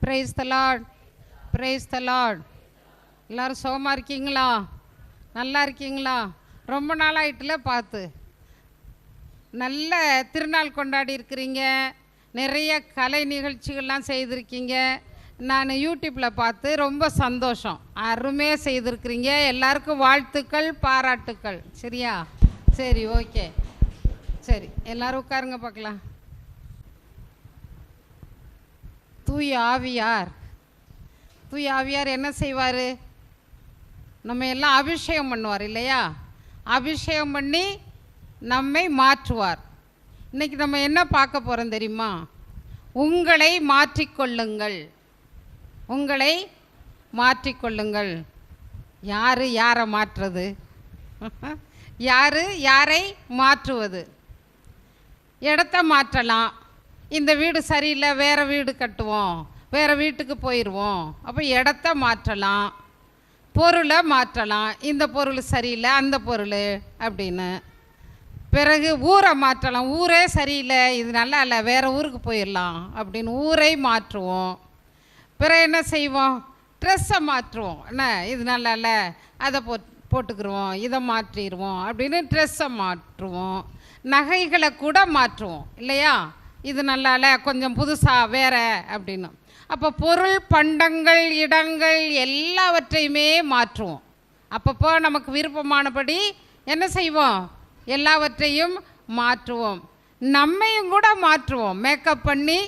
Praise the Lord, praise the Lord. எல்லோரும் சுகமாக இருக்கீங்களா? நல்லா இருக்கீங்களா? ரொம்ப நாளாயிட்டுல பார்த்து. நல்ல திருநாள் கொண்டாடி இருக்கிறீங்க, நிறைய கலை நிகழ்ச்சிகள்லாம் செய்திருக்கீங்க. நான் யூடியூப்பில் பார்த்து ரொம்ப சந்தோஷம். அருமையாக செய்திருக்கிறீங்க. எல்லாருக்கும் வாழ்த்துக்கள், பாராட்டுக்கள். சரியா? சரி, ஓகே. சரி, எல்லோரும் உட்காருங்க பார்க்கலாம். தூய ஆவியார் என்ன செய்வார்? நம்ம எல்லாம் அபிஷேகம் பண்ணுவார் இல்லையா? அபிஷேகம் பண்ணி நம்மை மாற்றுவார். இன்றைக்கி நம்ம என்ன பார்க்க போகிறோம் தெரியுமா? உங்களை மாற்றிக்கொள்ளுங்கள், உங்களை மாற்றிக்கொள்ளுங்கள். யாரை மாற்றுறது? யாரை மாற்றுவது? இடத்த மாற்றலாம். இந்த வீடு சரியில்லை, வேறு வீடு கட்டுவோம், வேறு வீட்டுக்கு போயிடுவோம். அப்போ இடத்த மாற்றலாம், பொருளை மாற்றலாம். இந்த பொருள் சரியில்லை, அந்த பொருள் அப்படின்னு. பிறகு ஊரை மாற்றலாம். ஊரே சரியில்லை, இது நல்லா இல்லை, வேறு ஊருக்கு போயிடலாம் அப்படின்னு ஊரை மாற்றுவோம். பிறகு என்ன செய்வோம்? ட்ரெஸ்ஸை மாற்றுவோம். என்ன, இது நல்லா இல்லை, அதை போட்டுக்கிடுவோம், இதை மாற்றிடுவோம் அப்படின்னு ட்ரெஸ்ஸை மாற்றுவோம். நகைகளை கூட மாற்றுவோம் இல்லையா? இது நல்லா இல்லை, கொஞ்சம் புதுசாக வேற அப்படின்னு. அப்போ பொருள், பண்டங்கள், இடங்கள் எல்லாவற்றையுமே மாற்றுவோம். அப்பப்போ நமக்கு விருப்பமானபடி என்ன செய்வோம்? எல்லாவற்றையும் மாற்றுவோம். நம்மையும் கூட மாற்றுவோம். மேக்கப் பண்ணி,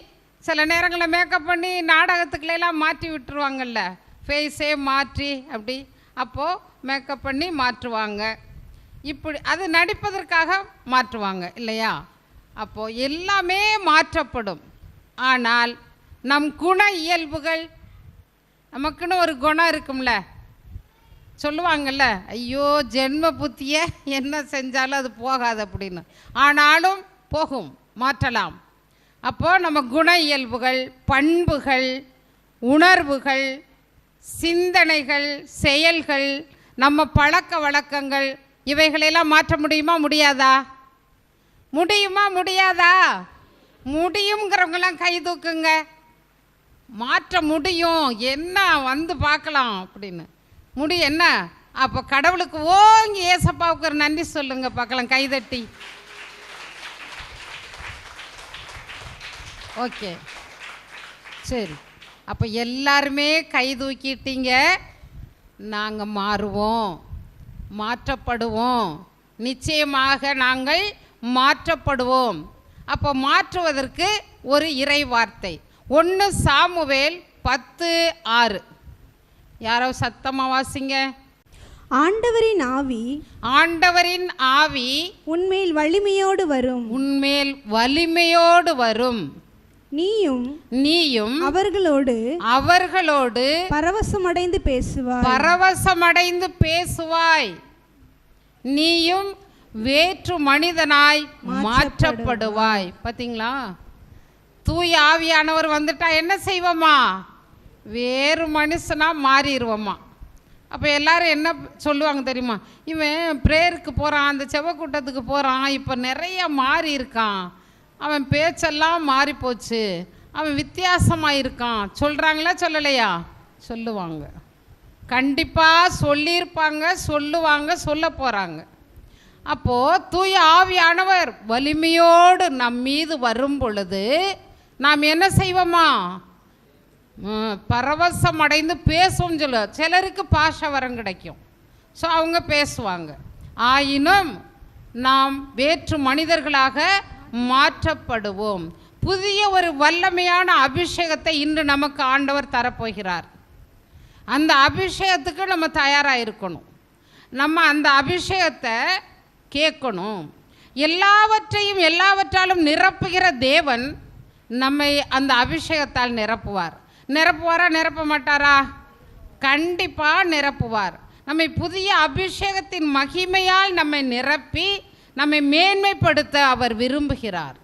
சில நேரங்களில் மேக்கப் பண்ணி நாடகத்துக்குள்ளெல்லாம் மாற்றி விட்டுருவாங்கல்ல, ஃபேஸே மாற்றி அப்படி. அப்போது மேக்கப் பண்ணி மாற்றுவாங்க. இப்படி அது நடிப்பதற்காக மாற்றுவாங்க இல்லையா? அப்போது எல்லாமே மாற்றப்படும். ஆனால் நம் குண இயல்புகள், நமக்குன்னு ஒரு குணம் இருக்கும்ல, சொல்லுவாங்கள்ல, ஐயோ ஜென்ம புத்திய என்ன செஞ்சாலும் அது போகாது அப்படின்னு. ஆனாலும் போகும், மாற்றலாம். அப்போது நம்ம குண இயல்புகள், பண்புகள், உணர்வுகள், சிந்தனைகள், செயல்கள், நம்ம பழக்க வழக்கங்கள், இவைகளெல்லாம் மாற்ற முடியுமா முடியாதா? முடியுமா முடியாதா? முடியுங்கிறவங்களாம் கை தூக்குங்க. மாற்ற முடியும், என்ன வந்து பார்க்கலாம் அப்படின்னு. முடியும் என்ன? அப்போ கடவுளுக்கு ஓங்கி ஏசப்பாவுக்கு ஒரு நன்றி சொல்லுங்க பார்க்கலாம், கைதட்டி. ஓகே, சரி. அப்போ எல்லாருமே கை தூக்கிட்டீங்க. நாங்கள் மாறுவோம், மாற்றப்படுவோம், நிச்சயமாக நாங்கள் மாற்றப்படுவோம். அப்போ மாற்றுவதற்கு ஒரு இறை வார்த்தை 1 சாமுவேல் 10:6. யாரோ சத்தமாக வாசிங்க. ஆண்டவரின் ஆவி உன்மேல் வலிமையோடு வரும், உன்மேல் வலிமையோடு வரும். நீயும் அவர்களோடு பரவசமடைந்து பேசுவாய். நீயும் வேற்று மனிதனாய் மாற்றப்படுவாய். பார்த்தீங்களா? தூய ஆவியானவர் வந்துட்டா என்ன செய்வோமா? வேறு மனுஷனாக மாறிடுவோமா. அப்போ எல்லாரும் என்ன சொல்லுவாங்க தெரியுமா? இவன் ப்ரேயருக்கு போகிறான், அந்த செவ்வாய்க்கூட்டத்துக்கு போகிறான், இப்போ நிறைய மாறி இருக்கான், அவன் பேச்செல்லாம் மாறி போச்சு, அவன் வித்தியாசமாக இருக்கான். சொல்கிறாங்களா சொல்லலையா? சொல்லுவாங்க. கண்டிப்பாக சொல்லியிருப்பாங்க, சொல்லுவாங்க, சொல்ல போகிறாங்க. அப்போது தூய ஆவியானவர் வலிமையோடு நம் மீது வரும் பொழுது நாம் என்ன செய்வோமா? பரவசம் அடைந்து பேசுவோம். சொல்ல சிலருக்கு பாஷை வரம் கிடைக்கும், ஸோ அவங்க பேசுவாங்க. ஆயினும் நாம் வேற்று மனிதர்களாக மாற்றப்படுவோம். புதிய ஒரு வல்லமையான அபிஷேகத்தை இன்று நமக்கு ஆண்டவர் தரப்போகிறார். அந்த அபிஷேகத்துக்கு நம்ம தயாராக இருக்கணும். நம்ம அந்த அபிஷேகத்தை கேட்கணும். எல்லாவற்றாலும் நிரப்புகிற தேவன் நம்மை அந்த அபிஷேகத்தால் நிரப்புவாரா நிரப்ப மாட்டாரா? கண்டிப்பாக நிரப்புவார். நம்மை புதிய அபிஷேகத்தின் மகிமையால் நம்மை நிரப்பி நம்மை மேன்மைப்படுத்த அவர் விரும்புகிறார்.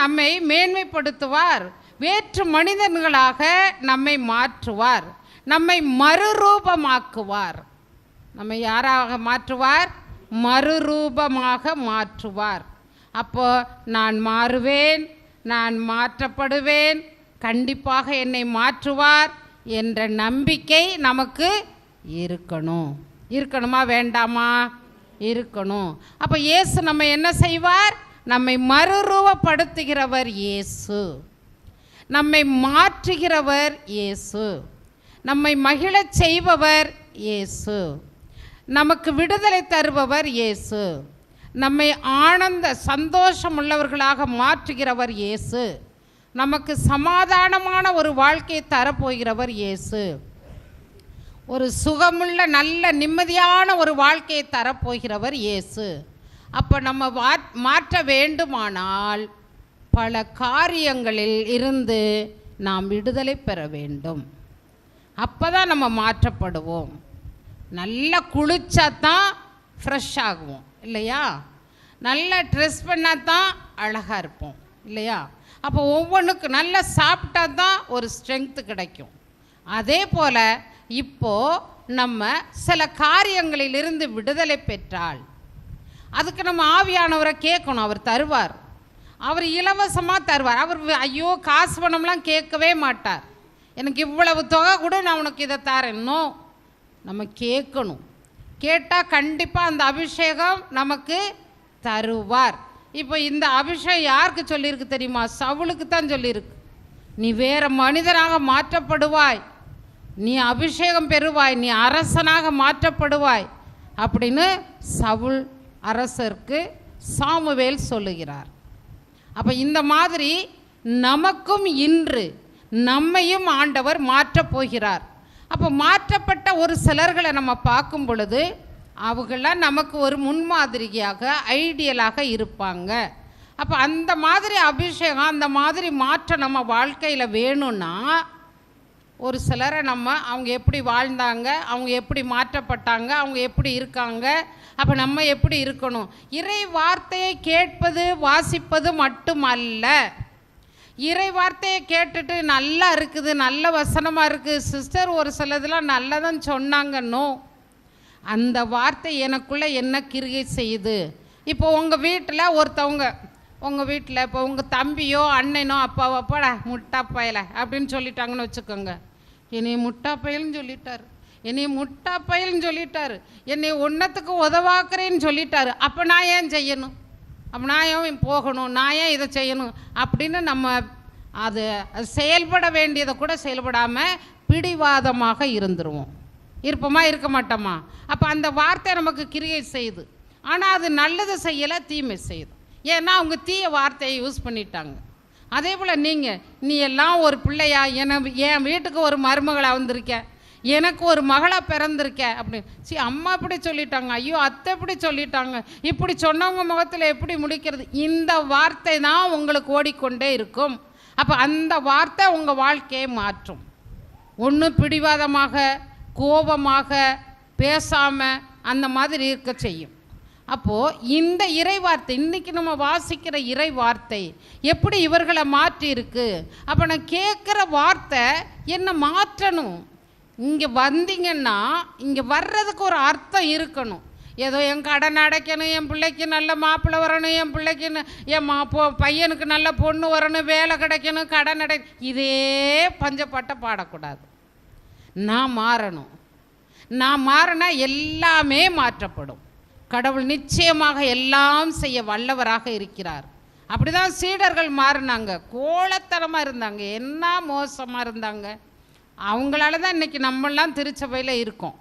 நம்மை மேன்மைப்படுத்துவார். வேற்று மனிதர்களாக நம்மை மாற்றுவார். நம்மை மறுரூபமாக்குவார். நம்மை யாராக மாற்றுவார்? மறுரூபமாக மாற்றுவார். அப்போ நான் மாறுவேன், நான் மாற்றப்படுவேன், கண்டிப்பாக என்னை மாற்றுவார் என்ற நம்பிக்கை நமக்கு இருக்கணுமா வேண்டாமா? இருக்கணும். அப்போ இயேசு நம்ம என்ன செய்வார்? நம்மை மறுரூபப்படுத்துகிறவர் இயேசு, நம்மை மாற்றுகிறவர் இயேசு, நம்மை மகிழச் செய்பவர் இயேசு, நமக்கு விடுதலை தருபவர் இயேசு, நம்மை ஆனந்த சந்தோஷம் உள்ளவர்களாக மாற்றுகிறவர் இயேசு, நமக்கு சமாதானமான ஒரு வாழ்க்கையை தரப்போகிறவர் இயேசு, ஒரு சுகமுள்ள நல்ல நிம்மதியான ஒரு வாழ்க்கையை தரப்போகிறவர் இயேசு. அப்போ நம்ம மாற்ற வேண்டுமானால் பல காரியங்களில் இருந்து நாம் விடுதலை பெற வேண்டும். அப்போ தான் நம்ம மாற்றப்படுவோம். நல்லா குளிச்சா தான் ஃப்ரெஷ் ஆகுவோம் இல்லையா? நல்லா ட்ரெஸ் பண்ணால் தான் அழகாக இருப்போம் இல்லையா? அப்போ ஒவ்வொன்றுக்கு நல்லா சாப்பிட்டா தான் ஒரு ஸ்ட்ரென்த்து கிடைக்கும். அதே போல் இப்போது நம்ம சில காரியங்களிலிருந்து விடுதலை பெற்றால் அதுக்கு நம்ம ஆவியானவரை கேட்கணும். அவர் தருவார், அவர் இலவசமாக தருவார். அவர் ஐயோ காசு பணம்லாம் கேட்கவே மாட்டார். எனக்கு இவ்வளவு தொகை கூட நான் உனக்கு இதை தரேன்னோ, நம்ம கேட்கணும். கேட்டால் கண்டிப்பாக அந்த அபிஷேகம் நமக்கு தருவார். இப்போ இந்த அபிஷேகம் யாருக்கு சொல்லியிருக்கு தெரியுமா? சவுலுக்கு தான் சொல்லியிருக்கு. நீ வேறு மனிதனாக மாற்றப்படுவாய், நீ அபிஷேகம் பெறுவாய், நீ அரசனாக மாற்றப்படுவாய் அப்படின்னு சவுல் அரசருக்கு சாமுவேல் சொல்லுகிறார். அப்போ இந்த மாதிரி நமக்கும் இன்று நம்மையும் ஆண்டவர் மாற்றப் போகிறார். அப்போ மாற்றப்பட்ட ஒரு சிலர்களை நம்ம பார்க்கும் பொழுது அவங்களாம் நமக்கு ஒரு முன்மாதிரியாக ஐடியலாக இருப்பாங்க. அப்போ அந்த மாதிரி அபிஷேகம், அந்த மாதிரி மாற்றம் நம்ம வாழ்க்கையில் வேணும்னா ஒரு சிலரை அவங்க எப்படி வாழ்ந்தாங்க, அவங்க எப்படி மாற்றப்பட்டாங்க, அவங்க எப்படி இருக்காங்க, அப்போ நம்ம எப்படி இருக்கணும். இறை வார்த்தையை கேட்பது வாசிப்பது மட்டுமல்ல, இறை வார்த்தையை கேட்டுட்டு நல்லா இருக்குது, நல்ல வசனமாக இருக்குது சிஸ்டர், ஒரு சிலதெல்லாம் நல்லதான் சொன்னாங்கன்னோ, அந்த வார்த்தை எனக்குள்ளே என்ன கிரியை செய்யுது. இப்போ உங்கள் வீட்டில் ஒருத்தவங்க, உங்கள் வீட்டில் இப்போ உங்கள் தம்பியோ அண்ணனோ அப்பாவோ அப்பாடா முட்டா பயலை அப்படின்னு சொல்லிட்டாங்கன்னு வச்சுக்கோங்க. என்னை முட்டா பயல்னு சொல்லிட்டாரு, என்னை முட்டா பயல்னு சொல்லிட்டாரு, என்னை ஒன்றத்துக்கு உதவாக்குறேன்னு சொல்லிட்டாரு, அப்போ நான் ஏன் செய்யணும், அப்போ நான் ஏன் போகணும், நான் ஏன் இதை செய்யணும் அப்படின்னு நம்ம அது செயல்பட வேண்டியதை கூட செயல்படாமல் பிடிவாதமாக இருந்துருவோம். இருப்போமா இருக்க மாட்டோமா? அப்போ அந்த வார்த்தை நமக்கு கிரியை செய்யுது, ஆனால் அது நல்லது செய்யலை, தீமை செய்யுது. ஏன்னா அவங்க தீய வார்த்தையை யூஸ் பண்ணிட்டாங்க. அதே போல் நீ எல்லாம் ஒரு பிள்ளையா, என் வீட்டுக்கு ஒரு மருமகளாக வந்திருக்க, எனக்கு ஒரு மகளாக பிறந்திருக்க அப்படின்னு அம்மா இப்படி சொல்லிட்டாங்க, ஐயோ அத்தை இப்படி சொல்லிட்டாங்க, இப்படி சொன்னவங்க முகத்தில் எப்படி முடிக்கிறது? இந்த வார்த்தை தான் உங்களுக்கு ஓடிக்கொண்டே இருக்கும். அப்போ அந்த வார்த்தை உங்கள் வாழ்க்கையை மாற்றும். ஒன்று பிடிவாதமாக, கோபமாக, பேசாமல் அந்த மாதிரி இருக்க செய்யும். அப்போது இந்த இறை வார்த்தை, இன்றைக்கி நம்ம வாசிக்கிற இறை வார்த்தை எப்படி இவர்களை மாற்றி இருக்கு. அப்போ நான் கேட்குற வார்த்தை என்ன மாற்றணும். இங்கே வந்தீங்கன்னா இங்கே வர்றதுக்கு ஒரு அர்த்தம் இருக்கணும். ஏதோ என் கடன் அடைக்கணும், என் பிள்ளைக்கு நல்ல மாப்பிள்ளை வரணும், என் பிள்ளைக்கு என் பையனுக்கு நல்ல பொண்ணு வரணும், வேலை கிடைக்கணும், கடன் இதே பஞ்சப்பட்ட பாடக்கூடாது. நான் மாறணும். நான் மாறினா எல்லாமே மாற்றப்படும். கடவுள் நிச்சயமாக எல்லாம் செய்ய வல்லவராக இருக்கிறார். அப்படி தான் சீடர்கள் மாறினாங்க. கோலத்தனமாக இருந்தாங்க, என்ன மோசமாக இருந்தாங்க. அவங்களால தான் இன்றைக்கி நம்மளாம் திருச்சபையில் இருக்கோம்.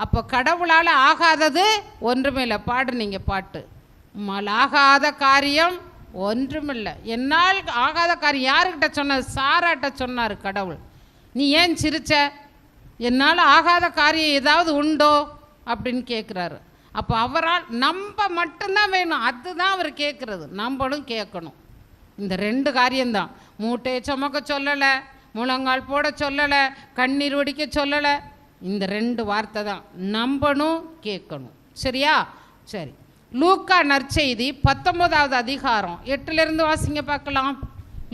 அப்போ கடவுளால் ஆகாதது ஒன்றுமே இல்லை. பாடுனீங்க பாட்டு, ஆகாத காரியம் ஒன்றுமில்லை. என்னால் ஆகாத காரியம் யாருக்கிட்ட சொன்னார்? சாராட்ட சொன்னார் கடவுள். நீ ஏன் சிரிச்ச? என்னால் ஆகாத காரியம் ஏதாவது உண்டோ அப்படின்னு கேட்குறாரு. அப்போ அவரால் நம்ப மட்டும்தான் வேணும், அதுதான் அவர் கேட்குறது. நம்பணும், கேட்கணும். இந்த ரெண்டு காரியம்தான். மூட்டையை சுமக்க சொல்லலை, முழங்கால் போட சொல்லலை, கண்ணீர் வடிக்க சொல்லலை. இந்த ரெண்டு வார்த்தை தான், நம்பணும், கேட்கணும். சரியா? சரி. லூக்கா நற்செய்தி 19வது அதிகாரம் 8லிருந்து வாசிங்க பார்க்கலாம்.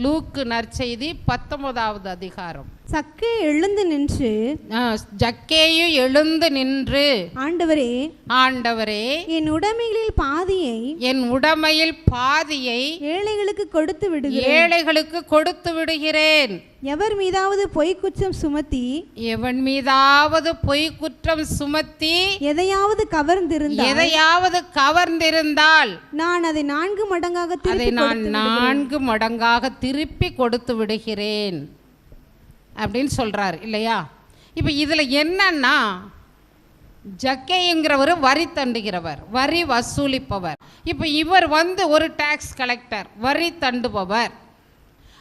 லூக்கு நற்செய்தி 19வது அதிகாரம் சக்கே எழுந்து நின்று, ஜக்கேயு எழுந்து நின்று, ஆண்டவரே, ஆண்டவரே, என் உடைமைகளில் பாதியை ஏழைகளுக்கு கொடுத்து விடுகிறேன். எவர் மீதாவது பொய்க்குற்றம் சுமத்தி, எவன் மீதாவது பொய்க்குற்றம் சுமத்தி எதையாவது கவர்ந்திருந்தால் நான் அதை 4 மடங்காக திருப்பி கொடுத்து விடுகிறேன் அப்படின்னு சொல்றார் இல்லையா? இப்போ இதில் என்னன்னா, ஜக்கேங்கிறவர் வரி தண்டுகிறவர், வரி வசூலிப்பவர். இப்போ இவர் ஒரு டாக்ஸ் கலெக்டர், வரி தண்டுபவர்.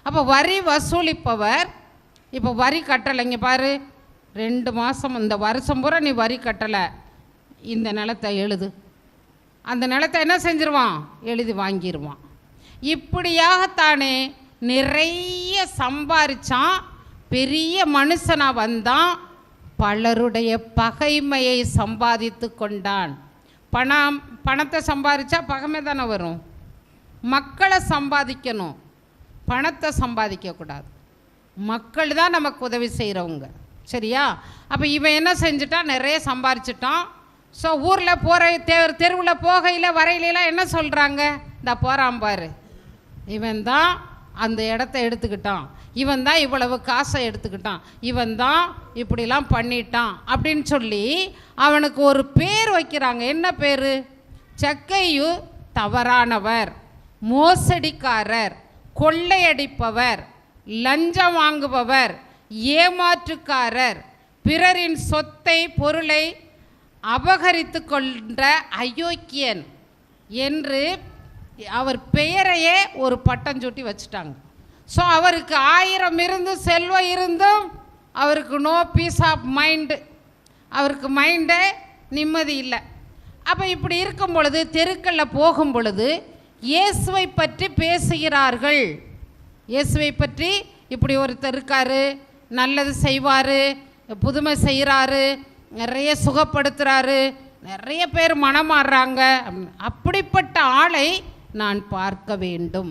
அப்போ வரி வசூலிப்பவர் இப்போ வரி கட்டலைங்க பாரு, 2 மாதம் இந்த வருஷம் பூரா நீ வரி கட்டலை, இந்த நிலத்தை எழுது. அந்த நிலத்தை என்ன செஞ்சிருவான்? எழுதி வாங்கிடுவான். இப்படியாகத்தானே நிறைய சம்பாரிச்சான், பெரிய மனுஷனாக வந்தான், பலருடைய பகைமையை சம்பாதித்து கொண்டான். பணத்தை சம்பாதிச்சா பகைமை தானே வரும். மக்களை சம்பாதிக்கணும், பணத்தை சம்பாதிக்கக்கூடாது. மக்கள் தான் நமக்கு உதவி செய்கிறவங்க, சரியா? அப்போ இவன் என்ன செஞ்சுட்டான்? நிறைய சம்பாரிச்சிட்டான். ஸோ ஊரில் போகிற தெருவில் போகையில் வரையிலாம் என்ன சொல்கிறாங்க? இந்த போகிறான் பாரு, இவன் தான் அந்த இடத்த எடுத்துக்கிட்டான், இவன் தான் இவ்வளவு காசை எடுத்துக்கிட்டான், இவன் தான் இப்படிலாம் பண்ணிட்டான் அப்படின்னு சொல்லி அவனுக்கு ஒரு பேர் வைக்கிறாங்க. என்ன பேர்? ஜக்கேயு தவறானவர், மோசடிக்காரர், கொள்ளையடிப்பவர், லஞ்சம் வாங்குபவர், ஏமாற்றுக்காரர், பிறரின் சொத்தை பொருளை அபகரித்து கொண்ட அயோக்கியன் என்று அவர் பெயரையே ஒரு பட்டம் சூட்டி வச்சுட்டாங்க. ஸோ அவருக்கு 1000 இருந்தும் செல்வம் இருந்தும் அவருக்கு நோ பீஸ் ஆஃப் மைண்டு, அவருக்கு மைண்டே நிம்மதி இல்லை. அப்போ இப்படி இருக்கும் பொழுது தெருக்களில் போகும் பொழுது இயேசுவை பற்றி பேசுகிறார்கள். இயேசுவை பற்றி இப்படி ஒருத்தர் இருக்காரு, நல்லது செய்வார், புதுமை செய்கிறாரு, நிறைய சுகப்படுத்துகிறாரு, நிறைய பேர் மனமாறுறாங்க, அப்படிப்பட்ட ஆளை நான் பார்க்க வேண்டும்.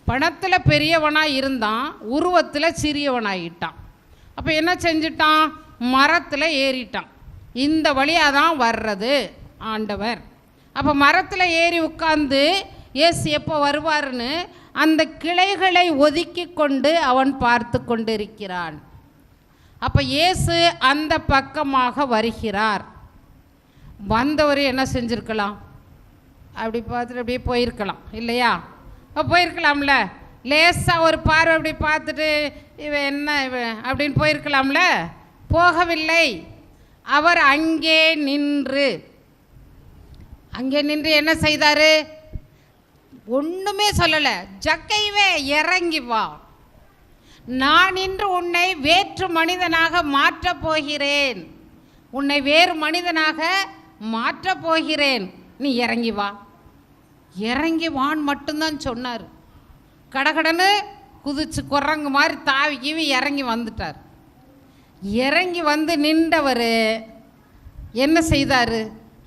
பணத்தில் பெரியவனாக இருந்தான், உருவத்தில் சிறியவனாகிட்டான். அப்போ என்ன செஞ்சிட்டான்? மரத்தில் ஏறிட்டான். இந்த வழியாக தான் வர்றது ஆண்டவர். அப்போ மரத்தில் ஏறி உட்கார்ந்து இயேசு எப்போ வருவார்னு அந்த கிளைகளை ஒதுக்கி கொண்டு அவன் பார்த்து கொண்டிருக்கிறான். அப்போ இயேசு அந்த பக்கமாக வருகிறார். வந்தவர் என்ன செஞ்சுருக்கலாம்? அப்படி பார்த்துட்டு அப்படியே போயிருக்கலாம் இல்லையா? போயிருக்கலாம்ல, லேசாக ஒரு பார்வை அப்படி பார்த்துட்டு இவன் என்ன இவன் அப்படின்னு போயிருக்கலாம்ல. போகவில்லை. அவர் அங்கே நின்று என்ன செய்தார்? ஒன்றுமே சொல்லலை. ஜக்கைவே இறங்கி வா, நான் இன்று உன்னை வேற்று மனிதனாக மாற்றப் போகிறேன், உன்னை வேறு மனிதனாக மாற்றப் போகிறேன், நீ இறங்கி வா. இறங்கி வான்னு மட்டும்தான் சொன்னார். கடகடன்னு குதிச்சு குரங்கு மாதிரி தாவி கீவி இறங்கி வந்துட்டார். இறங்கி வந்து நின்றவர் என்ன செய்தார்?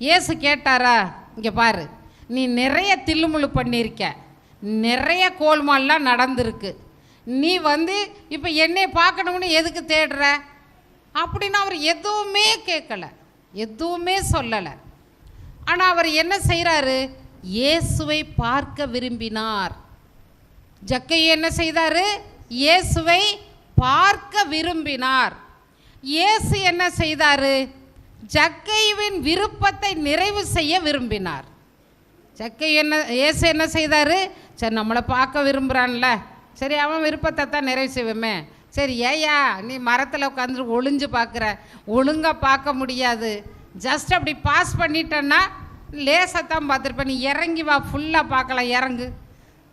இயேசு கேட்டாரா, இங்கே பாரு, நீ நிறைய தில்லுமுள்ளு பண்ணியிருக்க, நிறைய கோல்மால்லாம் நடந்திருக்கு, நீ இப்போ என்னை பார்க்கணும்னு எதுக்கு தேடுற அப்படின்னு அவர் எதுவுமே கேட்கலை, எதுவுமே சொல்லலை. ஆனால் அவர் என்ன செய்கிறாரு? இயேசுவை பார்க்க விரும்பினார். ஜக்கையை என்ன செய்தார்? இயேசுவை பார்க்க விரும்பினார். இயேசு என்ன செய்தார்? ஜக்கையின் விருப்பத்தை நிறைவு செய்ய விரும்பினார். இயேசு என்ன செய்தார்? சரி, நம்மளை பார்க்க விரும்புகிறான்ல, சரி அவன் விருப்பத்தை தான் நிறைவு செய்வோமே. சரி, ஏயா நீ மரத்தில் உட்காந்து ஒளிஞ்சு பார்க்குற, ஒழுங்காக பார்க்க முடியாது, ஜஸ்ட் அப்படி பாஸ் பண்ணிட்டேன்னா லேசத்தான் பார்த்துருப்பேன், நீ இறங்கி வா, ஃபுல்லாக பார்க்கலாம், இறங்கு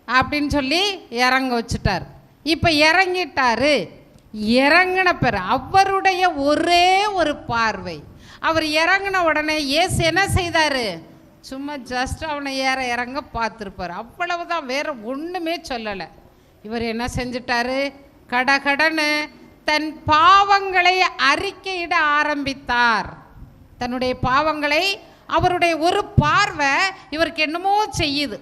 அப்படின்னு சொல்லி இறங்க வச்சுட்டார். இப்போ இறங்கிட்டாரு. இறங்கின பிற அவருடைய ஒரே ஒரு பார்வை, அவர் இறங்கின உடனே இயேசு என்ன செய்தார்? சும்மா ஜஸ்ட் அவனை இறங்க பார்த்துருப்பார், அவ்வளவுதான், வேற ஒன்றுமே சொல்லலை. இவர் என்ன செஞ்சிட்டாரு? கடகடன்னு தன் பாவங்களை அறிக்கையிட ஆரம்பித்தார். தன்னுடைய பாவங்களை, அவருடைய ஒரு பார்வை இவருக்கு என்னமோ செய்யுது.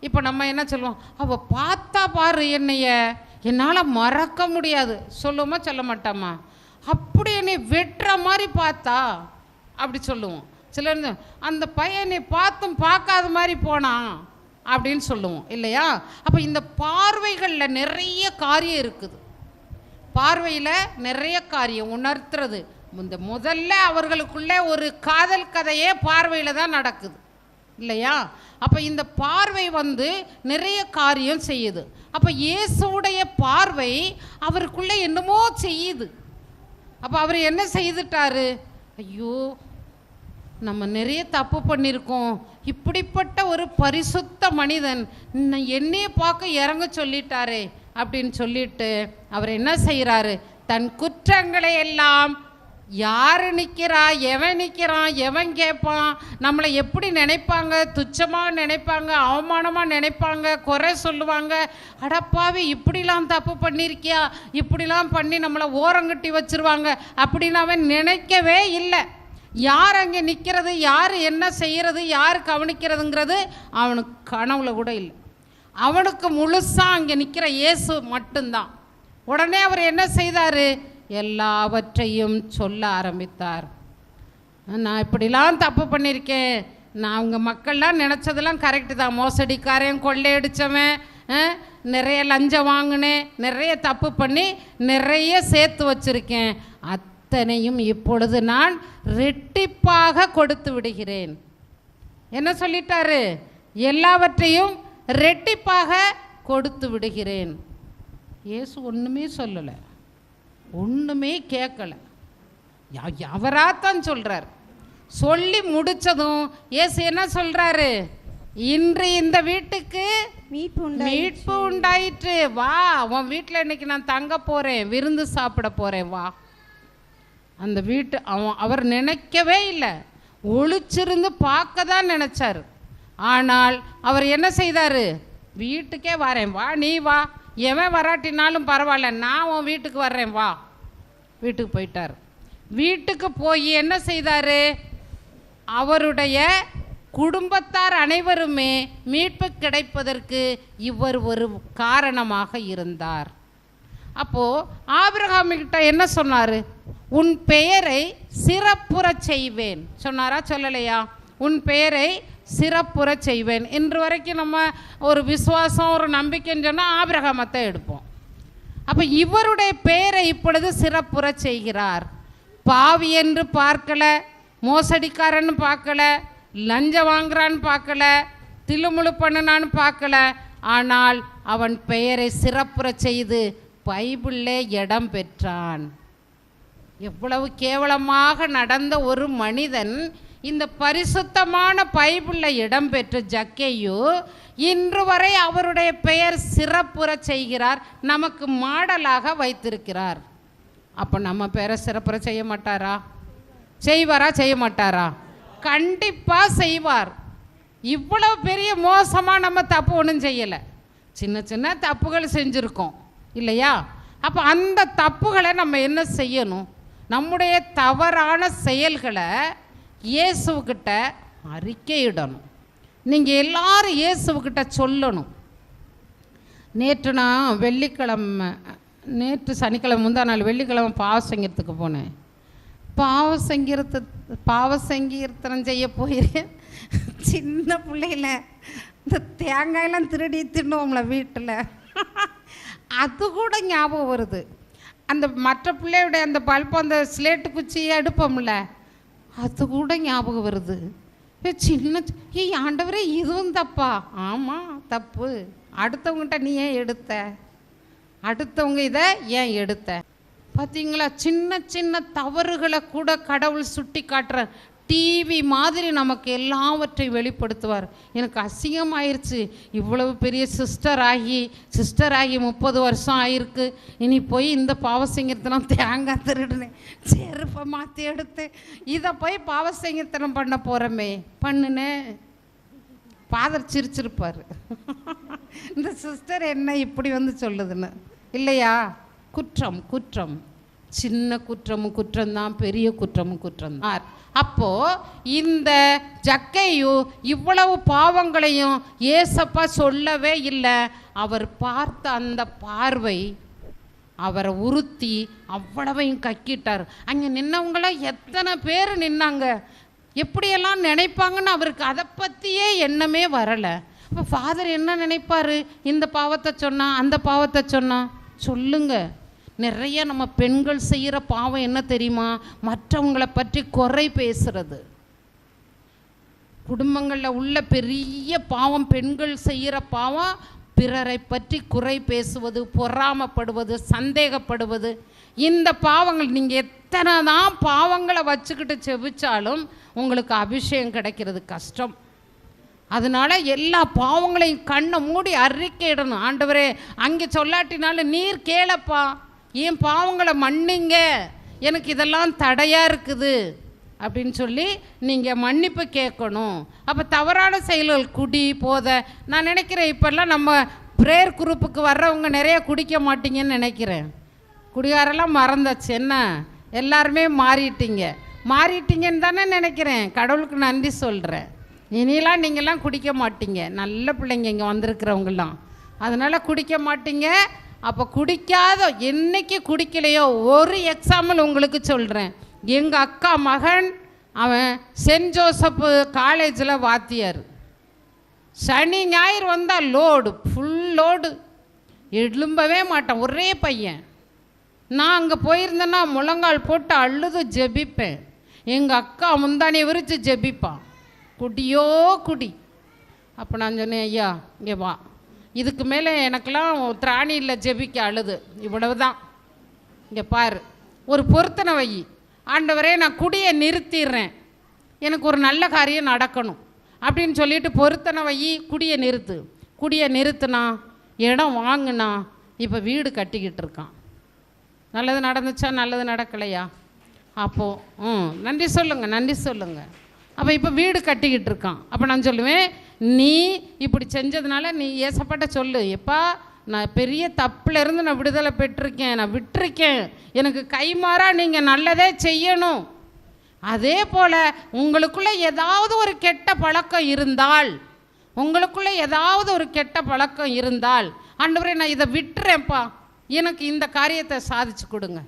இப்போ நம்ம என்ன சொல்லுவோம்? அவள் பார்த்தா பாரு என்னைய, என்னால் மறக்க முடியாது. சொல்லுவோமா சொல்ல மாட்டாமா? அப்படி என்னை வெட்டுற மாதிரி பார்த்தா அப்படி சொல்லுவோம். சிலர் அந்த பையனை பார்த்தும் பார்க்காத மாதிரி போனான் அப்படின்னு சொல்லுவோம் இல்லையா? அப்போ இந்த பார்வைகளில் நிறைய காரியம் இருக்குது. பார்வையில் நிறைய காரியம் உணர்த்துறது. இந்த முதல்ல அவர்களுக்குள்ளே ஒரு காதல் கதையே பார்வையில் தான் நடக்குது இல்லையா? அப்போ இந்த பார்வை நிறைய காரியம் செய்யுது. அப்போ இயேசுவுடைய பார்வை அவருக்குள்ளே என்னமோ செய்யுது. அப்போ அவர் என்ன செய்துட்டாரு? ஐயோ, நம்ம நிறைய தப்பு பண்ணியிருக்கோம், இப்படிப்பட்ட ஒரு பரிசுத்த மனிதன் என்னையே பார்க்க இறங்க சொல்லிட்டாரே அப்படின்னு சொல்லிட்டு அவர் என்ன செய்கிறாரு? தன் குற்றங்களை எல்லாம், யார் நிற்கிறா, எவன் நிற்கிறான், எவன் கேட்பான், நம்மளை எப்படி நினைப்பாங்க, துச்சமாக நினைப்பாங்க, அவமானமாக நினைப்பாங்க, குறை சொல்லுவாங்க, அடப்பாவி இப்படிலாம் தப்பு பண்ணியிருக்கியா, இப்படிலாம் பண்ணி நம்மளை ஓரங்கட்டி வச்சுருவாங்க அப்படின்னு அவன் நினைக்கவே இல்லை. யார் அங்கே நிற்கிறது, யார் என்ன செய்கிறது, யார் கவனிக்கிறதுங்கிறது அவனுக்கு கனவுல கூட இல்லை. அவனுக்கு முழுசாக அங்கே நிற்கிற இயேசு மட்டும்தான். உடனே அவர் என்ன செய்தார்? எல்லாவற்றையும் சொல்ல ஆரம்பித்தார். நான் இப்படிலாம் தப்பு பண்ணியிருக்கேன், நான் அவங்க மக்கள்லாம் நினச்சதெல்லாம் கரெக்டு தான், மோசடிக்காரன், கொள்ளையடித்தவன், நிறைய லஞ்சம் வாங்கினேன், நிறைய தப்பு பண்ணி நிறைய சேர்த்து வச்சுருக்கேன், அத்தனையும் இப்பொழுது நான் ரெட்டிப்பாக கொடுத்து விடுகிறேன். என்ன சொல்லிட்டாரு? எல்லாவற்றையும் ரெட்டிப்பாக கொடுத்து விடுகிறேன். இயேசு ஒன்றுமே சொல்லலை, ஒன்றுமே கேட்கலை, அவராத்தான் சொல்கிறார். சொல்லி முடித்ததும் இயேசு என்ன சொல்கிறாரு? இன்று இந்த வீட்டுக்கு மீட்பு உண்டாயிற்று, வா, உன் வீட்டில் இன்னைக்கு நான் தங்க போகிறேன், விருந்து சாப்பிட போகிறேன், வா. அந்த வீட்டு அவர் நினைக்கவே இல்லை, ஒளிச்சிருந்து பார்க்க தான் நினச்சார். ஆனால் அவர் என்ன செய்தார்? வீட்டுக்கே வரேன், வா, நீ வா, எவன் வராட்டினாலும் பரவாயில்ல, நான் உன் வீட்டுக்கு வர்றேன், வா. வீட்டுக்கு போயிட்டார். வீட்டுக்கு போய் என்ன செய்தார்? அவருடைய குடும்பத்தார் அனைவருமே மீட்பு கிடைப்பதற்கு இவர் ஒரு காரணமாக இருந்தார். அப்போது ஆபிரகாமிட்ட என்ன சொன்னார்? உன் பெயரை சிறப்புற செய்வேன் சொன்னாரா, சொல்லலையா? உன் பெயரை சிறப்புற செய்வேன். இன்று வரைக்கும் நம்ம ஒரு விசுவாசம், ஒரு நம்பிக்கைன்னு சொன்னால் ஆபிரகாமத்தை எடுப்போம். அப்போ இவருடைய பெயரை இப்பொழுது சிறப்புற செய்கிறார். பாவி என்று பார்க்கல, மோசடிக்காரன்னு பார்க்கல, லஞ்சம் வாங்குறான்னு பார்க்கல, தில்லுமுழு பண்ணுனான்னு பார்க்கல, ஆனால் அவன் பெயரை சிறப்புற செய்து பைபிளிலே இடம் பெற்றான். எவ்வளவு கேவலமாக நடந்த ஒரு மனிதன் இந்த பரிசுத்தமான பைபிளில் இடம்பெற்ற ஜக்கேயு இன்று வரை அவருடைய பெயர் சிறப்புற செய்கிறார், நமக்கு மாடலாக வைத்திருக்கிறார். அப்போ நம்ம பெயரை சிறப்புற செய்ய மாட்டாரா? செய்வாரா, செய்ய மாட்டாரா? கண்டிப்பாக செய்வார். இவ்வளவு பெரிய மோசமாக நம்ம தப்பு ஒன்றும் செய்யலை, சின்ன சின்ன தப்புகள் செஞ்சுருக்கோம் இல்லையா? அப்போ அந்த தப்புகளை நம்ம என்ன செய்யணும்? நம்முடைய தவறான செயல்களை இயேசுக்கிட்ட அறிக்கையிடணும். நீங்கள் எல்லாரும் இயேசுக்கிட்ட சொல்லணும். நேற்று சனிக்கிழமை முந்தா நாள் வெள்ளிக்கிழமை பாவசங்கீர்த்துக்கு போனேன். பாவசங்கீர்த்தனம் செய்ய போயிருக்கேன். சின்ன பிள்ளையில இந்த தேங்காயெல்லாம் திருடி தின்னுவோம்ல வீட்டில், அது கூட ஞாபகம் வருது. அந்த மற்ற பிள்ளையுடைய அந்த பல்பம், அந்த ஸ்லேட்டு குச்சியை எடுப்போம்ல, அது கூட ஞாபகம் வருது. சின்ன ஆண்டவரே இதுவும் தப்பா? ஆமாம் தப்பு. அடுத்தவங்ககிட்ட நீ ஏன் எடுத்த? அடுத்தவங்க இதை ஏன் எடுத்த? பார்த்தீங்களா? சின்ன சின்ன தவறுகளை கூட கடவுள் சுட்டி காட்டுற டிவி மாதிரி நமக்கு எல்லாவற்றையும் வெளிப்படுத்துவார். எனக்கு அசிங்கமாயிருச்சு, இவ்வளவு பெரிய சிஸ்டர் ஆகி 30 வருஷம் ஆயிருக்கு, இனி போய் இந்த பாவசங்கீர்த்தனம் தேங்காய் திருடுனேன், செருப்பை மாற்றி எடுத்தேன், இதை போய் பாவசங்கீர்த்தனம் பண்ண போகிறோமே, பண்ணுனேன். ஃபாதர் சிரிச்சிருப்பார், இந்த சிஸ்டர் என்ன இப்படி சொல்லுதுன்னு இல்லையா? குற்றம் குற்றம். சின்ன குற்றமும் குற்றம்தான், பெரிய குற்றமும் குற்றம்தான். அப்போ இந்த ஜக்கேயு இவ்வளவு பாவங்களையும் ஏசப்பா சொல்லவே இல்லை. அவர் பார்த்த அந்த பார்வை அவரை உறுத்தி அவ்வளவையும் கக்கிட்டார். அங்கே நின்னவங்களாம் எத்தனை பேர் நின்னாங்க, எப்படியெல்லாம் நினைப்பாங்கன்னு அவருக்கு அதை பற்றியே எண்ணமே வரலை. அப்போ ஃபாதர் என்ன நினைப்பார்? இந்த பாவத்தை சொன்னா, அந்த பாவத்தை சொன்னா. சொல்லுங்க, நிறைய நம்ம பெண்கள் செய்கிற பாவம் என்ன தெரியுமா? மற்றவங்களை பற்றி குறை பேசுறது. குடும்பங்களில் உள்ள பெரிய பாவம் பெண்கள் செய்கிற பாவம் பிறரை பற்றி குறை பேசுவது, பொறாமப்படுவது, சந்தேகப்படுவது. இந்த பாவங்கள் நீங்கள் எத்தனை தான் பாவங்களை வச்சுக்கிட்டு செபிச்சாலும் உங்களுக்கு அபிஷேகம் கிடைக்கிறது கஷ்டம். அதனால எல்லா பாவங்களையும் கண்ணை மூடி அறிக்கையிடணும். ஆண்டவரே, அங்கே சொல்லாட்டினாலும் நீர் கேளப்பா, என் பாவங்களை மன்னிங்க, எனக்கு இதெல்லாம் தடையாக இருக்குது அப்படின்னு சொல்லி நீங்கள் மன்னிப்பு கேட்கணும். அப்போ தவறான செயல்கள், குடி, போதை. நான் நினைக்கிறேன் இப்போல்லாம் நம்ம ப்ரேயர் குரூப்புக்கு வர்றவங்க நிறைய குடிக்க மாட்டீங்கன்னு நினைக்கிறேன். குடிகாரெல்லாம் மறந்தாச்சு, என்ன எல்லாருமே மாறிட்டீங்கன்னு தானே நினைக்கிறேன். கடவுளுக்கு நன்றி சொல்கிறேன். இனிலாம் நீங்கள்லாம் குடிக்க மாட்டீங்க, நல்ல பிள்ளைங்க இங்கே வந்திருக்கிறவங்களாம். அதனால் குடிக்க மாட்டீங்க. அப்போ குடிக்காத, என்னைக்கு குடிக்கலையோ, ஒரு எக்ஸாம்பிள் உங்களுக்கு சொல்கிறேன். எங்கள் அக்கா மகன், அவன் சென்ட் ஜோசப்பு காலேஜில் வாத்தியார். சனி ஞாயிறு வந்தால் லோடு, ஃபுல் லோடு, எழும்பவே மாட்டான், ஒரே பையன். நான் அங்கே போயிருந்தேன்னா முழங்கால் போட்டு அழுது ஜெபிப்பேன். எங்கள் அக்கா முந்தானியை விரித்து ஜெபிப்பான். குடியோ குடி. அப்போ நான் சொன்னேன், ஐயா இங்கே வா, இதுக்கு மேலே எனக்கெல்லாம் திராணி இல்லை ஜெபிக்க, அழுது இவ்வளவு தான். இங்கே பாரு, ஒரு பொருத்தனை வை. ஆண்டவரே, நான் குடியை நிறுத்திடுறேன், எனக்கு ஒரு நல்ல காரியம் நடக்கணும் அப்படின்னு சொல்லிட்டு பொருத்தனை வை, குடியை நிறுத்து. குடியை நிறுத்துனா, இடம் வாங்கினா, இப்போ வீடு கட்டிக்கிட்டு இருக்கான். நல்லது நடந்துச்சா, நல்லது நடக்கலையா? அப்போது நன்றி சொல்லுங்கள். அப்போ இப்போ வீடு கட்டிக்கிட்டு இருக்கான். அப்போ நான் சொல்லுவேன், நீ இப்படி செஞ்சதுனால நீ ஏசப்பாட்ட சொல்லு, எப்பா நான் பெரிய தப்புலேருந்து நான் விடுதலை பெற்றிருக்கேன், நான் விட்டுருக்கேன், எனக்கு கைமாறா நீங்கள் நல்லதே செய்யணும். அதே போல் உங்களுக்குள்ளே ஏதாவது ஒரு கெட்ட பழக்கம் இருந்தால், ஆண்டவரே நான் இதை விட்டுறேன்ப்பா, எனக்கு இந்த காரியத்தை சாதிச்சு கொடுங்க,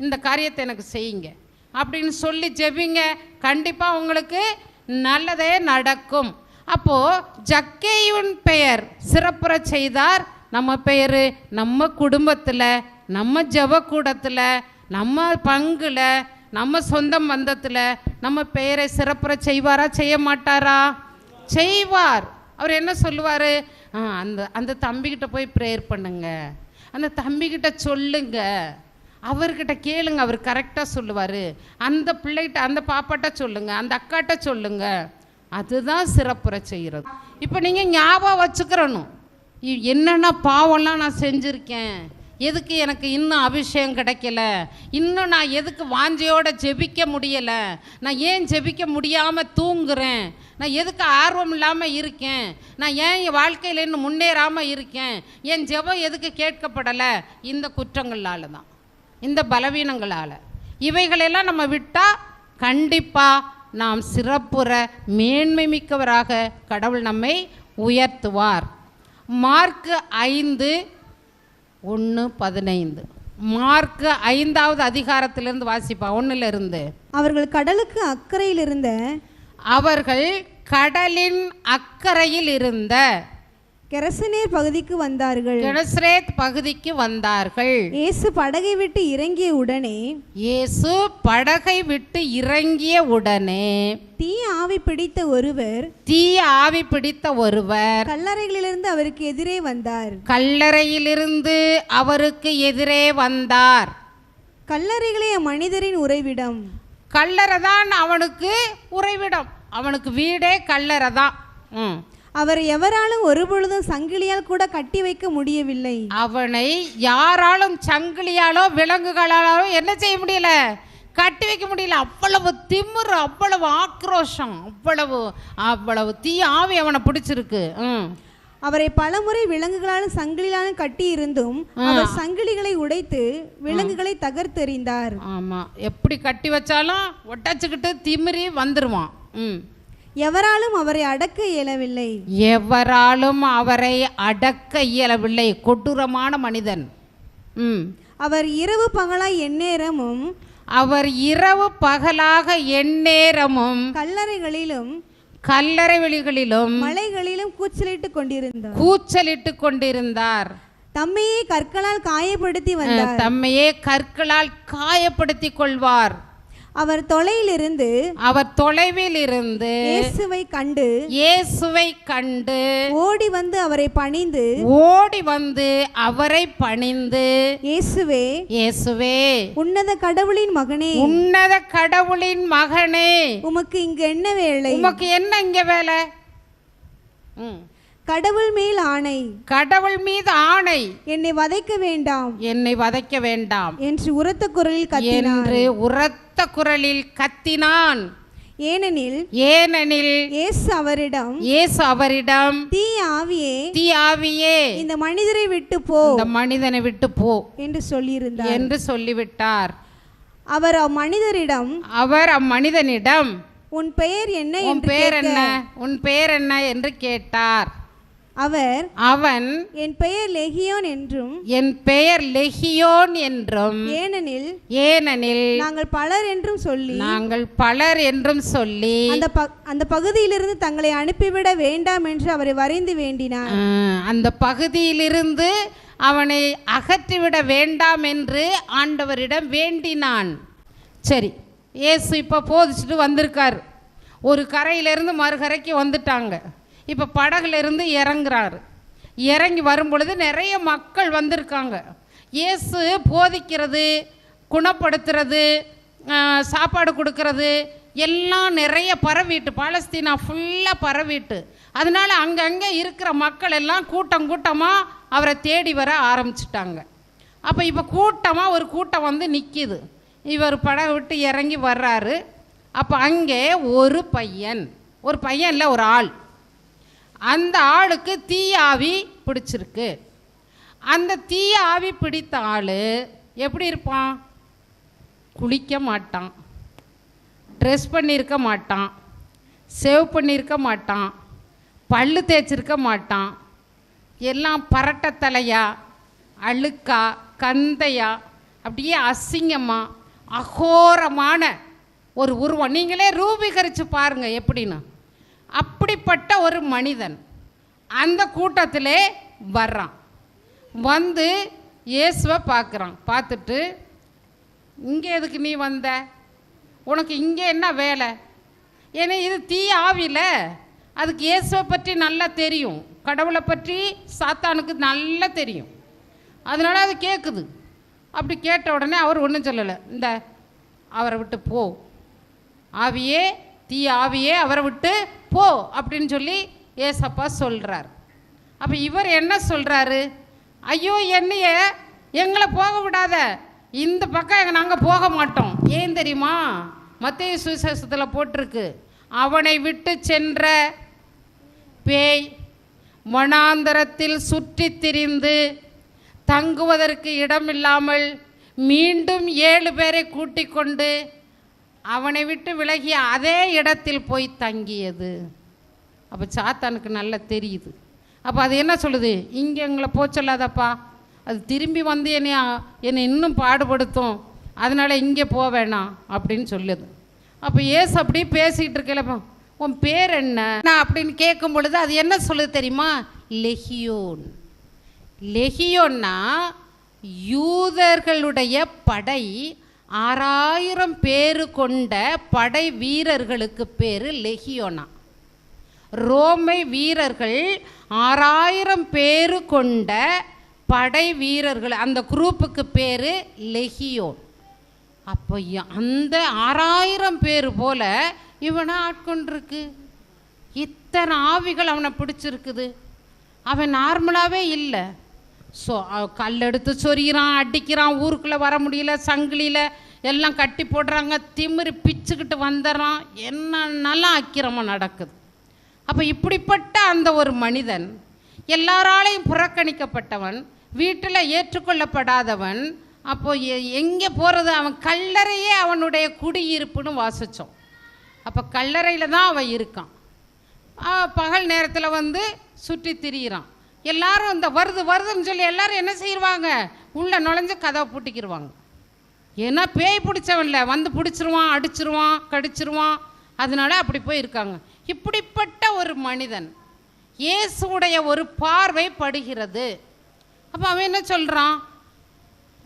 இந்த காரியத்தை எனக்கு செய்யுங்க அப்படின்னு சொல்லி ஜெபிங்க. கண்டிப்பாக உங்களுக்கு நல்லதே நடக்கும். அப்போது ஜக்கேயுவின் பெயர் சிறப்புற செய்தார். நம்ம பெயர் நம்ம குடும்பத்தில், நம்ம ஜெபக்கூடத்தில், நம்ம பங்குல, நம்ம சொந்த பந்தத்தில் நம்ம பெயரை சிறப்புற செய்வாரா, செய்ய மாட்டாரா? செய்வார். அவர் என்ன சொல்லுவார்? அந்த தம்பிக்கிட்ட போய் ப்ரேயர் பண்ணுங்க, அந்த தம்பிக்கிட்ட சொல்லுங்க, அவர்கிட்ட கேளுங்க, அவர் கரெக்டாக சொல்லுவார். அந்த பிள்ளைகிட்ட, அந்த பாப்பாட்ட சொல்லுங்க, அந்த அக்காட்ட சொல்லுங்க. அதுதான் சிறப்புற செய்கிறது. இப்போ நீங்கள் ஞாபகம் வச்சுக்கிறணும், என்னென்ன பாவம்லாம் நான் செஞ்சுருக்கேன், எதுக்கு எனக்கு இன்னும் அபிஷேகம் கிடைக்கல, இன்னும் நான் எதுக்கு வாஞ்சையோடு ஜெபிக்க முடியலை, நான் ஏன் ஜெபிக்க முடியாமல் தூங்குறேன், நான் எதுக்கு ஆர்வம் இல்லாமல் இருக்கேன், நான் ஏன் என் வாழ்க்கையில் இன்னும் முன்னேறாமல் இருக்கேன், என் ஜெபம் எதுக்கு கேட்கப்படலை? இந்த குற்றங்களால் தான், இந்த பலவீனங்களால். இவைகளெல்லாம் நம்ம விட்டால் கண்டிப்பாக நாம் சிறப்புற மேன்மை மிக்கவராக கடவுள் நம்மை உயர்த்துவார். மார்க்கு 5:1-15. மார்க்கு 5வது அதிகாரத்திலிருந்து வாசிப்பா, 1லிருந்து. அவர்கள் கடலுக்கு அக்கறையில் இருந்த, அவர்கள் கடலின் அக்கறையில் இருந்த கெரசனேர் பகுதிக்கு வந்தார்கள். கெனசரேத் பகுதிக்கு வந்தார்கள். இயேசு படகை விட்டு இறங்கிய உடனே தீய ஆவி பிடித்த ஒருவர் கல்லறையிலிருந்து அவருக்கு எதிரே வந்தார். கல்லறைகளே மனிதரின் உறைவிடம். கல்லறை தான் அவனுக்கு உறைவிடம், அவனுக்கு வீடே கல்லறை தான். அவரை எவராலும் ஒருபொழுதும் சங்கிலியால் கூட கட்டி வைக்க முடியவில்லை. அவனை யாராலும் சங்கிலியாலோ விலங்குகளாலோ என்ன செய்ய முடியல, கட்டி வைக்க முடியல. அவ்வளவு திமிரு, அவ்வளவு ஆக்ரோஷம், அவ்வளவு தீ ஆவி அவனை பிடிச்சிருக்கு. அவரை பலமுறை விலங்குகளாலும் சங்கிலியாலும் கட்டி இருந்தும் அவர் சங்கிலிகளை உடைத்து விலங்குகளை தகர்த்தெறிந்தார். ஆமா, எப்படி கட்டி வச்சாலும் ஒட்டச்சுக்கிட்டு திமிரி வந்துருவான். எவராலும் அவரை அடக்க இயலவில்லை. எவராலும் அவரை அடக்க இயலவில்லை. கொடூரமான மனிதன். அவர் இரவு பகலாய் எந்நேரமும் அவர் இரவு பகலாக எந்நேரமும் கல்லறை வெளிகளிலும் மலைகளிலும் கூச்சலிட்டு கொண்டிருந்தார். தம்மையே கற்களால் காயப்படுத்தி வந்தார். தம்மையே கற்களால் காயப்படுத்தி கொள்வார். அவர் தொலைவில் இருந்து இயேசுவை கண்டு ஓடி வந்து அவரை பணிந்து இயேசுவே உன்னத கடவுளின் மகனே உமக்கு இங்க என்ன வேலை? உமக்கு என்ன இங்க வேலை? கடவுள் மீது ஆணை என்னை வதைக்க வேண்டாம் என்று உரத்த குரலில் கத்தினான். ஏனெனில் இயேசு அவரிடம் தீ ஆவியே இந்த மனிதனை விட்டு போ என்று சொல்லிவிட்டார். அவர் அம்மனிதனிடம் உன் பெயர் என்ன என்று கேட்டார். அவன் என் பெயர் லெகியோன் என்றும் ஏனெனில் நாங்கள் பலர் என்றும் சொல்லி அந்த பகுதியிலிருந்து தங்களை அனுப்பிவிட வேண்டாம் என்று அவரை வரைந்து வேண்டினார். அந்த பகுதியிலிருந்து அவனை அகற்றிவிட வேண்டாம் என்று ஆண்டவரிடம் வேண்டினான். சரி, இயேசு இப்போ போதிச்சுட்டு வந்திருக்கார். ஒரு கரையிலிருந்து மறுகரைக்கு வந்துட்டாங்க. இப்போ படகுல இருந்து இறங்கி வரும் பொழுது நிறைய மக்கள் வந்திருக்காங்க. இயேசு போதிக்கிறது, குணப்படுத்துறது, சாப்பாடு கொடுக்கறது எல்லாம் நிறைய பரவிட்டு, பாலஸ்தீனா ஃபுல்லாக பரவிட்டு, அதனால அங்கங்கே இருக்கிற மக்கள் எல்லாம் கூட்டமாக அவரை தேடி வர ஆரம்பிச்சிட்டாங்க. அப்போ இப்போ ஒரு கூட்டம் வந்து நிற்கிது. இவர் படகு விட்டு இறங்கி வர்றாரு. அப்போ அங்கே ஒரு பையன் இல்லை, ஒரு ஆள். அந்த ஆளுக்கு தீயாவி பிடிச்சிருக்கு. அந்த தீயாவி பிடித்த ஆள் எப்படி இருப்பான்? குளிக்க மாட்டான், ட்ரெஸ் பண்ணியிருக்க மாட்டான், சேவ் பண்ணியிருக்க மாட்டான், பல்லு தேய்ச்சிருக்க மாட்டான். எல்லாம் பரட்ட தலையா, அழுக்கா, கந்தையா, அப்படியே அசிங்கமா, அகோரமான ஒரு உருவம். நீங்களே ரூபீகரித்து பாருங்க எப்படின்னு. அப்படிப்பட்ட ஒரு மனிதன் அந்த கூட்டத்திலே வர்றான். வந்து இயேசுவை பார்க்குறான். பார்த்துட்டு, இங்கே எதுக்கு நீ வந்த? உனக்கு இங்கே என்ன வேலை? ஏன்னா இது தீ ஆவில. அதுக்கு இயேசுவை பற்றி நல்லா தெரியும், கடவுளை பற்றி சாத்தானுக்கு நல்லா தெரியும். அதனால அது கேட்குது. அப்படி கேட்ட உடனே அவர் ஒன்றும் சொல்லலை. இந்த அவரை விட்டு போ, ஆவியே, தீ ஆவியே அவரை விட்டு போ அப்படின்னு சொல்லி ஏசப்பா சொல்கிறார். அப்போ இவர் என்ன சொல்கிறாரு? ஐயோ, எங்களை போக விடாத, இந்த பக்கம் நாங்கள் போக மாட்டோம். ஏன் தெரியுமா? மத்தேயு சுவிசேஷத்தில் போட்டிருக்கு, அவனை விட்டு சென்ற பேய் வனாந்தரத்தில் சுற்றி திரிந்து தங்குவதற்கு இடமில்லாமல் மீண்டும் 7 பேரை கூட்டிக் கொண்டு அவனை விட்டு விலகிய அதே இடத்தில் போய் தங்கியது. அப்போ சாத்தானுக்கு நல்லா தெரியுது. அப்போ அது என்ன சொல்லுது? இங்கே எங்களை போச்சொல்லாதப்பா, அது திரும்பி வந்து என்னை இன்னும் பாடுபடுத்தும், அதனால் இங்கே போக வேணாம் அப்படின்னு சொல்லுது. அப்போ ஏசு அப்படி பேசிக்கிட்டு இருக்கலப்பா, உன் பேர் என்ன அப்படின்னு கேட்கும் பொழுது அது என்ன சொல்லுது தெரியுமா? லெகியோன். லெகியோன்னா யூதர்களுடைய படை 6000 பேர் கொண்ட படை வீரர்களுக்கு பேர் லெகியோனா. ரோமை வீரர்கள் 6000 பேர் கொண்ட படை வீரர்கள், அந்த குரூப்புக்கு பேர் லெகியோன். அப்போ அந்த 6000 பேர் போல இவனை ஆட்கொண்டிருக்கு. இத்தனை ஆவிகள் அவனை பிடிச்சிருக்குது. அவன் நார்மலாகவே இல்லை. கல்லெடுத்து சொரிகிறான், அடிக்கிறான், ஊருக்குள்ளே வர முடியல, சங்கிலியில் எல்லாம் கட்டி போடுறாங்க, திமிரு பிச்சுக்கிட்டு வந்துடுறான், என்னென்னலாம் அக்கிரமம் நடக்குது. அப்போ இப்படிப்பட்ட அந்த ஒரு மனிதன் எல்லாராலையும் புறக்கணிக்கப்பட்டவன், வீட்டில் ஏற்றுக்கொள்ளப்படாதவன். அப்போ எங்கே போகிறது? அவன் கல்லறையே அவனுடைய குடியிருப்புன்னு வாசித்தோம். அப்போ கல்லறையில் தான் அவன் இருக்கான். பகல் நேரத்தில் வந்து சுற்றி திரியிறான். எல்லாரும் இந்த வருதுன்னு சொல்லி எல்லாரும் என்ன செய்வாங்க? உள்ளே நுழைஞ்சு கதவை பூட்டிக்கிடுவாங்க. ஏன்னா பேய் பிடிச்சவன்ல வந்து பிடிச்சிருவான், அடிச்சிருவான், கடிச்சிருவான். அதனால அப்படி போய் இருக்காங்க. இப்படிப்பட்ட ஒரு மனிதன் இயேசுடைய ஒரு பார்வை படுகிறது. அப்போ அவன் என்ன சொல்கிறான்?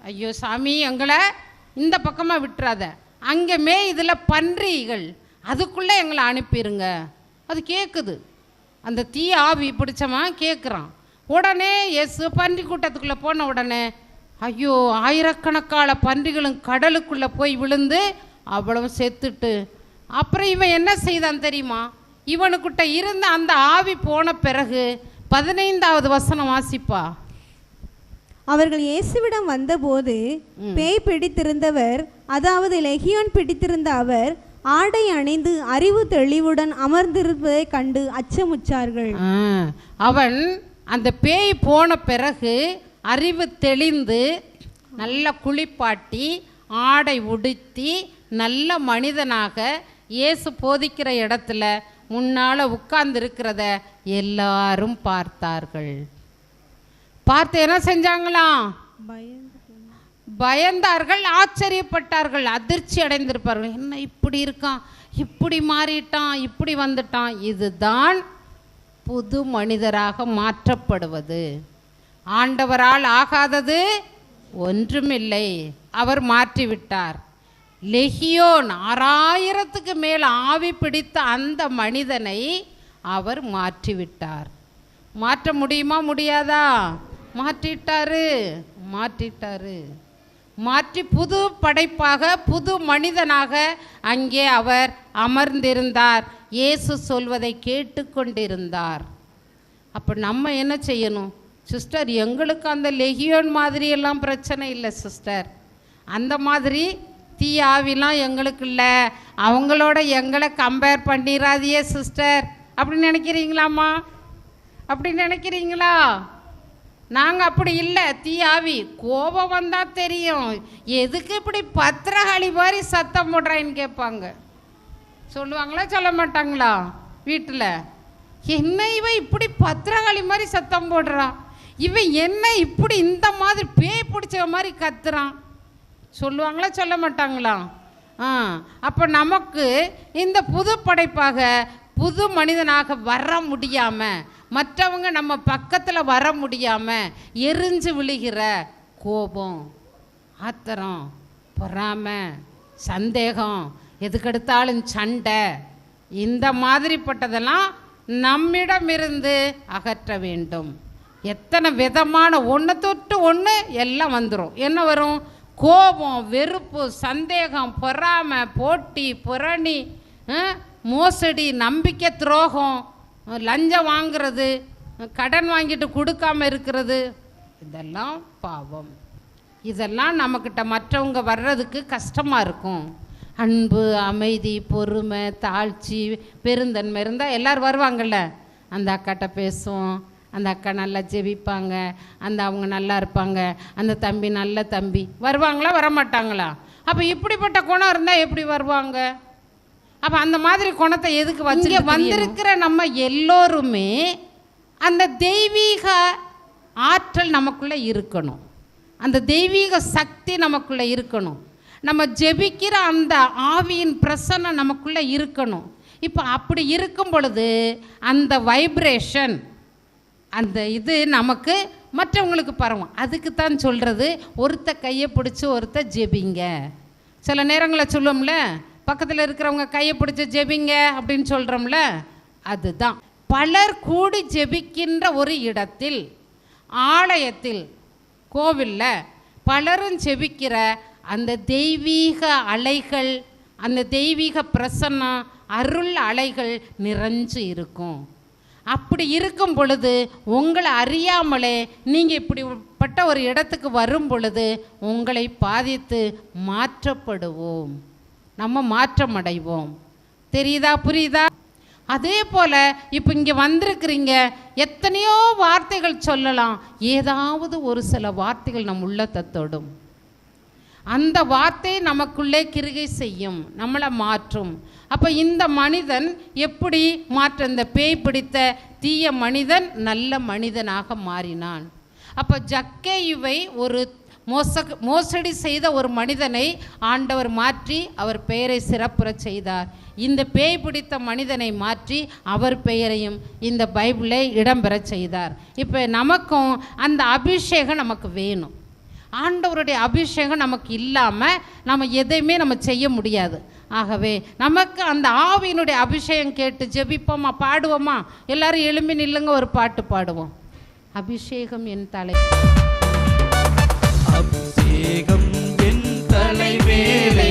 ஐயோ சாமி, எங்களை இந்த பக்கமாக விட்டுறாத, அங்கே இதில் பன்றிகள், அதுக்குள்ளே எங்களை அனுப்பிடுங்க. அது கேட்குது. அந்த தீய ஆவி பிடிச்சவன் கேட்குறான். உடனே இயேசு பன்றி கூட்டத்துக்குள்ளே போன உடனே ஐயோ, ஆயிரக்கணக்கான பன்றிகளும் கடலுக்குள்ளே போய் விழுந்து அவ்வளவு செத்துட்டு, அப்புறம் இவன் என்ன செய்தான் தெரியுமா? இவனுக்கிட்ட இருந்த அந்த ஆவி போன பிறகு 15வது வசனம் வாசிப்பா. அவர்கள் இயேசுவிடம் வந்தபோது பேய் பிடித்திருந்தவர், அதாவது லெகியோன் பிடித்திருந்த அவர் ஆடை அணிந்து அறிவு தெளிவுடன் அமர்ந்திருப்பதை கண்டு அச்சமுற்றார்கள். அவன் அந்த பேய் போன பிறகு அறிவு தெளிந்து நல்ல குளிப்பாட்டி ஆடை உடுத்தி நல்ல மனிதனாக இயேசு போதிக்கிற இடத்துல முன்னால் உட்கார்ந்துருக்கிறத எல்லாரும் பார்த்தார்கள். பார்த்து என்ன செஞ்சாங்களாம்? பயந்தார்கள், ஆச்சரியப்பட்டார்கள், அதிர்ச்சி அடைந்திருப்பார்கள். என்ன இப்படி இருக்கான், இப்படி மாறிட்டான், இப்படி வந்துட்டான். இதுதான் புது மனிதராக மாற்றப்படுவது. ஆண்டவரால் ஆகாதது ஒன்றுமில்லை, அவர் மாற்றிவிட்டார். லெகியோன் 6000க்கு மேல் ஆவி பிடித்த அந்த மனிதனை அவர் மாற்றிவிட்டார். மாற்ற முடியுமா? முடியாதா? மாற்றிட்டாரு. மாற்றி புது படைப்பாக, புது மனிதனாக அங்கே அவர் அமர்ந்திருந்தார். இயேசு சொல்வதை கேட்டுக்கொண்டிருந்தார். அப்போ நம்ம என்ன செய்யணும் சிஸ்டர்? எங்களுக்கு அந்த லெகியோன் மாதிரியெல்லாம் பிரச்சனை இல்லை சிஸ்டர். அந்த மாதிரி தீய ஆவிலாம் எங்களுக்கு இல்லை, அவங்களோட எங்களை கம்பேர் பண்ணிடாதியே சிஸ்டர் அப்படின்னு நினைக்கிறீங்களாம்மா? அப்படி நினைக்கிறீங்களா? நாங்கள் அப்படி இல்லை. தீயாவி கோபம் வந்தால் தெரியும், எதுக்கு இப்படி பத்திரகாளி மாதிரி சத்தம் போடுறான்னு கேட்பாங்க. சொல்லுவாங்களா சொல்ல மாட்டாங்களா? வீட்டில் என்ன இவன் இப்படி பத்திரகாளி மாதிரி சத்தம் போடுறான், இவன் என்ன இப்படி இந்த மாதிரி பேய் பிடிச்ச மாதிரி கத்துறான், சொல்லுவாங்களா சொல்ல மாட்டாங்களா? அப்போ நமக்கு இந்த புது படைப்பாக, புது மனிதனாக வர முடியாமல், மற்றவங்க நம்ம பக்கத்தில் வர முடியாமல் எரிஞ்சு விழுகிற கோபம், ஆத்திரம், பொறாமை, சந்தேகம், எதுக்கெடுத்தாலும் சண்டை, இந்த மாதிரிப்பட்டதெல்லாம் நம்மிடமிருந்து அகற்ற வேண்டும். எத்தனை விதமான ஒன்று தொட்டு ஒன்று எல்லாம் வந்துடும். என்ன வரும்? கோபம், வெறுப்பு, சந்தேகம், பொறாமை, போட்டி, புரணி, மோசடி, நம்பிக்கை துரோகம், லஞ்சம் வாங்கிறது, கடன் வாங்கிட்டு கொடுக்காம இருக்கிறது, இதெல்லாம் பாவம். இதெல்லாம் நம்மக்கிட்ட மற்றவங்க வர்றதுக்கு கஷ்டமாக இருக்கும். அன்பு, அமைதி, பொறுமை, தாழ்ச்சி, பெருந்தன்மை இருந்தால் எல்லோரும் வருவாங்கள்ல. அந்த அக்காட்ட பேசுவோம், அந்த அக்கா நல்லா ஜெபிப்பாங்க, அவங்க நல்லா இருப்பாங்க, அந்த தம்பி நல்ல தம்பி, வருவாங்களா வரமாட்டாங்களா? அப்போ இப்படிப்பட்ட குணம் இருந்தால் எப்படி வருவாங்க? அப்போ அந்த மாதிரி குணத்தை எதுக்கு வச்சு வந்திருக்கிற நம்ம எல்லோருமே அந்த தெய்வீக ஆற்றல் நமக்குள்ளே இருக்கணும், அந்த தெய்வீக சக்தி நமக்குள்ளே இருக்கணும், நம்ம ஜெபிக்கிற அந்த ஆவியின் பிரசன்னம் நமக்குள்ளே இருக்கணும். இப்போ அப்படி இருக்கும் பொழுது அந்த வைப்ரேஷன், அந்த இது நமக்கு மற்றவங்களுக்கு பரவும். அதுக்கு தான் சொல்கிறது, ஒருத்த கையை பிடிச்சி ஒருத்த ஜெபிங்க. சில நேரங்களில் சொல்லுவோம்ல, பக்கத்தில் இருக்கிறவங்க கையை பிடிச்சி ஜெபிங்க அப்படின்னு சொல்கிறோம்ல, அதுதான். பலர் கூடி ஜெபிக்கின்ற ஒரு இடத்தில், ஆலயத்தில், கோவிலில் பலரும் ஜெபிக்கிற அந்த தெய்வீக அலைகள், அந்த தெய்வீக பிரசன்னம், அருள் அலைகள் நிறைஞ்சு இருக்கும். அப்படி இருக்கும் பொழுது உங்களை அறியாமலே நீங்கள் இப்படிப்பட்ட ஒரு இடத்துக்கு வரும் பொழுது உங்களை பாதித்து மாற்றப்படுவோம், நம்ம மாற்றம் அடைவோம். தெரியுதா? புரியுதா? அதே போல் இப்போ இங்கே வந்திருக்கிறீங்க, எத்தனையோ வார்த்தைகள் சொல்லலாம், ஏதாவது ஒரு சில வார்த்தைகள் நம் உள்ளத்தை தொடும். அந்த வார்த்தை நமக்குள்ளே கிரிகை செய்யும், நம்மளை மாற்றும். அப்போ இந்த மனிதன் எப்படி மாற்ற, இந்த பேய் பிடித்த தீய மனிதன் நல்ல மனிதனாக மாறினான். அப்போ ஜக்கேயுவை ஒரு மோசடி செய்த ஒரு மனிதனை ஆண்டவர் மாற்றி அவர் பெயரை சிறப்புற செய்தார். இந்த பேய் பிடித்த மனிதனை மாற்றி அவர் பெயரையும் இந்த பைபிளில் இடம்பெற செய்தார். இப்போ நமக்கும் அந்த அபிஷேகம் நமக்கு வேணும். ஆண்டவருடைய அபிஷேகம் நமக்கு இல்லாமல் நம்ம எதையுமே நம்ம செய்ய முடியாது. ஆகவே நமக்கு அந்த ஆவியினுடைய அபிஷேகம் கேட்டு ஜெபிப்போமா, பாடுவோமா? எல்லாரும் எழும்பி நில்லுங்க, ஒரு பாட்டு பாடுவோம். அபிஷேகம் என் தலை, அபிஷேகம் என் தலை மேலே,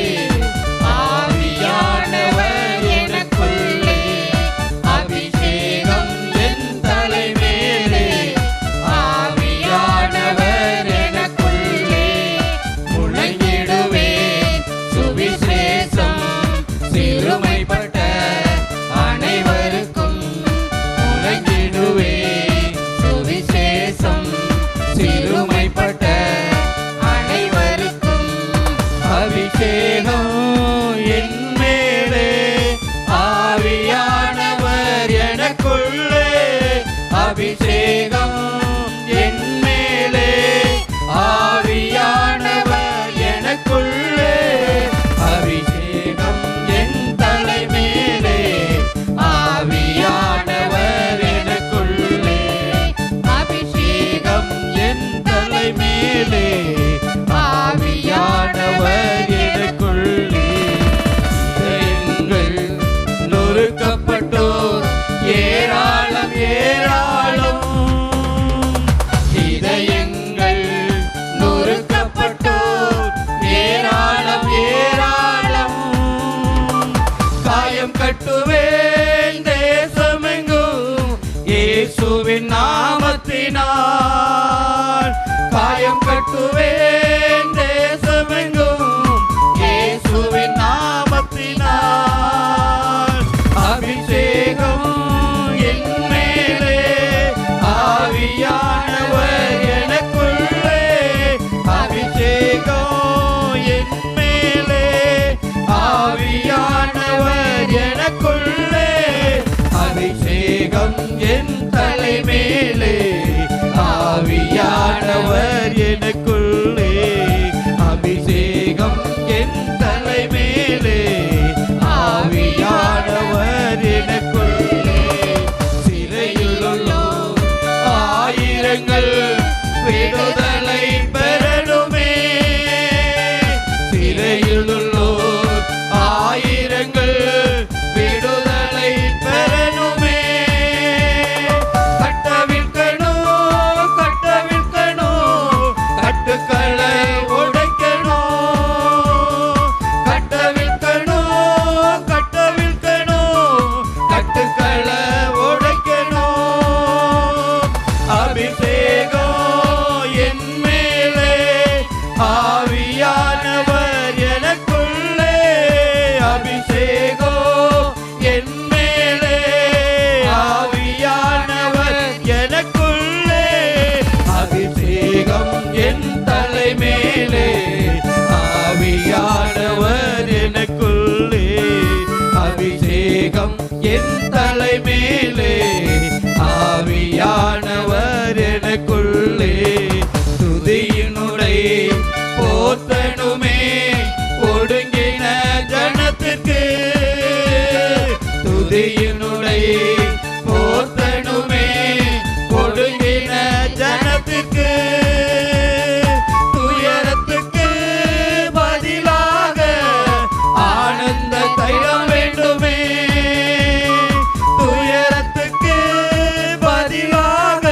ஆவியானவர் எனக்குள்ளே. அபிஷேகம் என் தலை மேலே, ஆவியானவர் எனக்குள்ளே. முழங்கிடுவேன் சுவிசேஷம் சிறுமைப்பட்ட அனைவருக்கும். முழங்கிடுவேன் சுவிசேஷம் சிறுமைப்பட்ட அனைவருக்கும். அபிஷேகம் என் மேலே, ஆவியானவர் எனக்குள்ளே. அபிஷேகம் என் மேலே, ஆவியானவர் எனக்குள்ளே. அபிஷேகம் என் தலை மேலே, ஆவியானவர் எனக்குள்ளே. அபிஷேகம் என் தலை மேலே, ஆவியானவர் எனக்குள்ளே. இதயங்கள் நொறுக்கப்பட்டோர் ஏராளம் ஏராளம். இதயங்கள் நொறுக்கப்பட்டோர் ஏராளம் ஏராளம். காயம் கட்டுவேன் தேசமெங்கும் இயேசுவின் நாமத்தினால். காயம் கட்டுவேன் தேசமெங்கும் இயேசுவின் நாமத்தினால். அபிஷேகம் என் மேலே, ஆவியானவர் எனக்குள்ளே. அபிஷேகம் என் மேலே, ஆவியானவர் எனக்குள்ளே. அபிஷேகம் என் தலை மேலே, ஆவியானவர் எனக்குள்ளே. அபிஷேகம் என் தலை மேலே, ஆவியானவர் எனக்குள்ளே. சிறையிலுள்ளோர் ஆயிரங்கள் விடுதலை பெறணுமே. சிறையிலுள்ளோர் ஆயிரங்கள் விடுதலை பெறணுமே. கட்டவிழ்க்கணும் கட்டவிழ்க்கணும், கட்டுக்களை உடைக்கணும். கட்டவிழ்க்கணும் கட்டவிழ்க்கணும், கட்டுக்களை உடைக்கணும். அபிஷேகம் என் மேலே, ஆவியானவர் எனக்குள்ளே. அபிஷேகம் என் மேலே, ஆவியானவர் எனக்குள்ளே. அபிஷேகம் என் தலை மேலே, ஆவியானவர் எனக்குள்ளே. அபிஷேகம் என் தலை மேலே, ஆவியானவர் எனக்குள்ளே. துதியினுடைய போத்தனுமே ஒடுங்கின ஜனத்திற்கு. துதியினுடைய போத்தனுமே ஒடுங்கின ஜனத்திற்கு. துயரத்துக்கு பதிலாக ஆனந்த தைலம் வேண்டுமே. துயரத்துக்கு பதிலாக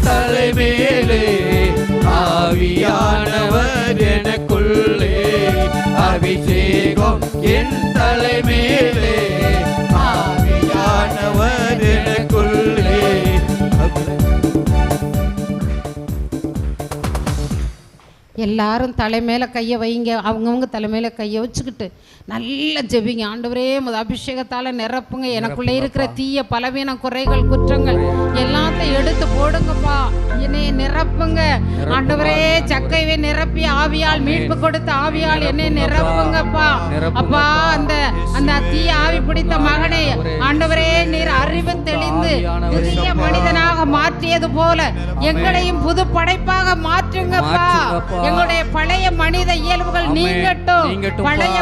தலைமேலே ஆவியானவர் எனக்குள்ளே அபிஷேகம் என் தலைமேலே ஆவியானவர் எனக்குள்ளே. எல்லாரும் தலைமையில கையை வைங்க, அவங்கவுங்க தலைமையில கையை வச்சுக்கிட்டு நல்லா ஜெபிங்க. ஆண்டவரே உமது அபிஷேகத்தால் நிரப்புங்க, எனக்குள்ளே இருக்கிற தீய பலவீன குறைகள் குற்றங்கள் எல்லாத்தையும் எடுத்து போடுங்கப்பா, என்னை நிரப்புங்க. ஆண்டவரே சக்கைவை நிரப்பி ஆவியால் மீட்பு கொடுத்த ஆவியால் என்னை நிரப்புங்கப்பா. அப்பா அந்த அந்த தீய ஆவி பிடித்த மகனை ஆண்டவரே நீர் அறிவு தெளிந்து புதிய மனிதனாக மாற்றியது போல எங்களையும் புது படைப்பாக மாற்றுங்கப்பா. எங்களுடைய பழைய மனித இயல்புகள் நீங்கட்டும், பழைய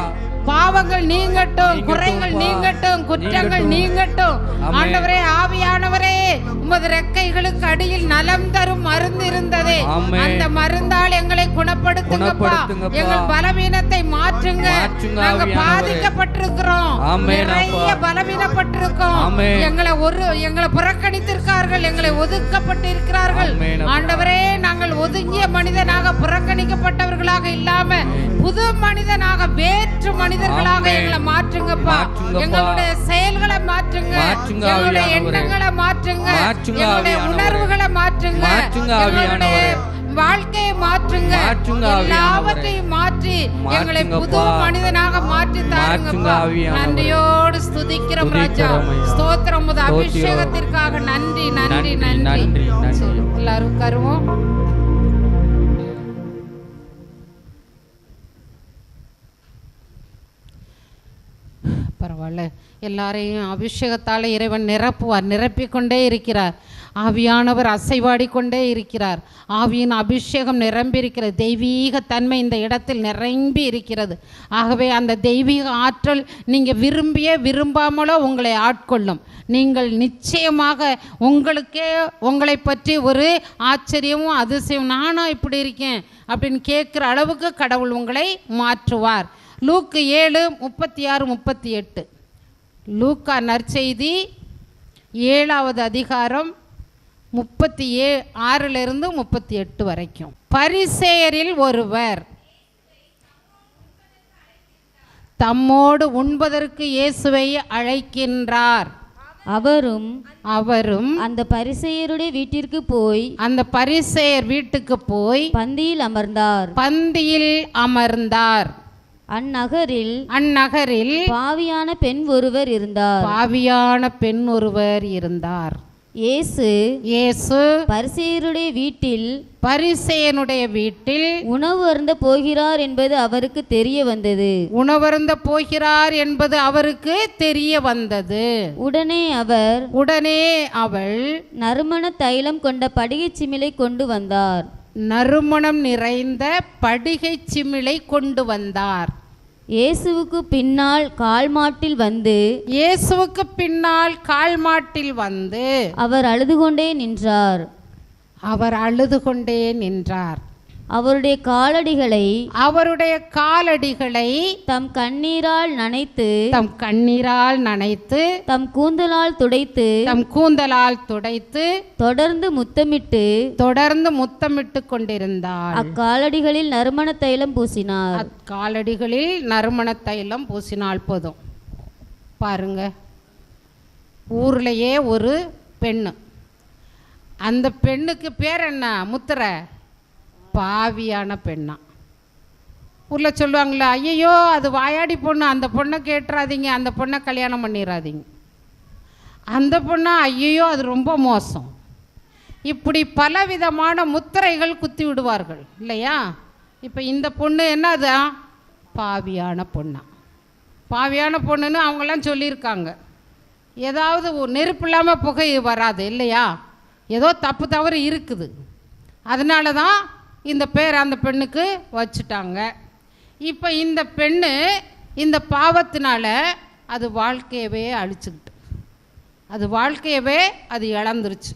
பாவங்கள் நீங்கட்டும், குறைகள் நீங்கட்டும், குற்றங்கள் நீங்கட்டும். ஆண்டவரே ஆவியானவரே உமது ரெக்கைகளுக்கு அடியில் நலம் தரும் மருந்து இருந்ததே, அந்த மருந்தால் எங்களை குணப்படுத்துங்கப்பா. எங்கள் பலவீனத்தை மாற்றுங்க. நாங்க பாதிக்கப்பட்டிருக்கிறோம், நிறைய பலவீனப்பட்டிருக்கோம். எங்களை புறக்கணித்திருக்கார்கள், எங்களை ஒதுக்கப்பட்டிருக்கிறார்கள். ஆண்டவரே நாங்கள் ஒதுங்கிய மனிதனாக புறக்கணிக்கப்பட்டவர்களாக இல்லாம புது மனிதனாக வேற்று மனிதர்களாக எங்களை மாற்றுங்கப்பா. எங்களுடைய செயல்களை மாற்றுங்க, எங்களுடைய எண்ணங்களை மாற்றுங்க, எங்களுடைய உணர்வுகளை மாற்றுங்க, எங்களுடைய வாழ்க்கையை மாற்றுங்க. எல்லாவற்றையும் மாற்றி எங்களை புது மனிதனாக மாற்றி தாருங்கப்பா. நன்றியோடு ஸ்துதிக்கிறோம் ராஜா. ஸ்தோத்திரம், உமது அபிஷேகத்திற்காக நன்றி நன்றி நன்றி. எல்லாரும் உட்காருவோம். பரவாயில்ல, எல்லாரையும் அபிஷேகத்தால் இறைவன் நிரப்புவார், நிரப்பிக்கொண்டே இருக்கிறார். ஆவியானவர் அசைவாடி கொண்டே இருக்கிறார். ஆவியின் அபிஷேகம் நிரம்பி இருக்கிறது. தெய்வீக தன்மை இந்த இடத்தில் நிரம்பி இருக்கிறது. ஆகவே அந்த தெய்வீக ஆற்றல் நீங்கள் விரும்பிய விரும்பாமலோ உங்களை ஆட்கொள்ளும். நீங்கள் நிச்சயமாக உங்களை பற்றி ஒரு ஆச்சரியமும் அதிசயம், நானும் இப்படி இருக்கேன் அப்படின்னு கேட்குற அளவுக்கு கடவுள் உங்களை மாற்றுவார். லூக்கு 7:36-38. லூக்கா நற்செய்தி 7வது அதிகாரம் 36-38 வரைக்கும். பரிசேயரில் ஒருவர் தம்மோடு உண்பதற்கு இயேசுவை அழைக்கின்றார். அவரும் அந்த பரிசேயருடைய வீட்டிற்கு போய் அந்த பரிசேயர் வீட்டுக்கு போய் பந்தியில் அமர்ந்தார். அந்நகரில் பாவியான பெண் ஒருவர் இருந்தார். இயேசு பரிசேயனுடைய வீட்டில் உணவு அருந்த போகிறார் என்பது அவருக்கு தெரிய வந்தது. உடனே அவள் நறுமண தைலம் கொண்ட படிகை சிமிழை கொண்டு வந்தார். நறுமணம் நிறைந்த படிகை சிமிழை கொண்டு வந்தார். இயேசுவுக்கு பின்னால் கால்மாட்டில் வந்து அவர் அழுது கொண்டே நின்றார். அவருடைய காலடிகளை தம் கண்ணீரால் நனைத்து தம் கூந்தலால் துடைத்து தொடர்ந்து முத்தமிட்டு கொண்டிருந்தார். அக்காலடிகளில் நறுமண தைலம் பூசினால் போதும். பாருங்க, ஊர்லயே ஒரு பெண்ணு, அந்த பெண்ணுக்கு பேர் என்ன? முத்திரை. பாவியான பெண்ணா. ஊரில் சொல்லுவாங்களே, ஐயோ அது வாயாடி பொண்ணு, அந்த பொண்ணை கேட்டுறாதீங்க, அந்த பொண்ணை கல்யாணம் பண்ணிடாதீங்க. அந்த பொண்ணா, ஐயோ அது ரொம்ப மோசம். இப்படி பலவிதமான முத்திரைகள் குத்தி விடுவார்கள் இல்லையா? இப்போ இந்த பொண்ணு என்னது? பாவியான பொண்ணா. பாவியான பொண்ணுன்னு அவங்களாம் சொல்லியிருக்காங்க. ஏதாவது நெருப்பு இல்லாமல் புகை வராது இல்லையா? ஏதோ தப்பு தவறு இருக்குது. அதனால தான் இந்த பேர் அந்த பெண்ணுக்கு வச்சுட்டாங்க. இப்போ இந்த பெண்ணு இந்த பாவத்தினால அது வாழ்க்கையவே அழிச்சுக்கிட்டு, அது இழந்துருச்சு.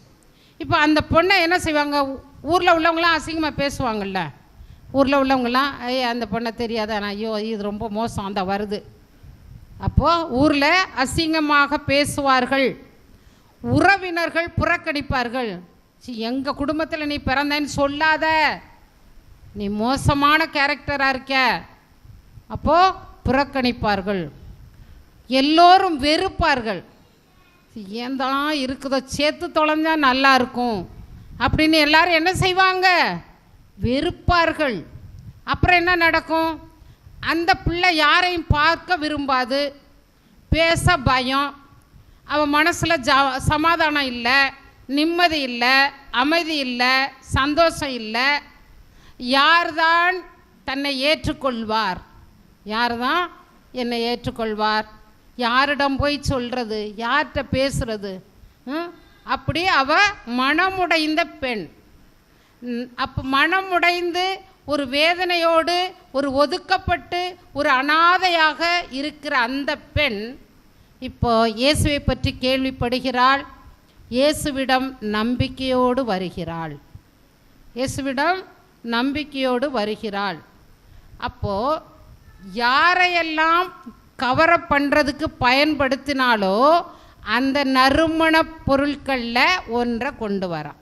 இப்போ அந்த பொண்ணை என்ன செய்வாங்க? ஊரில் உள்ளவங்களாம் அசிங்கமாக பேசுவாங்கள்ல, ஊரில் உள்ளவங்களாம் அந்த பொண்ணை தெரியாத, ஐயோ இது ரொம்ப மோசம் அந்த வருது. அப்போது ஊரில் அசிங்கமாக பேசுவார்கள், உறவினர்கள் புறக்கணிப்பார்கள். எங்கள் குடும்பத்தில் நீ பிறந்தேன்னு சொல்லாத, நீ மோசமான கேரக்டராக இருக்க. அப்போது புறக்கணிப்பார்கள், எல்லோரும் வெறுப்பார்கள். ஏன் தான் இருக்குதோ, சேர்த்து தொலைஞ்சா நல்லா இருக்கும் அப்படின்னு எல்லாரும் என்ன செய்வாங்க? வெறுப்பார்கள். அப்புறம் என்ன நடக்கும்? அந்த பிள்ளை யாரையும் பார்க்க விரும்பாது, பேச பயம், அவன் மனசில் சமாதானம் இல்லை, நிம்மதி இல்லை, அமைதி இல்லை, சந்தோஷம் இல்லை. யார்தான் தன்னை ஏற்றுக்கொள்வார்? யார் தான் என்னை ஏற்றுக்கொள்வார்? யாரிடம் போய் சொல்கிறது? யார்கிட்ட பேசுறது? அப்படி அவ மனமுடைந்த பெண். அப்போ மனமுடைந்து ஒரு வேதனையோடு, ஒரு ஒதுக்கப்பட்டு, ஒரு அனாதையாக இருக்கிற அந்த பெண் இப்போ இயேசுவை பற்றி கேள்விப்படுகிறாள். இயேசுவிடம் நம்பிக்கையோடு வருகிறாள். இயேசுவிடம் நம்பிக்கையோடு வருகிறாள். அப்போது யாரையெல்லாம் கவரை பண்ணுறதுக்கு பயன்படுத்தினாலோ அந்த நறுமண பொருட்களில் ஒன்றை கொண்டு வரான்.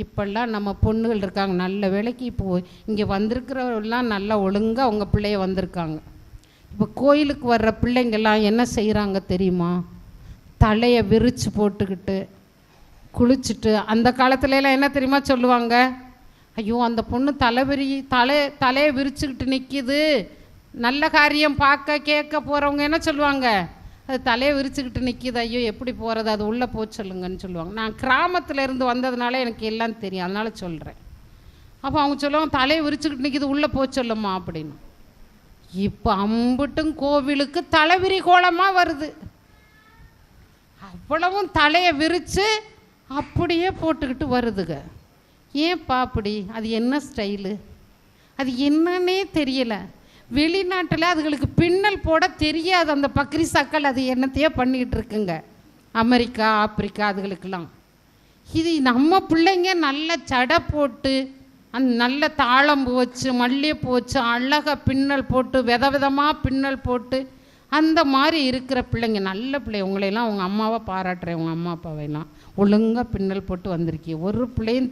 இப்போல்லாம் நம்ம பொண்ணுகள் இருக்காங்க, நல்ல வேலைக்கு இப்போ இங்கே வந்திருக்கிறவெல்லாம் நல்லா ஒழுங்காக அவங்க பிள்ளைய வந்திருக்காங்க. இப்போ கோயிலுக்கு வர்ற பிள்ளைங்கள்லாம் என்ன செய்கிறாங்க தெரியுமா? தலையை விரித்து போட்டுக்கிட்டு குளிச்சுட்டு, அந்த காலத்துலலாம் என்ன தெரியுமா சொல்லுவாங்க? ஐயோ அந்த பொண்ணு தலையை விரிச்சுக்கிட்டு நிற்கிது, நல்ல காரியம் பார்க்க கேட்க போகிறவங்க என்ன சொல்லுவாங்க? அது தலையை விரிச்சுக்கிட்டு நிற்கிது, ஐயோ எப்படி போகிறது, அது உள்ளே போக சொல்லுங்கன்னு சொல்லுவாங்க. நான் கிராமத்தில் இருந்து வந்ததுனால எனக்கு எல்லாம் தெரியும், அதனால் சொல்கிறேன். அப்போ அவங்க சொல்லுவாங்க தலையை விரிச்சுக்கிட்டு நிற்கிது, உள்ளே போக சொல்லுமா அப்படின்னு. இப்போ அம்புட்டும் கோவிலுக்கு தலைவிரி கோலமாக வருது. அவ்வளவும் தலையை விரித்து அப்படியே போட்டுக்கிட்டு வருதுங்க. ஏன்ப்பா அப்படி? அது என்ன ஸ்டைலு? அது என்னன்னே தெரியலை. வெளிநாட்டில் அதுகளுக்கு பின்னல் போட தெரியாது. அந்த பக்ரி சக்கள் அது என்னத்தையோ பண்ணிக்கிட்டு இருக்குங்க, அமெரிக்கா ஆப்பிரிக்கா அதுகளுக்கெல்லாம். இது நம்ம பிள்ளைங்க நல்ல சடை போட்டு, அந்த நல்ல தாளம்பூ வச்சு, மல்லிகைப்பூ வச்சு, அழகாக பின்னல் போட்டு, விதவிதமாக பின்னல் போட்டு, அந்த மாதிரி இருக்கிற பிள்ளைங்க, நல்ல பிள்ளைங்க. உங்களையெல்லாம் உங்கள் அம்மாவை பாராட்டுறேன், உங்கள் அம்மா அப்பாவையெல்லாம் ஒழுங்காக பின்னல் போட்டு வந்திருக்கீங்க. ஒரு பிள்ளையும்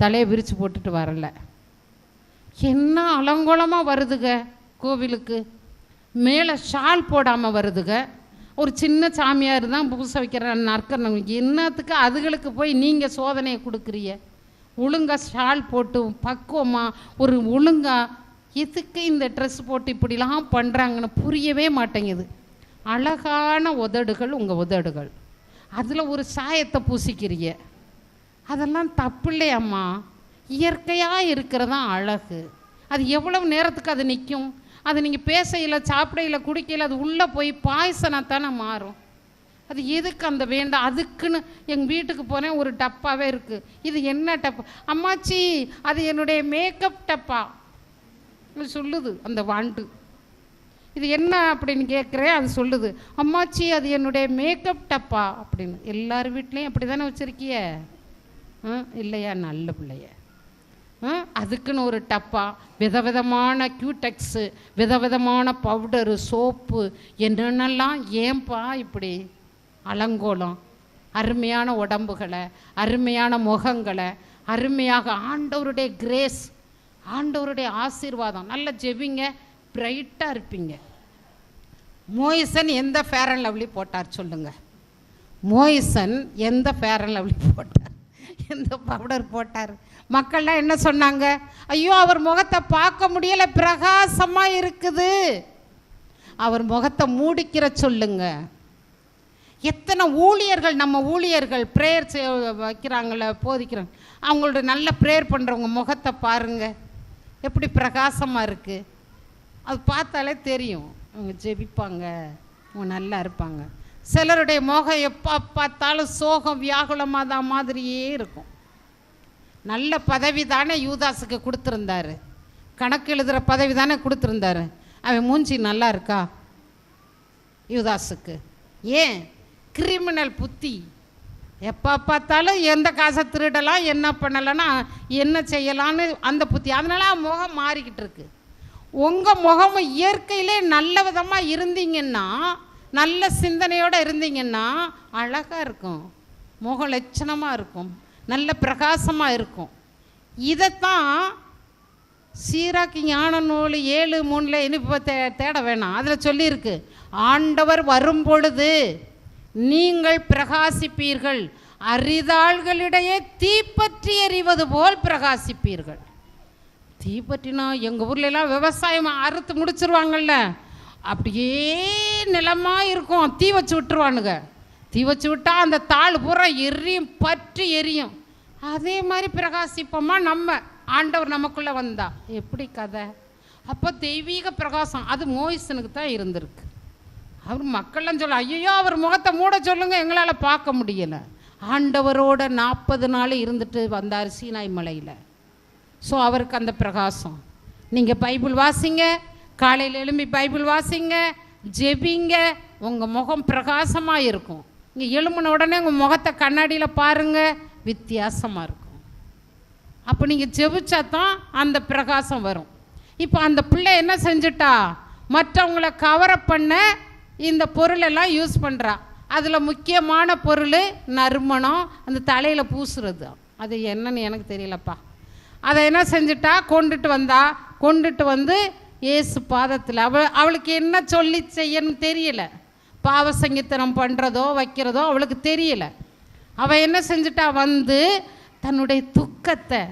தலையை விரித்து போட்டுட்டு வரலை. என்ன அலங்கோலமாக வருதுங்க கோவிலுக்கு. மேலே ஷால் போடாமல் வருதுங்க. ஒரு சின்ன சாமியார் தான் பூசை வைக்கிற நற்கரணம். என்னத்துக்கு அதுகளுக்கு போய் நீங்கள் சோதனையை கொடுக்குறீங்க? ஒழுங்காக ஷால் போட்டு பக்குவமாக ஒரு ஒழுங்காக எதுக்கு இந்த ட்ரெஸ் போட்டு இப்படிலாம் பண்ணுறாங்கன்னு புரியவே மாட்டேங்குது. அழகான உதடுகள் உங்கள் உதடுகள், அதில் ஒரு சாயத்தை பூசிக்கிறீங்க. அதெல்லாம் தப்பில்லையம்மா. இயற்கையாக இருக்கிறதா அழகு. அது எவ்வளவு நேரத்துக்கு அது நிற்கும்? அது நீங்கள் பேசையில், சாப்பிடையில், குடிக்கையில் அது உள்ளே போய் பாய்சனாக தானே மாறும். அது எதுக்கு அந்த வேண்டாம்? அதுக்குன்னு எங்கள் வீட்டுக்கு போனேன், ஒரு டப்பாவே இருக்குது. இது என்ன டப்பா? அம்மாச்சி அது என்னுடைய மேக்கப் டப்பா சொல்லுது அந்த வாண்டு. இது என்ன அப்படின்னு கேட்குறேன், அது சொல்லுது அம்மாச்சி அது என்னுடைய மேக்கப் டப்பா அப்படின்னு. எல்லார் வீட்லேயும் அப்படி தானே வச்சுருக்கிய இல்லையா? நல்ல பிள்ளைய. அதுக்குன்னு ஒரு டப்பா, விதவிதமான கியூடெக்ஸு, விதவிதமான பவுடரு, சோப்பு, என்னென்னலாம். ஏன்பா இப்படி அலங்கோலம்? அருமையான உடம்புகளை, அருமையான முகங்களை, அருமையாக ஆண்டவருடைய கிரேஸ், ஆண்டவருடைய ஆசீர்வாதம். நல்ல ஜெபிங்க, பிரைட்டாக இருப்பீங்க. மோயிசன் எந்த ஃபேர் அண்ட் லவ்லி போட்டார் சொல்லுங்க? மோயிசன் எந்த ஃபேர் அண்ட் லவ்லி போட்டார்? எந்த பவுடர் போட்டார்? மக்கள்லாம் என்ன சொன்னாங்க? ஐயோ அவர் முகத்தை பார்க்க முடியலை, பிரகாசமாக இருக்குது. அவர் முகத்தை மூடிக்கிற சொல்லுங்க. எத்தனை ஊழியர்கள், நம்ம ஊழியர்கள் ப்ரேயர் வைக்கிறாங்கள, போதிக்கிறாங்க, அவங்களோட நல்ல ப்ரேயர் பண்ணுறவங்க முகத்தை பாருங்கள் எப்படி பிரகாசமாக இருக்குது. அது பார்த்தாலே தெரியும் அவங்க ஜெபிப்பாங்க, அவங்க நல்லா இருப்பாங்க. சிலருடைய முகம் எப்போ பார்த்தாலும் சோகம் வியாகுலமாக தான் மாதிரியே இருக்கும். நல்ல பதவி தானே யூதாஸுக்கு கொடுத்துருந்தாரு, கணக்கு எழுதுகிற பதவி தானே கொடுத்துருந்தாரு. அவன் மூஞ்சி நல்லா இருக்கா யூதாஸுக்கு? ஏன்? கிரிமினல் புத்தி. எப்போ பார்த்தாலும் எந்த காசை திருடலாம், என்ன பண்ணலைன்னா என்ன செய்யலான்னு அந்த புத்தி. அதனால முகம் மாறிக்கிட்டு இருக்கு. உங்கள் முகமும் இயற்கையிலே நல்ல விதமாக இருந்தீங்கன்னா, நல்ல சிந்தனையோடு இருந்தீங்கன்னா அழகாக இருக்கும், முகம் லட்சணமாக இருக்கும். நல்ல பிரகாசமாக இருக்கும். இதைத்தான் சீராக்கி ஞான நூல் 7:3 இனிப்பு தேட வேணாம், அதில் சொல்லியிருக்கு, ஆண்டவர் வரும்பொழுது நீங்கள் பிரகாசிப்பீர்கள், அரிதாள்களிடையே தீப்பற்றி எறிவது போல் பிரகாசிப்பீர்கள். தீப்பற்றினா எங்கள் ஊர்லெலாம் விவசாயம் அறுத்து முடிச்சிருவாங்கல்ல, அப்படியே நிலமாக இருக்கும், தீ வச்சு விட்டுருவானுங்க. தீ வச்சு விட்டால் அந்த தாள் பூரா எரியும், பற்றி எரியும். அதே மாதிரி பிரகாசிப்போமா நம்ம, ஆண்டவர் நமக்குள்ளே வந்தா எப்படி கதை? அப்போ தெய்வீக பிரகாசம் அது மோயிசனுக்கு தான் இருந்திருக்கு. அவர் மக்கள்லாம் சொல்ல, ஐயோ அவர் முகத்தை மூட சொல்லுங்க, எங்களால் பார்க்க முடியலை. ஆண்டவரோட 40 நாள் இருந்துட்டு வந்தார் சீனாய் மலையில். ஸோ அவருக்கு அந்த பிரகாசம். நீங்கள் பைபிள் வாசிங்க, காலையில் எழும்பி பைபிள் வாசிங்க, ஜெபிங்க, உங்கள் முகம் பிரகாசமாக இருக்கும். இங்கே எழும்பின உடனே உங்கள் முகத்தை கண்ணாடியில் பாருங்கள், வித்தியாசமாக இருக்கும். அப்போ நீங்கள் ஜெபிச்சா தான் அந்த பிரகாசம் வரும். இப்போ அந்த பிள்ளை என்ன செஞ்சுட்டா, மற்றவங்களை கவரப் பண்ண இந்த பொருளெல்லாம் யூஸ் பண்ணுறா. அதில் முக்கியமான பொருள் நறுமணம், அந்த தலையில் பூசுறது. அது என்னன்னு எனக்கு தெரியலப்பா. அதை என்ன செஞ்சுட்டா, கொண்டுட்டு வந்து இயேசு பாதத்தில் அவளுக்கு என்ன சொல்லி செய்யணும்னு தெரியல. பாவ சங்கீதனம் பண்ணுறதோ வைக்கிறதோ அவளுக்கு தெரியல. அவள் என்ன செஞ்சுட்டா, வந்து தன்னுடைய துக்கத்தை,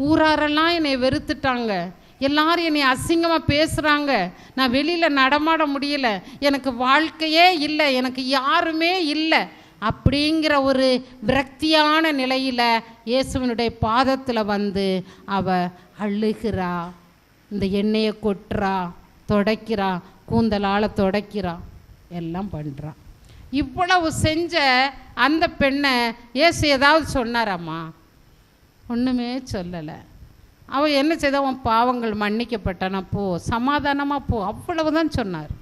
ஊராரெல்லாம் என்னை வெறுத்துட்டாங்க, எல்லாரும் என்னை அசிங்கமாக பேசுகிறாங்க, நான் வெளியில் நடமாட முடியல, எனக்கு வாழ்க்கையே இல்லை, எனக்கு யாருமே இல்லை அப்படிங்கிற ஒரு விரக்தியான நிலையில் இயேசுவினுடைய பாதத்தில் வந்து அவ அழுகிறா, இந்த எண்ணெயை கொட்டுறா, துடைக்கிறா, கூந்தலால் துடைக்கிறா, எல்லாம் பண்ணுறா. இவ்வளவு செஞ்ச அந்த பெண்ணை இயேசு ஏதாவது சொன்னாராம்மா? ஒன்றுமே சொல்லலை. அவள் என்ன செய்தா, உன் பாவங்கள் மன்னிக்கப்பட்டனா போ, சமாதானமாக போ, அவ்வளவுதான் சொன்னார்.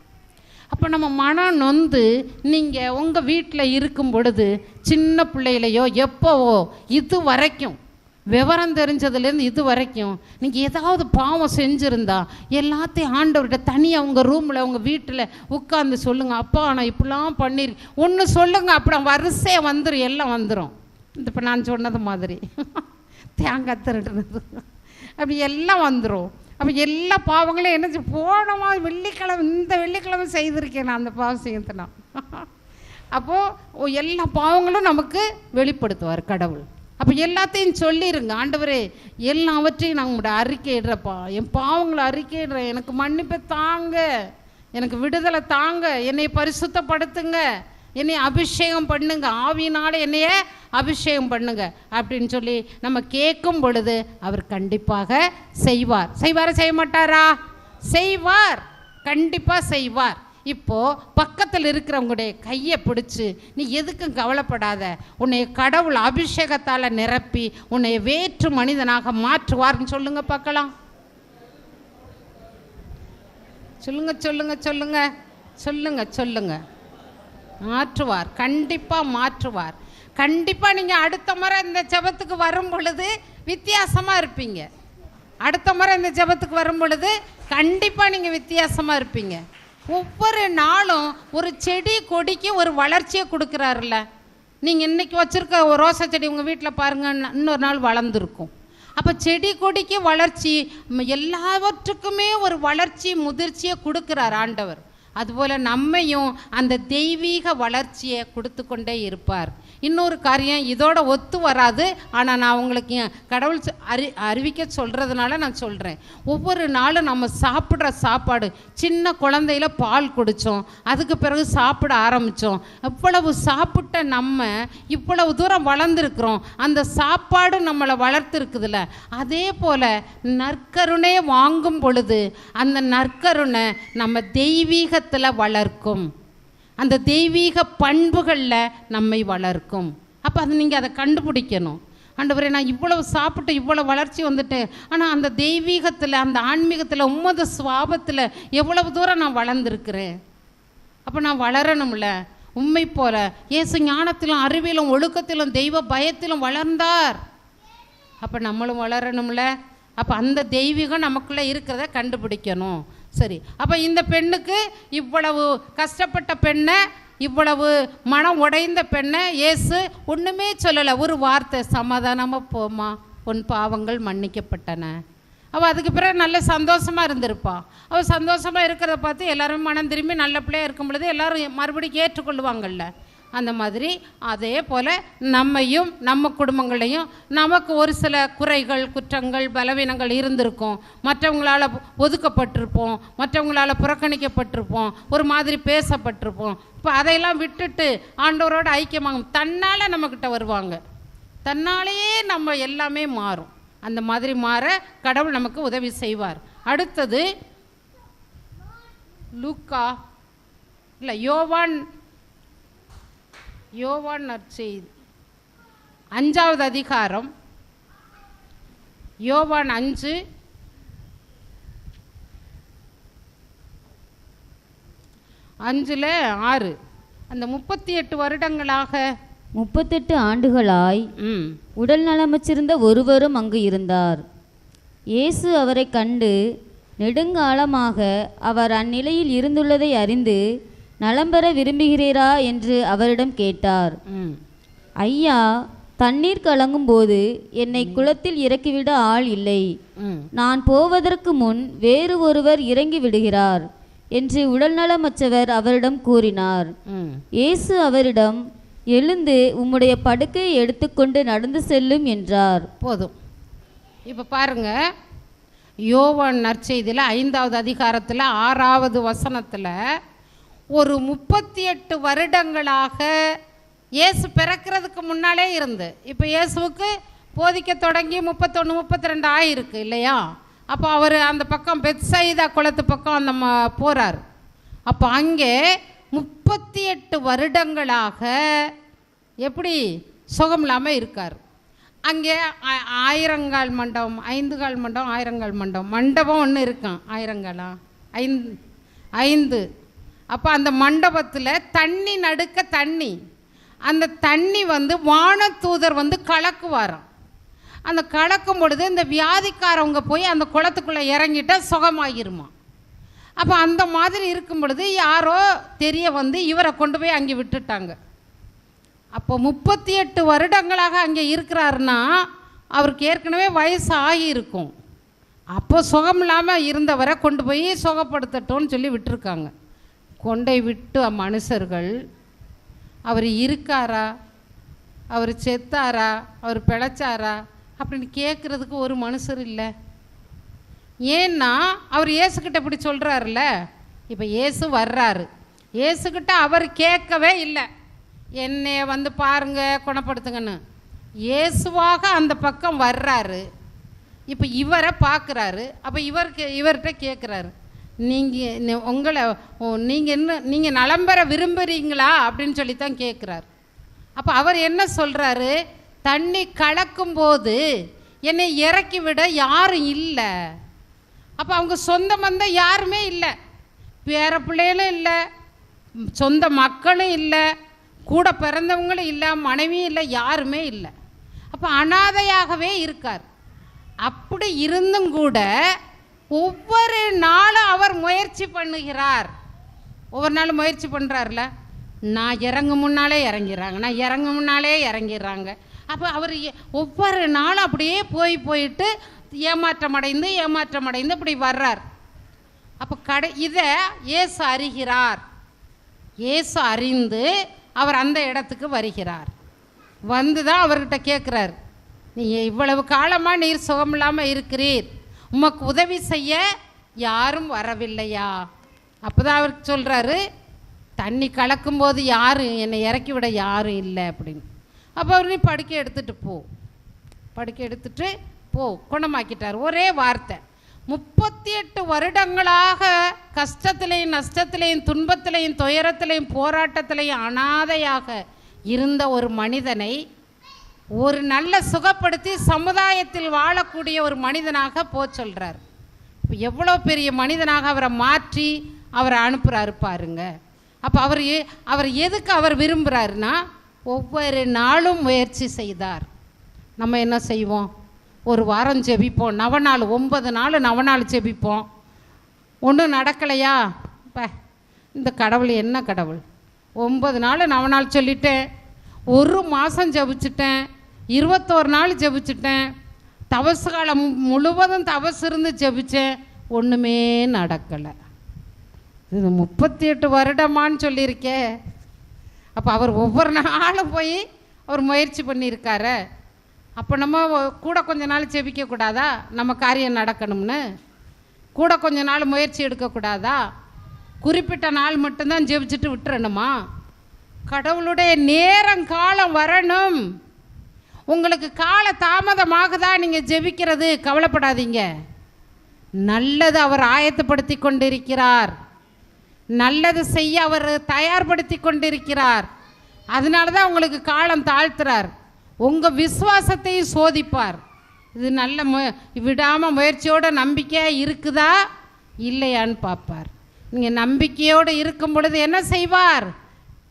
அப்போ நம்ம மனம் நொந்து நீங்கள் உங்கள் வீட்டில் இருக்கும் பொழுது, சின்ன பிள்ளையிலையோ எப்போவோ இது வரைக்கும், விவரம் தெரிஞ்சதுலேருந்து இது வரைக்கும் நீங்கள் ஏதாவது பாவம் செஞ்சுருந்தா எல்லாத்தையும் ஆண்டவர்கிட்ட தனியாக உங்கள் ரூமில் உங்கள் வீட்டில் உட்காந்து சொல்லுங்கள், அப்பா நான் இப்படிலாம் பண்ணிரு ஒன்று சொல்லுங்கள், அப்புறம் வரிசையாக வந்துடும், எல்லாம் வந்துடும். இப்போ நான் சொன்னது மாதிரி தேங்காய் திருடுறது அப்படி எல்லாம் வந்துடும். அப்போ எல்லா பாவங்களும் என்ன போனோமா, வெள்ளிக்கிழமை இந்த வெள்ளிக்கிழமை செய்திருக்கேன் நான் அந்த பாவம் செய்யறதுனா. அப்போது எல்லா பாவங்களும் நமக்கு வெளிப்படுத்துவார் கடவுள். அப்போ எல்லாத்தையும் சொல்லிடுங்க, ஆண்டவரே எல்லாவற்றையும் நான் உங்களோட அறிக்கையிடுறப்பா, என் பாவங்களை அறிக்கையிடுறேன், எனக்கு மன்னிப்பை தாங்க, எனக்கு விடுதலை தாங்க, என்னை பரிசுத்தப்படுத்துங்க, என்னை அபிஷேகம் பண்ணுங்க, ஆவியினால என்னைய அபிஷேகம் பண்ணுங்க அப்படின்னு சொல்லி நம்ம கேட்கும் பொழுது அவர் கண்டிப்பாக செய்வார். செய்வாரா செய்ய மாட்டாரா? செய்வார், கண்டிப்பாக செய்வார். இப்போது பக்கத்தில் இருக்கிறவங்களுடைய கையை பிடிச்சி, நீ எதுக்கும் கவலைப்படாத, உன்னை கடவுள் அபிஷேகத்தால் நிரப்பி உன்னை வேற்று மனிதனாக மாற்றுவார்னு சொல்லுங்க பார்க்கலாம். சொல்லுங்க சொல்லுங்க சொல்லுங்க சொல்லுங்க சொல்லுங்க. மாற்றுவார், கண்டிப்பாக மாற்றுவார். கண்டிப்பாக நீங்கள் அடுத்த முறை இந்த ஜெபத்துக்கு வரும் பொழுது வித்தியாசமாக இருப்பீங்க. அடுத்த முறை இந்த ஜெபத்துக்கு வரும் பொழுது கண்டிப்பாக நீங்கள் வித்தியாசமாக இருப்பீங்க. ஒவ்வொரு நாளும் ஒரு செடி கொடிக்கு ஒரு வளர்ச்சியை கொடுக்குறாருல்ல. நீங்கள் இன்றைக்கி வச்சுருக்க ஒரு ரோசா செடி உங்கள் வீட்டில் பாருங்கள், இன்னொரு நாள் வளர்ந்துருக்கும். அப்போ செடி கொடிக்கு வளர்ச்சி, எல்லாவற்றுக்குமே ஒரு வளர்ச்சி முதிர்ச்சியை கொடுக்குறார் ஆண்டவர். அதுபோல் நம்மையும் அந்த தெய்வீக வளர்ச்சியை கொடுத்து கொண்டே இருப்பார். இன்னொரு காரியம் இதோட ஒத்து வராது, ஆனால் நான் உங்களுக்கு கடவுள் அறிவிக்க சொல்கிறதுனால நான் சொல்கிறேன். ஒவ்வொரு நாளும் நம்ம சாப்பிட்ற சாப்பாடு, சின்ன குழந்தையில பால் குடித்தோம், அதுக்கு பிறகு சாப்பிட ஆரம்பித்தோம், இவ்வளவு சாப்பிட்ட நம்ம இவ்வளவு தூரம் வளர்ந்துருக்குறோம், அந்த சாப்பாடு நம்மளை வளர்த்துருக்குதுல்ல. அதே போல் நற்கருணை வாங்கும் பொழுது அந்த நற்கருணை நம்ம தெய்வீகத்தில் வளர்க்கும், அந்த தெய்வீக பண்புகளில் நம்மை வளர்க்கும். அப்போ அது நீங்கள் அதை கண்டுபிடிக்கணும். ஆண்டவரே நான் இவ்வளவு சாப்பிட்டு இவ்வளோ வளர்ச்சி வந்துட்டேன், ஆனால் அந்த தெய்வீகத்தில், அந்த ஆன்மீகத்தில், உம்மது சுவாபத்தில் எவ்வளவு தூரம் நான் வளர்ந்துருக்கிறேன். அப்போ நான் வளரணும்ல. உண்மை போல இயேசு ஞானத்திலும் அறிவிலும் ஒழுக்கத்திலும் தெய்வ பயத்திலும் வளர்ந்தார். அப்போ நம்மளும் வளரணும்ல. அப்போ அந்த தெய்வீகம் நமக்குள்ளே இருக்கிறத கண்டுபிடிக்கணும். சரி, அப்போ இந்த பெண்ணுக்கு இவ்வளவு கஷ்டப்பட்ட பெண்ணை இவ்வளவு மனம் உடைந்த பெண்ணை இயேசு ஒன்றுமே சொல்லலை, ஒரு வார்த்தை, சமாதானமாக போமா, உன் பாவங்கள் மன்னிக்கப்பட்டன. அவள் அதுக்கு பிறகு நல்ல சந்தோஷமாக இருந்திருப்பாள். அவள் சந்தோஷமாக இருக்கிறத பார்த்து எல்லாரும் மனம் திரும்பி நல்ல பிள்ளையாக இருக்கும் பொழுது எல்லோரும் மறுபடியும் ஏற்றுக்கொள்ளுவாங்கள்ல. அந்த மாதிரி அதே போல் நம்மையும் நம்ம குடும்பங்களையும் நமக்கு ஒரு சில குறைகள், குற்றங்கள், பலவீனங்கள் இருந்திருக்கும். மற்றவங்களால் ஒதுக்கப்பட்டிருப்போம், மற்றவங்களால் புறக்கணிக்கப்பட்டிருப்போம், ஒரு மாதிரி பேசப்பட்டிருப்போம். இப்போ அதையெல்லாம் விட்டுட்டு ஆண்டவரோட ஐக்கியமாகும் தன்னால் நம்மக்கிட்ட வருவாங்க. தன்னாலேயே நம்ம எல்லாமே மாறும். அந்த மாதிரி மாற கடவுள் நமக்கு உதவி செய்வார். அடுத்தது லூக்கா இல்லை யோவான் நற்செய்தி 5வது அதிகாரம், யோவான் 5:6 அந்த 38 வருடங்களாக 38 ஆண்டுகளாய் உடல் நலமற்றிருந்த ஒருவரும் அங்கு இருந்தார். இயேசு அவரை கண்டு நெடுங்காலமாக அவர் அந்நிலையில் இருந்துள்ளதை அறிந்து நலம் பெற விரும்புகிறீரா என்று அவரிடம் கேட்டார். ஐயா, தண்ணீர் கலங்கும் போது என்னை குளத்தில் இறக்கிவிட ஆள் இல்லை. நான் போவதற்கு முன் வேறு ஒருவர் இறங்கி விடுகிறார் என்று உடல்நலமற்றவர் அவரிடம் கூறினார். இயேசு அவரிடம், எழுந்து உம்முடைய படுக்கையை எடுத்துக்கொண்டு நடந்து செல்லும் என்றார். போதும். இப்போ பாருங்க, யோவான் நற்செய்தியில் 5வது அதிகாரத்தில் 6வது வசனத்தில் ஒரு 38 வருடங்களாக இயேசு பிறக்கிறதுக்கு முன்னாலே இருந்து, இப்போ இயேசுவுக்கு போதிக்க தொடங்கி 31, 32 ஆகிருக்கு இல்லையா? அப்போ அவர் அந்த பக்கம் பெத்சைதா குளத்து பக்கம் அந்த போகிறார். அப்போ அங்கே 38 வருடங்களாக எப்படி சுகம் இல்லாமல் இருக்கார். அங்கே 1000 மண்டபம், 5 கால் மண்டபம், 1000 மண்டபம், மண்டபம் ஒன்று இருக்கான். 1000 5. அப்போ அந்த மண்டபத்தில் தண்ணி நடுக்க தண்ணி, அந்த தண்ணி வானதூதர் கலக்குவாராம். அந்த கலக்கும் பொழுது இந்த வியாதிக்காரவங்க போய் அந்த குளத்துக்குள்ளே இறங்கிட்டால் சுகமாகிருமா. அப்போ அந்த மாதிரி இருக்கும் பொழுது யாரோ தெரிய இவரை கொண்டு போய் அங்கே விட்டுட்டாங்க. அப்போ 38 வருடங்களாக அங்கே இருக்கிறாருன்னா அவருக்கு ஏற்கனவே வயசு ஆகியிருக்கும். அப்போ சுகம் இல்லாமல் இருந்தவரை கொண்டு போய் சுகப்படுத்தட்டோன்னு சொல்லி விட்டுருக்காங்க. கொண்டை விட்டு மனுஷர்கள் அவர் இருக்காரா, அவர் செத்தாரா, அவர் பிழைச்சாரா அப்படின்னு கேட்குறதுக்கு ஒரு மனுஷர் இல்லை. ஏன்னா அவர் இயேசுக்கிட்ட இப்படி சொல்கிறாருல்ல. இப்போ இயேசு வர்றாரு, இயேசுக்கிட்ட அவர் கேட்கவே இல்லை என்னை பாருங்க குணப்படுத்துங்கன்னு. இயேசுவாக அந்த பக்கம் வர்றாரு. இப்போ இவரை பார்க்குறாரு. அப்போ இவர்கிட்ட கேட்குறாரு, நீங்கள் நலம் பெற விரும்புகிறீங்களா அப்படின்னு சொல்லி தான் கேட்குறாரு. அப்போ அவர் என்ன சொல்கிறாரு, தண்ணி கலக்கும்போது என்னை இறக்கி விட யாரும் இல்லை. அப்போ அவங்க சொந்த பந்தம் யாருமே இல்லை, பேர பிள்ளைகளும் இல்லை, சொந்த மக்களும் இல்லை, கூட பிறந்தவங்களும் இல்லை, மனைவியும் இல்லை, யாருமே இல்லை. அப்போ அனாதையாகவே இருக்கார். அப்படி இருந்தும் கூட ஒவ்வொரு நாளும் அவர் முயற்சி பண்ணுகிறார். ஒவ்வொரு நாளும் முயற்சி பண்ணுறாருல. நான் இறங்கும் முன்னாலே இறங்கிறாங்க, நான் இறங்கும் முன்னாலே இறங்கிடுறாங்க. அப்போ அவர் ஒவ்வொரு நாளும் அப்படியே போயிட்டு ஏமாற்றம் அடைந்து இப்படி வர்றார். அப்போ இதை இயேசு அறிகிறார். இயேசு அறிந்து அவர் அந்த இடத்துக்கு வருகிறார். தான் அவர்கிட்ட கேட்குறார், நீங்கள் இவ்வளவு காலமாக நீர் சுகமில்லாமல் இருக்கிறீர், உமக்கு உதவி செய்ய யாரும் வரவில்லையா? அப்போ தான் அவர் சொல்கிறாரு, தண்ணி கலக்கும்போது யாரும் என்னை இறக்கி விட யாரும் இல்லை அப்படின்னு. அப்போ அவர், நீ படுக்கை எடுத்துட்டு போ குணமாக்கிட்டார். ஒரே வார்த்தை. 38 வருடங்களாக கஷ்டத்திலையும் நஷ்டத்திலையும் துன்பத்திலையும் துயரத்திலையும் போராட்டத்திலையும் அனாதையாக இருந்த ஒரு மனிதனை ஒரு நல்ல சுகப்படுத்தி சமுதாயத்தில் வாழக்கூடிய ஒரு மனிதனாக சொல்கிறார். இப்போ எவ்வளோ பெரிய மனிதனாக அவரை மாற்றி அவரை அனுப்புகிறாரு பாருங்க. அப்போ அவர் எதுக்கு அவர் விரும்புகிறாருன்னா, ஒவ்வொரு நாளும் முயற்சி செய்தார். நம்ம என்ன செய்வோம், ஒரு வாரம் ஜெபிப்போம், 9 நாள் ஜெபிப்போம், ஒன்றும் நடக்கலையா, இப்போ இந்த கடவுள் என்ன கடவுள், 9 நாள் நவநாள் சொல்லிட்டேன், 1 மாதம் ஜபிச்சிட்டேன், 21 நாள் ஜபிச்சிட்டேன், தவசு காலம் முழுவதும் தவசு இருந்து ஜபித்தேன், ஒன்றுமே நடக்கலை. இது 38 வருடமான்னு சொல்லியிருக்கே. அப்போ அவர் ஒவ்வொரு நாளும் போய் அவர் முயற்சி பண்ணியிருக்காரு. அப்போ நம்ம கூட கொஞ்ச நாள் ஜெபிக்கக்கூடாதா? நம்ம காரியம் நடக்கணும்னு கூட கொஞ்ச நாள் முயற்சி எடுக்கக்கூடாதா? குறிப்பிட்ட நாள் மட்டும்தான் ஜெபிச்சுட்டு விட்டுறணுமா? கடவுளுடைய நேரங்காலம் வரணும். உங்களுக்கு கால தாமதமாகுதா நீங்கள் ஜெபிக்கிறது, கவலைப்படாதீங்க. நல்லது அவர் ஆயத்தப்படுத்தி கொண்டிருக்கிறார், நல்லது செய்ய அவர் தயார்படுத்தி கொண்டிருக்கிறார். அதனால தான் உங்களுக்கு காலம் தாழ்த்துறார், உங்கள் விசுவாசத்தையும் சோதிப்பார். இது நல்ல விடாமல் முயற்சியோட நம்பிக்கையாக இருக்குதா இல்லையான்னு பார்ப்பார். நீங்கள் நம்பிக்கையோடு இருக்கும் பொழுது என்ன செய்வார்?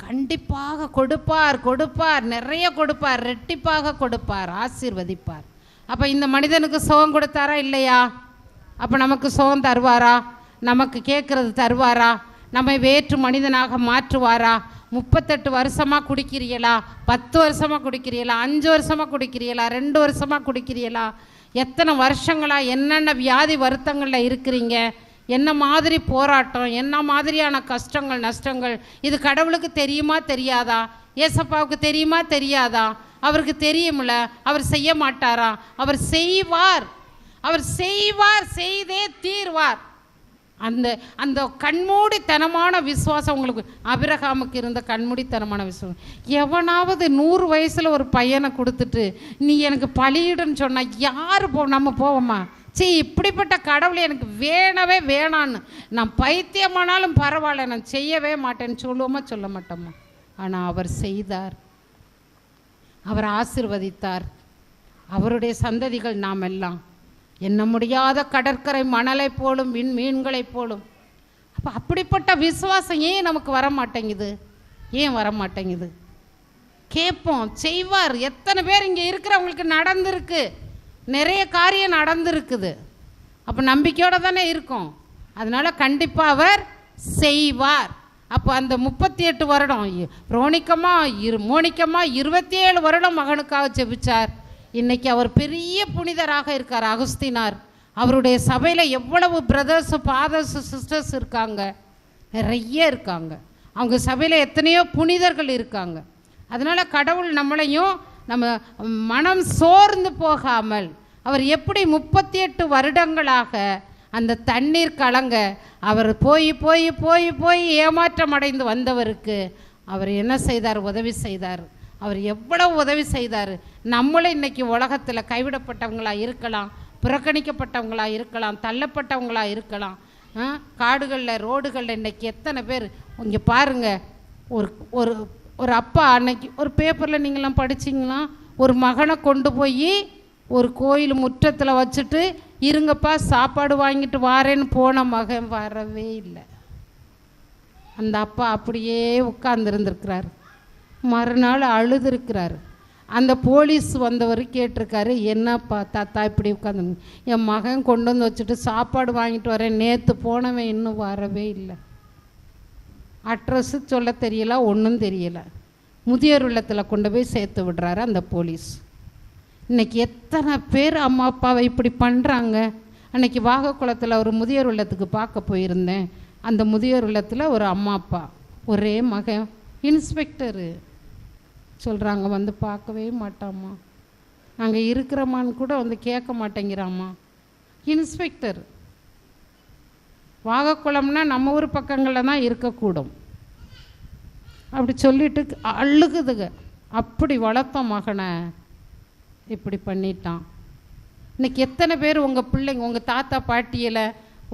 கண்டிப்பாக கொடுப்பார், கொடுப்பார், நிறைய கொடுப்பார், ரெட்டிப்பாக கொடுப்பார், ஆசீர்வதிப்பார். அப்போ இந்த மனிதனுக்கு சுகம் கொடுத்தாரா இல்லையா? அப்போ நமக்கு சுகம் தருவாரா? நமக்கு கேட்குறது தருவாரா? நம்மை வேற்று மனிதனாக மாற்றுவாரா? 38 வருஷமாக குடிக்கிறீங்களா? 10 வருஷமாக குடிக்கிறீங்களா? 5 வருஷமாக குடிக்கிறீங்களா? 2 வருஷமாக குடிக்கிறீங்களா? எத்தனை வருஷங்களாக என்னென்ன வியாதி வருத்தங்களில் இருக்கிறீங்க? என்ன மாதிரி போராட்டம், என்ன மாதிரியான கஷ்டங்கள் நஷ்டங்கள், இது கடவுளுக்கு தெரியுமா தெரியாதா? ஏசப்பாவுக்கு தெரியுமா தெரியாதா? அவருக்கு தெரியுமில்ல, அவர் செய்ய மாட்டாரா? அவர் செய்வார், அவர் செய்வார், செய்தே தீர்வார். அந்த அந்த கண்மூடித்தனமான விசுவாசம் உங்களுக்கு, ஆபிரகாமுக்கு இருந்த கண்மூடித்தனமான விசுவாசம். எவனாவது 100 வயசில் ஒரு பையனை கொடுத்துட்டு நீ எனக்கு பலியிடுன்னு சொன்னால் யார் நம்ம போவோமா? சரி, இப்படிப்பட்ட கடவுளை எனக்கு வேணவே வேணான்னு, நான் பைத்தியமானாலும் பரவாயில்ல, நான் செய்யவே மாட்டேன்னு சொல்லுவோமா? சொல்ல மாட்டோமா? ஆனால் அவர் செய்தார், அவர் ஆசீர்வதித்தார். அவருடைய சந்ததிகள் நாம் எல்லாம் எண்ண முடியாத கடற்கரை மணலை போலும், மீன்களைப் போலும். அப்போ அப்படிப்பட்ட விசுவாசம் ஏன் நமக்கு வர மாட்டேங்குது? ஏன் வர மாட்டேங்குது? கேட்போம், செய்வார். எத்தனை பேர் இங்கே இருக்கிறவங்களுக்கு நடந்திருக்கு, நிறைய காரியம் நடந்திருக்குது. அப்போ நம்பிக்கையோடு தானே இருக்கும். அதனால் கண்டிப்பாக அவர் செய்வார். அப்போ அந்த 38 வருடம் மோனிக்கமாக 27 வருடம் மகனுக்காக ஜெபிச்சார். இன்றைக்கி அவர் பெரிய புனிதராக இருக்கார், அகுஸ்தினார். அவருடைய சபையில் எவ்வளவு பிரதர்ஸ், ஃபாதர்ஸ், சிஸ்டர்ஸ் இருக்காங்க, நிறைய இருக்காங்க. அவங்க சபையில் எத்தனையோ புனிதர்கள் இருக்காங்க. அதனால் கடவுள் நம்மளையும் நம்ம மனம் சோர்ந்து போகாமல், அவர் எப்படி 38 வருடங்களாக அந்த தண்ணீர் கலங்க அவர் போய் போய் போய் போய் ஏமாற்றம் அடைந்து வந்தவருக்கு அவர் என்ன செய்தார்? உதவி செய்தார். அவர் எவ்வளவு உதவி செய்தார். நம்மளும் இன்றைக்கி உலகத்தில் கைவிடப்பட்டவங்களாக இருக்கலாம், புறக்கணிக்கப்பட்டவங்களாக இருக்கலாம், தள்ளப்பட்டவங்களாக இருக்கலாம். காடுகளில், ரோடுகளில் இன்றைக்கி எத்தனை பேர் இங்கே பாருங்கள். ஒரு ஒரு ஒரு அப்பா அன்னைக்கு ஒரு பேப்பரில் நீங்களாம் படிச்சிங்களா? ஒரு மகனை கொண்டு போய் ஒரு கோயில் முற்றத்தில் வச்சுட்டு, இருங்கப்பா சாப்பாடு வாங்கிட்டு வாரேன்னு போன மகன் வரவே இல்லை. அந்த அப்பா அப்படியே உட்கார்ந்துருந்துருக்கிறார். மறுநாள் அழுதுருக்கிறார். அந்த போலீஸ் வந்தவர் கேட்டிருக்காரு, என்னப்பா தாத்தா இப்படி உட்காந்து? என் மகன் கொண்டு வந்து வச்சுட்டு சாப்பாடு வாங்கிட்டு வரேன், நேற்று போனவன் இன்னும் வரவே இல்லை. அட்ரஸு சொல்ல தெரியல, ஒன்றும் தெரியலை. முதியோர் இல்லத்தில் கொண்டு போய் சேர்த்து விடுறாரு அந்த போலீஸ். இன்றைக்கி எத்தனை பேர் அம்மா அப்பாவை இப்படி பண்ணுறாங்க. அன்றைக்கி வாகக்குளத்தில் ஒரு முதியோர் இல்லத்துக்கு பார்க்க போயிருந்தேன். அந்த முதியோர் இல்லத்தில் ஒரு அம்மா அப்பா, ஒரே மகன், இன்ஸ்பெக்டரு சொல்கிறாங்க, வந்து பார்க்கவே மாட்டாம்மா, நாங்கள் இருக்கிறோமான்னு கூட வந்து கேட்க மாட்டேங்கிறாம்மா. இன்ஸ்பெக்டர். வாகக்குளம்னா நம்ம ஊர் பக்கங்களில் தான் இருக்கக்கூடும். அப்படி சொல்லிட்டு அழுகுதுங்க. அப்படி வளர்த்த மகனை இப்படி பண்ணிட்டான். இன்றைக்கி எத்தனை பேர் உங்கள் பிள்ளைங்க, உங்கள் தாத்தா பாட்டியில்,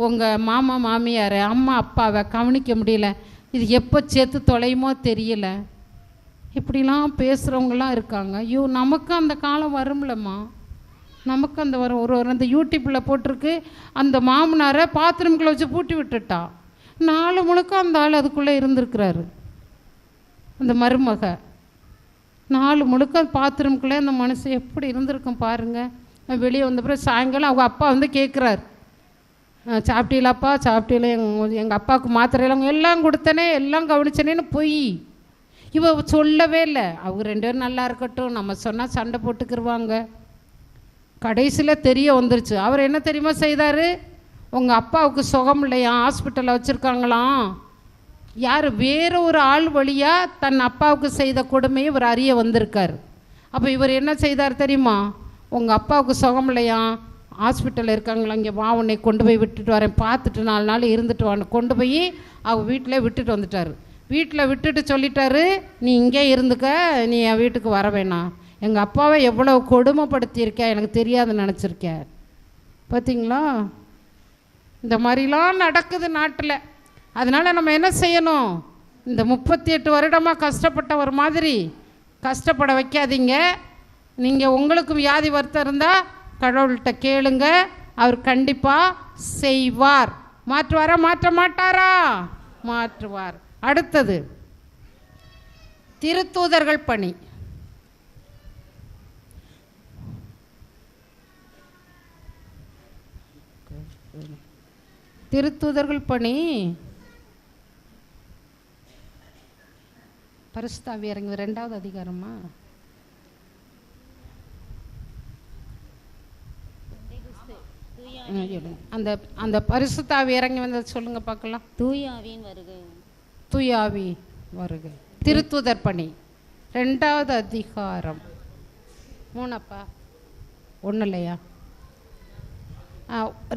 உங்கள் மாமா மாமியார், அம்மா அப்பாவை கவனிக்க முடியல, இது எப்போ சேர்த்து தொலையுமோ தெரியல, இப்படிலாம் பேசுகிறவங்களாம் இருக்காங்க. ஐயோ, நமக்கும் அந்த காலம் வரும்லம்மா, நமக்கு அந்த வரும். ஒரு அந்த யூடியூப்பில் போட்டிருக்கு, அந்த மாமனாரை பாத்ரூம்குள்ளே வச்சு பூட்டி விட்டுட்டா. 4 முழுக்க அந்த ஆள் அதுக்குள்ளே இருந்திருக்கிறாரு. அந்த மருமக 4 முழுக்க பாத்ரூம்குள்ளே அந்த மனுஷன் எப்படி இருந்திருக்கும் பாருங்கள். வெளியே வந்த பிறகு சாயங்காலம் அவங்க அப்பா வந்து கேட்குறாரு, சாப்பிட்டீங்களாப்பா? சாப்பிட்டீங்களா? எங்கள் அப்பாவுக்கு மாத்திரையெல்லாம் எல்லாம் கொடுத்தனே, எல்லாம் கவனிச்சனேன்னு போய் இவ சொல்லவே இல்லை. அவங்க 2 பேரும் நல்லா இருக்கட்டும், நம்ம சொன்னால் சண்டை போட்டுக்கிருவாங்க. கடைசியில் தெரிய வந்துருச்சு. அவர் என்ன தெரியுமா செய்தார்? உங்கள் அப்பாவுக்கு சுகம் இல்லையா, ஹாஸ்பிட்டலில் வச்சுருக்காங்களாம். யார்? வேறு ஒரு ஆள் வழியாக தன் அப்பாவுக்கு செய்த கொடுமையை இவர் அறிய வந்திருக்கார். அப்போ இவர் என்ன செய்தார் தெரியுமா? உங்கள் அப்பாவுக்கு சுகம் இல்லையா, ஹாஸ்பிட்டலில் இருக்காங்களா, இங்கே வா, உன்னை கொண்டு போய் விட்டுட்டு வரேன், பார்த்துட்டு 4 நாள் இருந்துட்டு வான்னு கொண்டு போய் அவங்க வீட்டில் விட்டுட்டு வந்துட்டார். வீட்டில் விட்டுட்டு சொல்லிட்டாரு, நீ இங்கே இருந்துக்க, நீ என் வீட்டுக்கு வர வேணாம். எங்கள் அப்பாவை எவ்வளோ கொடுமைப்படுத்தியிருக்கேன் எனக்கு தெரியாதுன்னு நினச்சிருக்கேன். பார்த்தீங்களா? இந்த மாதிரிலாம் நடக்குது நாட்டில். அதனால் நம்ம என்ன செய்யணும்? இந்த 38 வருடமாக கஷ்டப்பட்ட ஒரு மாதிரி கஷ்டப்பட வைக்காதீங்க. நீங்கள் உங்களுக்கு வியாதி வருத்தம் இருந்தால் கடவுள்கிட்ட கேளுங்க, அவர் கண்டிப்பாக செய்வார். மாற்றுவாரா? மாற்ற மாட்டாரா? மாற்றுவார். அடுத்தது திருத்தூதர்கள் பணி. திருத்தூதர்கள் பணி பரிசுத்த ஆவி இறங்கி 2வது அதிகாரமா? அந்த அந்த பரிசுத்த ஆவி இறங்கி வந்தது சொல்லுங்க பார்க்கலாம். தூய ஆவியின் வருகை. தூய ஆவி வருகை. திருத்தூதர் பணி 2வது அதிகாரம் 3அப்பா 1 இல்லையா?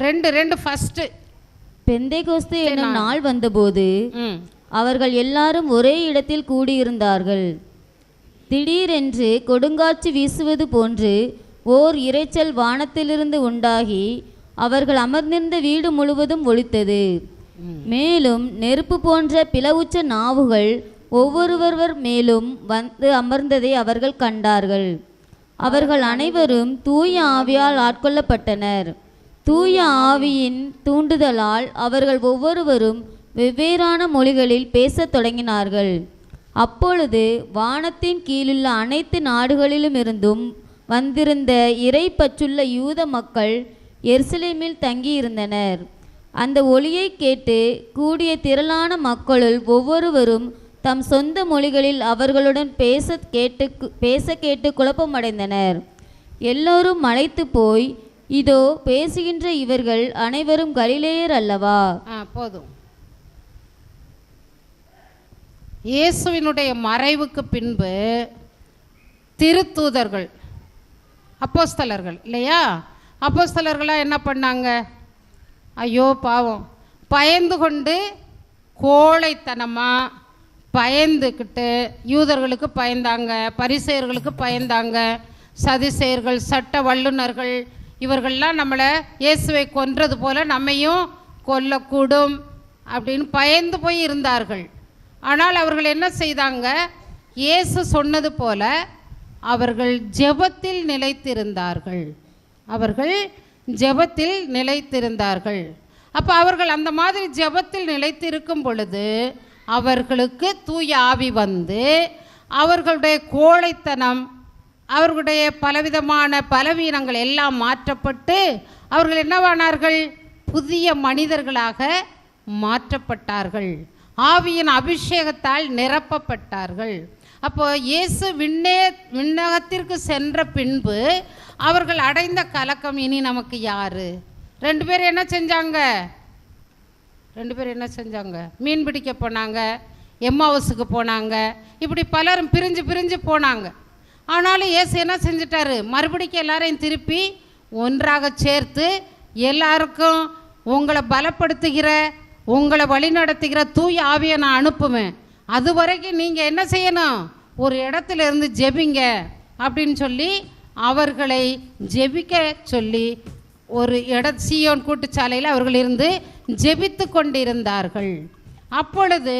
2 ஃபர்ஸ்ட். பெந்தைகோஸ்து என்னும் நாள் வந்தபோது அவர்கள் எல்லாரும் ஒரே இடத்தில் கூடியிருந்தார்கள். திடீரென்று கொடுங்காற்று வீசுவது போன்று ஓர் இரைச்சல் வானத்திலிருந்து உண்டாகி அவர்கள் அமர்ந்திருந்த வீடு முழுவதும் ஒலித்தது. மேலும் நெருப்பு போன்ற பிளவுற்ற நாவுகள் ஒவ்வொருவர் மேலும் வந்து அமர்ந்ததை அவர்கள் கண்டார்கள். அவர்கள் அனைவரும் தூய ஆவியால் ஆட்கொள்ளப்பட்டனர். தூய ஆவியின் தூண்டுதலால் அவர்கள் ஒவ்வொருவரும் வெவ்வேறான மொழிகளில் பேசத் தொடங்கினார்கள். அப்பொழுது வானத்தின் கீழுள்ள அனைத்து நாடுகளிலுமிருந்தும் வந்திருந்த இறைப்பற்றுள்ள யூத மக்கள் எருசலேமில் தங்கியிருந்தனர். அந்த ஒலியை கேட்டு கூடிய திரளான மக்களுள் ஒவ்வொருவரும் தம் சொந்த மொழிகளில் அவர்களுடன் பேச கேட்டு குழப்பமடைந்தனர். எல்லோரும் மலைத்து போய், இதோ பேசுகின்ற இவர்கள் அனைவரும் கலிலேயர் அல்லவா? போதும். இயேசுவினுடைய மறைவுக்கு பின்பு திருத்தூதர்கள், அப்போஸ்தலர்கள் இல்லையா, அப்போஸ்தலர்களாக என்ன பண்ணாங்க? ஐயோ பாவம், பயந்து கொண்டு கோழைத்தனமாக பயந்துக்கிட்டு யூதர்களுக்கு பயந்தாங்க, பரிசேயர்களுக்கு பயந்தாங்க, சதிசேயர்கள், சட்ட வல்லுநர்கள், இவர்கள்லாம் நம்மளை இயேசுவை கொன்றது போல நம்மையும் கொல்லக்கூடும் அப்படின்னு பயந்து போய் இருந்தார்கள். ஆனால் அவர்கள் என்ன செய்தாங்க? இயேசு சொன்னது போல அவர்கள் ஜெபத்தில் நிலைத்திருந்தார்கள். அவர்கள் ஜெபத்தில் நிலைத்திருந்தார்கள். அப்போ அவர்கள் அந்த மாதிரி ஜெபத்தில் நிலைத்திருக்கும் பொழுது அவர்களுக்கு தூய ஆவி வந்து அவர்களுடைய கோழைத்தனம், அவர்களுடைய பலவிதமான பலவீனங்கள் எல்லாம் மாற்றப்பட்டு அவர்கள் என்னவானார்கள்? புதிய மனிதர்களாக மாற்றப்பட்டார்கள். ஆவியின் அபிஷேகத்தால் நிரப்பப்பட்டார்கள். அப்போ இயேசு விண்ணகத்திற்கு சென்ற பின்பு அவர்கள் அடைந்த கலக்கம் இனி நமக்கு யாரு? 2 பேர் என்ன செஞ்சாங்க? 2 பேர் என்ன செஞ்சாங்க? மீன் பிடிக்க போனாங்க, எம்மாவுஸுக்கு போனாங்க, இப்படி பலரும் பிரிஞ்சு பிரிஞ்சு போனாங்க. ஆனாலும் இயேசு என்ன செஞ்சிட்டாரு? மறுபடிக்கும் எல்லாரையும் திருப்பி ஒன்றாக சேர்த்து எல்லாருக்கும் உங்களை பலப்படுத்துகிற, உங்களை வழிநடத்துகிற தூய ஆவியை நான் அனுப்புவேன். அது வரைக்கும் நீங்கள் என்ன செய்யணும்? ஒரு இடத்துல இருந்து ஜெபிங்க அப்படின்னு சொல்லி அவர்களை ஜெபிக்க சொல்லி ஒரு சீயோன் கூட்டுச்சாலையில் அவர்கள் இருந்து ஜெபித்து கொண்டிருந்தார்கள். அப்பொழுது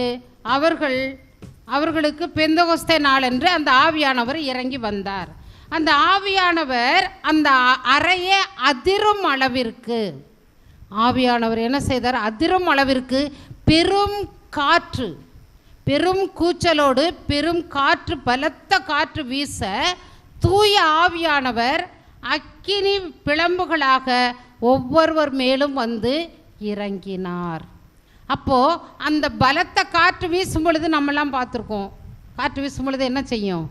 அவர்களுக்கு பெந்தகோஸ்தே நாளன்று அந்த ஆவியானவர் இறங்கி வந்தார். அந்த ஆவியானவர் அந்த அறையை அதிரும் அளவிற்கு, ஆவியானவர் என்ன செய்தார்? அதிரும் அளவிற்கு பெரும் காற்று, பெரும் கூச்சலோடு பெரும் காற்று, பலத்த காற்று வீச தூய ஆவியானவர் அக்கினி பிளம்புகளாக ஒவ்வொருவர் மேலும் வந்து இறங்கினார். அப்போது அந்த பலத்த காற்று வீசும் பொழுது நம்மெல்லாம் பார்த்துருக்கோம், காற்று வீசும் பொழுது என்ன செய்யும்?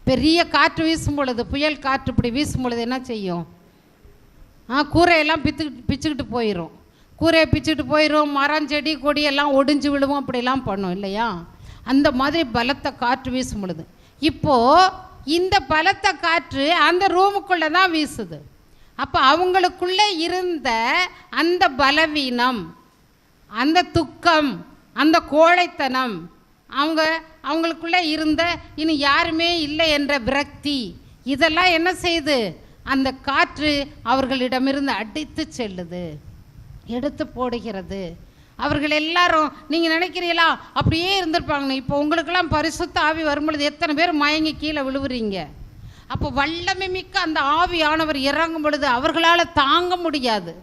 பெரிய காற்று வீசும் பொழுது, புயல் காற்று இப்படி வீசும் பொழுது என்ன செய்யும்? கூரையெல்லாம் பிச்சுக்கிட்டு போயிடும். கூரையை பிச்சுக்கிட்டு போயிடும். மரம் செடி கொடி எல்லாம் ஒடிஞ்சு விழுவோம், அப்படிலாம் பண்ணும் இல்லையா? அந்த மாதிரி பலத்த காற்று வீசும் பொழுது, இப்போது இந்த பலத்த காற்று அந்த ரூமுக்குள்ளே தான் வீசுது. அப்போ அவங்களுக்குள்ளே இருந்த அந்த பலவீனம், அந்த துக்கம், அந்த கோழைத்தனம், அவங்களுக்குள்ளே இருந்த இனி யாருமே இல்லை என்ற விரக்தி, இதெல்லாம் என்ன செய்யுது? அந்த காற்று அவர்களிடமிருந்து அடித்து செல்லுது, எடுத்து போடுகிறது. அவர்கள் எல்லாரும், நீங்கள் நினைக்கிறீங்களா அப்படியே இருந்திருப்பாங்கன்னு? இப்போ உங்களுக்கெல்லாம் பரிசுத்த ஆவி வரும்பொழுது எத்தனை பேர் மயங்கி கீழே விழுவுறீங்க? அப்போ வல்லமை மிக்க அந்த ஆவியானவர் இறங்கும் பொழுது அவர்களால் தாங்க முடியாது.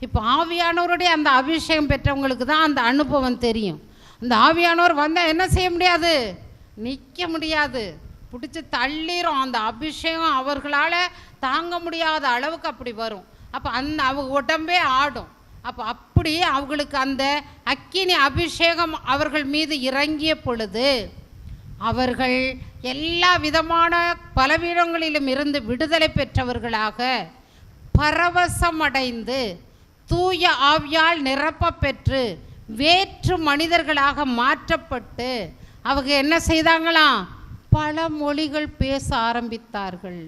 இப்போ ஆவியானவருடைய அந்த அபிஷேகம் பெற்றவங்களுக்கு தான் அந்த அனுபவம் தெரியும். அந்த ஆவியானவர் வந்தால் என்ன செய்ய முடியாது? நிற்க முடியாது, பிடிச்சி தள்ளிரும். அந்த அபிஷேகம் அவர்களால் தாங்க முடியாத அளவுக்கு அப்படி வரும். அப்போ அவங்க உடம்பே ஆடும். அப்போ அப்படி அவங்களுக்கு அந்த அக்கினி அபிஷேகம் அவர்கள் மீது இறங்கிய பொழுது அவர்கள் எல்லா விதமான பலவீனங்களிலும் இருந்து விடுதலை பெற்றவர்களாக, பரவசமடைந்து, தூய ஆவியால் நிரப்ப பெற்று, வேற்று மனிதர்களாக மாற்றப்பட்டு அவங்க என்ன செய்தாங்களாம்? பல மொழிகள் பேச ஆரம்பித்தார்கள்.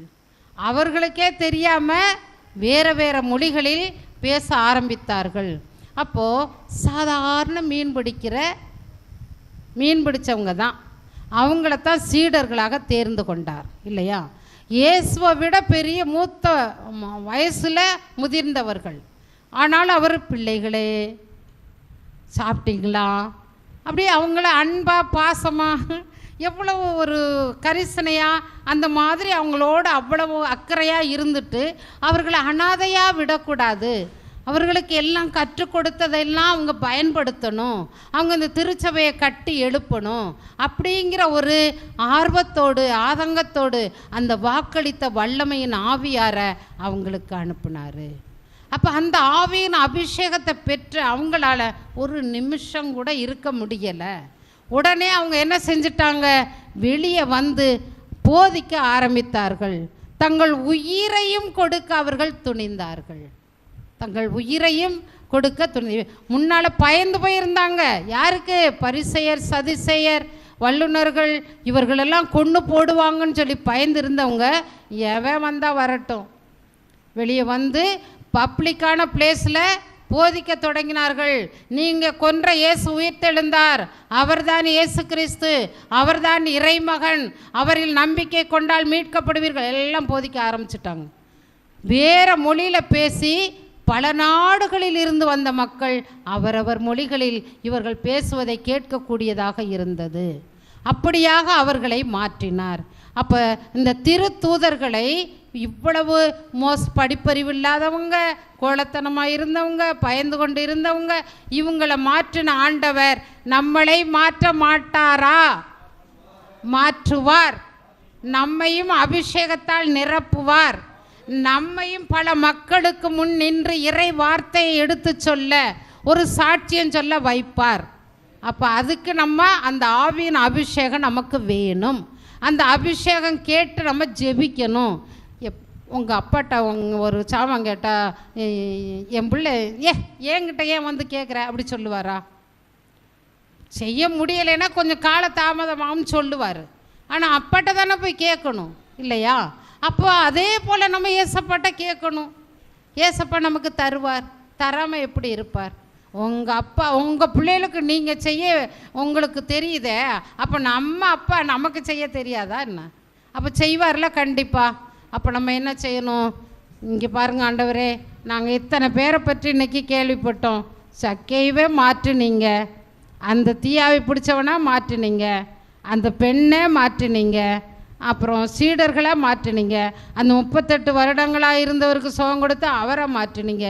அவர்களுக்கே தெரியாமல் வேறு வேறு மொழிகளில் பேச ஆரம்பித்தார்கள். அப்போது சாதாரண மீன் பிடித்தவங்க தான், அவங்களத்தான் சீடர்களாக தேர்ந்து கொண்டார் இல்லையா? இயேசுவை விட பெரிய மூத்த வயசில் முதிர்ந்தவர்கள். ஆனால் அவர் பிள்ளைகளே சாப்பிட்டீங்களா, அப்படியே அவங்கள அன்பாக பாசமாக எவ்வளவு ஒரு கரிசனையாக அந்த மாதிரி அவங்களோட அவ்வளவு அக்கறையாக இருந்துட்டு அவர்களை அனாதையாக விடக்கூடாது. அவர்களுக்கு எல்லாம் கற்றுக் கொடுத்ததெல்லாம் அவங்க பயன்படுத்தணும், அவங்க இந்த திருச்சபையை கட்டி எழுப்பணும் அப்படிங்கிற ஒரு ஆர்வத்தோடு ஆதங்கத்தோடு அந்த வாக்களித்த வல்லமையின் ஆவியாரை அவங்களுக்கு அனுப்புனார். அப்போ அந்த ஆவியின் அபிஷேகத்தை பெற்று அவங்களால ஒரு நிமிஷம் கூட இருக்க முடியலை. உடனே அவங்க என்ன செஞ்சிட்டாங்க? வெளியே வந்து போதிக்க ஆரம்பித்தார்கள். தங்கள் உயிரையும் கொடுக்க அவர்கள் துணிந்தார்கள். தங்கள் உயிரையும் கொடுக்க முன்னால் பயந்து போயிருந்தாங்க. யாருக்கு? பரிசேயர், சதுசேயர், வல்லுநர்கள், இவர்களெல்லாம் கொன்று போடுவாங்கன்னு சொல்லி பயந்து இருந்தவங்க எவன் வந்தால் வரட்டும், வெளியே வந்து பப்ளிக்கான பிளேஸில் போதிக்க தொடங்கினார்கள். நீங்கள் கொன்ற இயேசு உயிர்த்தெழுந்தார், அவர்தான் இயேசு கிறிஸ்து, அவர்தான் இறைமகன், அவரில் நம்பிக்கை கொண்டால் மீட்கப்படுவீர்கள், எல்லாம் போதிக்க ஆரம்பிச்சிட்டாங்க. வேறு மொழியில் பேசி பல நாடுகளில் இருந்து வந்த மக்கள் அவரவர் மொழிகளில் இவர்கள் பேசுவதை கேட்கக்கூடியதாக இருந்தது. அப்படியாக அவர்களை மாற்றினார். அப்போ இந்த திருத்தூதர்களை இவ்வளவு படிப்பறிவு இல்லாதவங்க, கோலத்தனமாக இருந்தவங்க, பயந்து கொண்டு இருந்தவங்க, இவங்களை மாற்றின ஆண்டவர் நம்மளை மாற்ற மாட்டாரா? மாற்றுவார். நம்மையும் அபிஷேகத்தால் நிரப்புவார். நம்மையும் பல மக்களுக்கு முன் நின்று இறை வார்த்தையை எடுத்து சொல்ல, ஒரு சாட்சியம் சொல்ல வைப்பார். அப்போ அதுக்கு நம்ம அந்த ஆவியின் அபிஷேகம் நமக்கு வேணும். அந்த அபிஷேகம் கேட்டு நம்ம ஜெபிக்கணும். உங்கள் அப்பாட்ட ஒரு சாமான் கேட்டால் என் பிள்ளை ஏங்கிட்ட ஏன் வந்து கேட்குற அப்படி சொல்லுவாரா? செய்ய முடியலைன்னா கொஞ்சம் கால தாமதமாகவும் சொல்லுவார். ஆனால் அப்பாட்ட தானே போய் கேட்கணும் இல்லையா? அப்போ அதே போல் நம்ம ஏசப்பாட்ட கேட்கணும். ஏசப்பா நமக்கு தருவார். தராமல் எப்படி இருப்பார்? உங்கள் அப்பா உங்கள் பிள்ளைகளுக்கு நீங்கள் செய்ய உங்களுக்கு தெரியுதே, அப்போ நம்ம அப்பா நமக்கு செய்ய தெரியாதா என்ன? அப்போ செய்வார்ல கண்டிப்பாக. அப்போ நம்ம என்ன செய்யணும்? இங்கே பாருங்கள் ஆண்டவரே, நாங்கள் இத்தனை பேரை பற்றி இன்றைக்கி கேள்விப்பட்டோம். சக்கையவே மாற்றினீங்க, அந்த தீயாவை பிடிச்சவனா மாற்றினீங்க, அந்த பெண்ணை மாற்றினீங்க, அப்புறம் சீடர்களை மாற்றினீங்க, அந்த 38 வருடங்களாக இருந்தவருக்கு சுகம் கொடுத்து அவரை மாற்றினீங்க.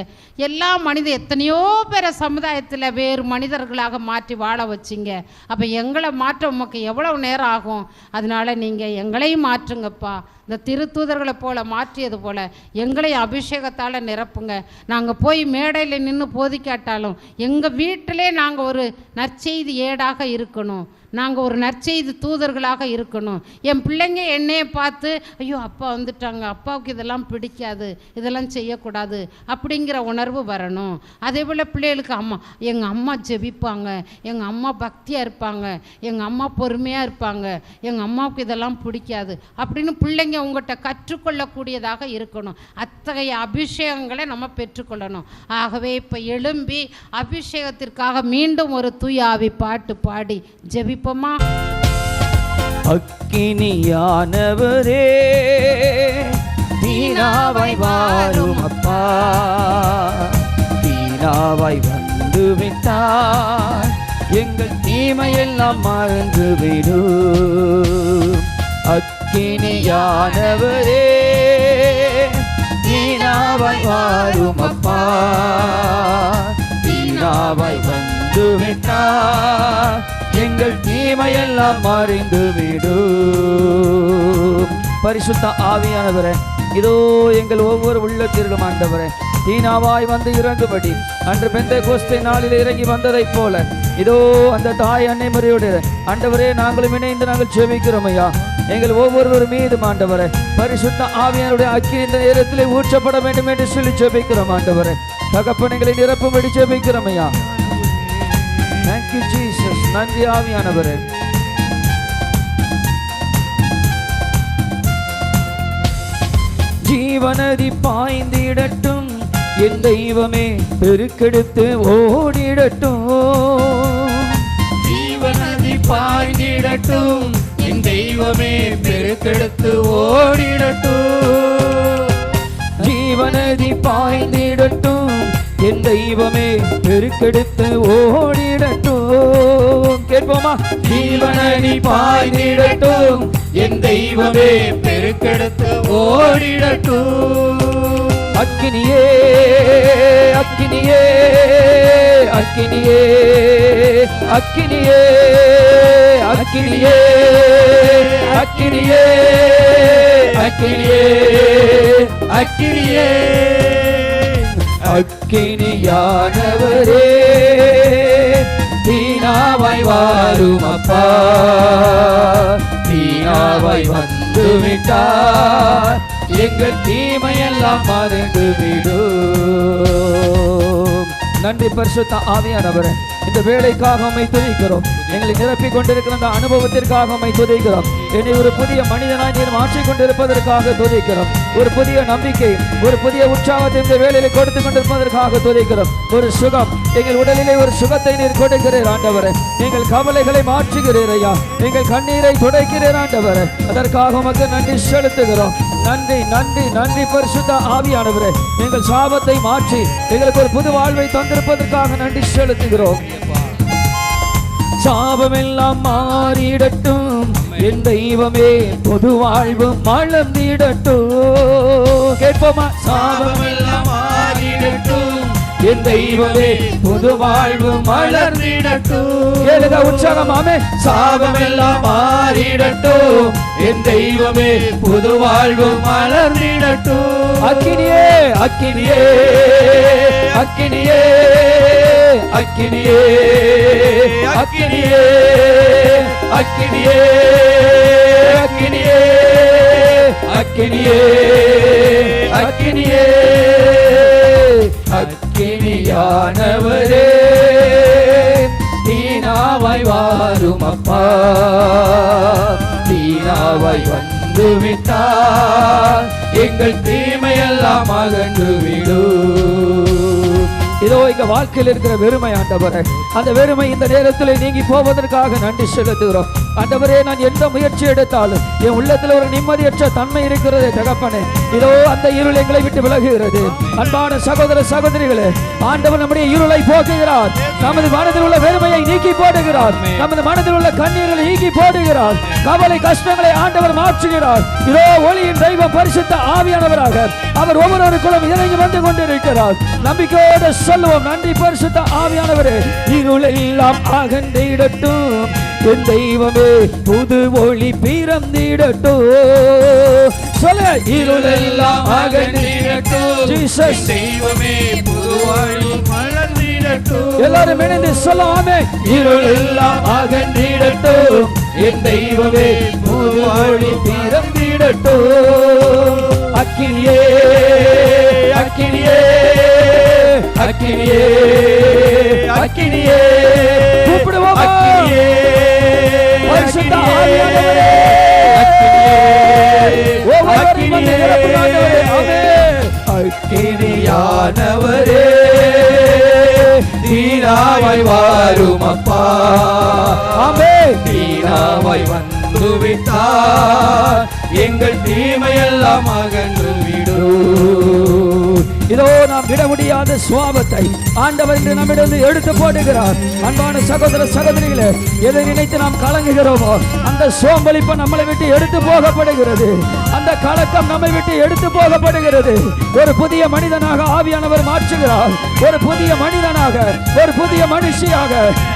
எல்லா எத்தனையோ பேரை சமுதாயத்தில் வேறு மனிதர்களாக மாற்றி வாழ வச்சிங்க. அப்போ எங்களை மாற்ற உமக்கு எவ்வளவு நேரம் ஆகும்? அதனால் நீங்கள் எங்களையும் மாற்றுங்கப்பா. இந்த திருத்தூதர்களை போல் மாற்றியது போல் எங்களையும் அபிஷேகத்தால் நிரப்புங்க. நாங்கள் போய் மேடையில் நின்று போதிக்காட்டாலும் எங்கள் வீட்டிலே நாங்கள் ஒரு நற்செய்தி ஏடாக இருக்கணும். நாங்கள் ஒரு நற்செய்தி தூதர்களாக இருக்கணும். என் பிள்ளைங்க என்னையை பார்த்து ஐயோ அப்பா வந்துட்டாங்க, அப்பாவுக்கு இதெல்லாம் பிடிக்காது, இதெல்லாம் செய்யக்கூடாது அப்படிங்கிற உணர்வு வரணும். அதே போல் பிள்ளைகளுக்கு எங்கள் அம்மா ஜெபிப்பாங்க, எங்கள் அம்மா பக்தியாக இருப்பாங்க, எங்கள் அம்மா பொறுமையாக இருப்பாங்க, எங்கள் அம்மாவுக்கு இதெல்லாம் பிடிக்காது அப்படின்னு பிள்ளைங்க உங்கள்கிட்ட கற்றுக்கொள்ளக்கூடியதாக இருக்கணும். அத்தகைய அபிஷேகங்களை நம்ம பெற்றுக்கொள்ளணும். ஆகவே இப்போ எழும்பி அபிஷேகத்திற்காக மீண்டும் ஒரு தூய ஆவி பாட்டு பாடி ஜெபிப்போமா? அக்கினியானவரே தீனாவாய் வாரும் அப்பா, தீனாவாய் வந்து விட்டார் எங்கள் தீமையெல்லாம் மறந்து விடும். அக்கினியானவரே தீனாவாய் வாரும் அப்பா, தீனாவாய் வந்து விட்டார் எங்கள் தீமையெல்லாம் மறைந்து விடும். பரிசுத்த ஆவியானவரே, இதோ எங்கள் ஒவ்வொரு உள்ளத்திலும் ஆண்டவரே தீனாவாய் வந்து இறங்கும்படி அன்று பெந்தேகோஸ்தே நாளில் இறங்கி வந்ததைப் போல இதோ அந்த தாய் அன்னை மரியோடு ஆண்டவரே நாங்களும் இணைந்து நாங்கள் ஜெபிக்கிறோம் ஐயா. எங்கள் ஒவ்வொருவர் மீதும் ஆண்டவரே பரிசுத்த ஆவியானுடைய அக்கினி இந்த நேரத்திலே ஊற்றப்பட வேண்டும் என்று சொல்லி ஜெபிக்கிறோம் ஆண்டவரே. தகப்பனைகளை நிரப்பும்படி ஜெபிக்கிறோம் ஐயா. Thank you Jesus. நன்றி ஆவியானவரே. ஜீவநதி பாய்ந்திடட்டும் என் தெய்வமே, பெருக்கெடுத்து ஓடிடட்டும். ஜீவநதி பாய்ந்திடட்டும் என் தெய்வமே, பெருக்கெடுத்து ஓடிடட்டும். ஜீவநதி பாய்ந்திடட்டும் என் தெய்வமே, பெருக்கெடுத்து ஓடிடட்டும். கேட்போமா? ஜீவநதி பாய்ந்திடட்டும் என் தெய்வமே, பெருக்கெடுத்து ஓடிடட்டும். அக்கினியே அக்கினியே அக்கினியே அக்கினியே அக்கினியே அக்கினியே அக்கினியே அக்கினியே அக்கினியானவரே தீனாவாய் வாரும் அப்பா, தீனாவாய் வந்து விட்டார் எங்கள் தீமையெல்லாம் மறந்து விடும். நன்றி பரிசுத்த ஆவியானவரே, இந்த வேலைக்காக உம்மை துதிக்கிறோம். எங்களை நிரப்பிக் கொண்டிருக்கிற அந்த அனுபவத்திற்காக உம்மை துதிக்கிறோம். என்னை ஒரு புதிய மனிதனாய் நீர் மாற்றிக் கொண்டிருப்பதற்காக துதிக்கிறோம். ஒரு புதிய நம்பிக்கை, ஒரு புதிய உற்சாகத்தை இந்த வேலையில கொடுத்து கொண்டிருப்பதற்காக துதிக்கிறோம். ஒரு சுகம், எங்கள் உடலிலே ஒரு சுகத்தை நீர் கொடுக்கிறீர் ஆண்டவரே. எங்கள் கவலைகளை மாற்றுகிறீர் ஐயா, எங்கள் கண்ணீரை துடைக்கிறீர் ஆண்டவரே. அதற்காக உமக்கு நன்றி செலுத்துகிறோம். நன்றி நன்றி நன்றி பரிசுத்த ஆவியானவரே. எங்கள் சாபத்தை மாற்றி எங்களுக்கு ஒரு புது வாழ்வை தந்திருப்பதற்காக நன்றி செலுத்துகிறோம். சாபமெல்லாம் மாறிடட்டும் என் தெய்வமே, புது வாழ்வு மலர்ந்திடட்டும். கேட்போமா? சாபமெல்லாம் மாறிடட்டும் என் தெய்வமே, புது வாழ்வு மலர்ந்திடட்டும். கேளுங்க உற்சாகமாமே. சாபமெல்லாம் மாறிடட்டும் என் தெய்வமே, புது வாழ்வு மலர்ந்திடட்டும். அக்கினியே அக்கினியே அக்கினியே அக்கினியே அக்கினியே அக்கினியே அக்கினியே அக்கினியே அக்கினியே அக்கினியானவரே தீனாவாய் வாரும் அப்பா, தீனாவாய் வந்து விட்டார் எங்கள் தீமையெல்லாம் அகன்று விடும். இதோ எங்க வாழ்க்கையில் இருக்கிற வெறுமை ஆண்டவரே, அந்த வெறுமை இந்த நேரத்தில் நீங்கி போவதற்காக நன்றி செலுத்துகிறோம் ஆண்டவரே. நான் எந்த முயற்சி எடுத்தாலும் என் உள்ளத்தில் ஒரு நிம்மதியற்ற தன்மை இருக்கிறது தகப்பனே. இதோ அந்த இருள் எங்களை விட்டு விலகுகிறது. அன்பான சகோதர சகோதரிகளே, ஆண்டவர் நம்முடைய இருளை போக்குகிறார். நமது மனதில் உள்ள வெறுமையை நீக்கி போடுகிறார். நமது மனதில் உள்ள கண்ணீர்களை நீக்கி போடுகிறார். கவலை கஷ்டங்களை ஆண்டவர் மாற்றுகிறார். இதோ ஒளியின் தெய்வம் பரிசுத்த ஆவியானவராக அவர் ஒவ்வொருவருக்குள்ளும் இறங்கி வந்து கொண்டிருக்கிறார். நம்பிக்கையோடு சொல்லுவோம், நன்றி பரிசுத்த ஆவியானவரே. இருளெல்லாம் அகன்றிடட்டும் என் தெய்வமே, புது ஒளி பிறந்திடட்டும். சொல்ல, இருளெல்லாம் அகன்றிடட்டும் ஜீசஸ் தெய்வமே, புது ஒளி மலர்ந்திடட்டும். அகன்றிடட்டும். எல்லாரும் இணைந்து சொல்லாமே. இருள் எல்லாம் அகன்றிடட்டும். என் தெய்வமே புது ஒளி பிறந்திடட்டும். அக்கினியே அக்கினியே அக்கினியே அக்கினியே கூப்பிடுவோம். அக்கினியே பரிசுத்த ஆவியானவரே, அக்கினியானவரே தீனாவாய் வாரும் அப்பா. தீனாவாய் வந்து விட்டார். எங்கள் தீமையெல்லாம் அகன்று விடும். இதோ நாம் விட முடியாத சுவாபத்தை ஆண்டவர் இன்று நம்மிடம் எடுத்து போடுகிறார். அன்பான சகோதர சகோதரிகளே, எதை நினைத்து நாம் கலங்குகிறோமோ அந்த சோம்பலிப்பு நம்மளை விட்டு எடுத்து போகப்படுகிறது. அந்த கலக்கம் நம்மை விட்டு எடுத்து போகப்படுகிறது. ஒரு புதிய மனிதனாக ஆவியானவர் மாற்றுகிறார். ஒரு புதிய மனிதனாக, ஒரு புதிய மனுஷியாக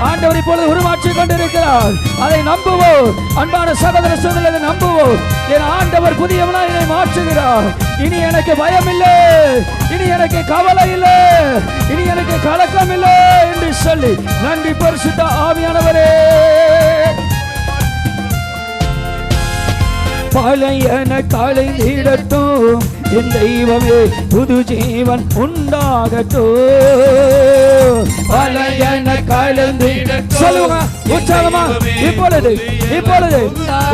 ஆண்டவர் இப்பொழுது உருமாற்றிக் கொண்டிருக்கிறார். அதை நம்புவோம். அன்பான சகோதர சகோதரிகளை நம்புவோம். என் ஆண்டவர் புதியவனாய் என்னை மாற்றுகிறார். இனி எனக்கு பயம் இல்லை, இனி எனக்கு கவலை இல்லை, இனி எனக்கு கலக்கம் இல்லை என்று சொல்லி நன்றி பரிசுத்த ஆவியானவரே. பழையன களைந்திடட்டும். என் தெய்வமே புது ஜீவன் உண்டாகட்டும். பழையன களைந்திடட்டும். சொல்லுங்க உற்சாகமா. இப்பொழுது இப்பொழுது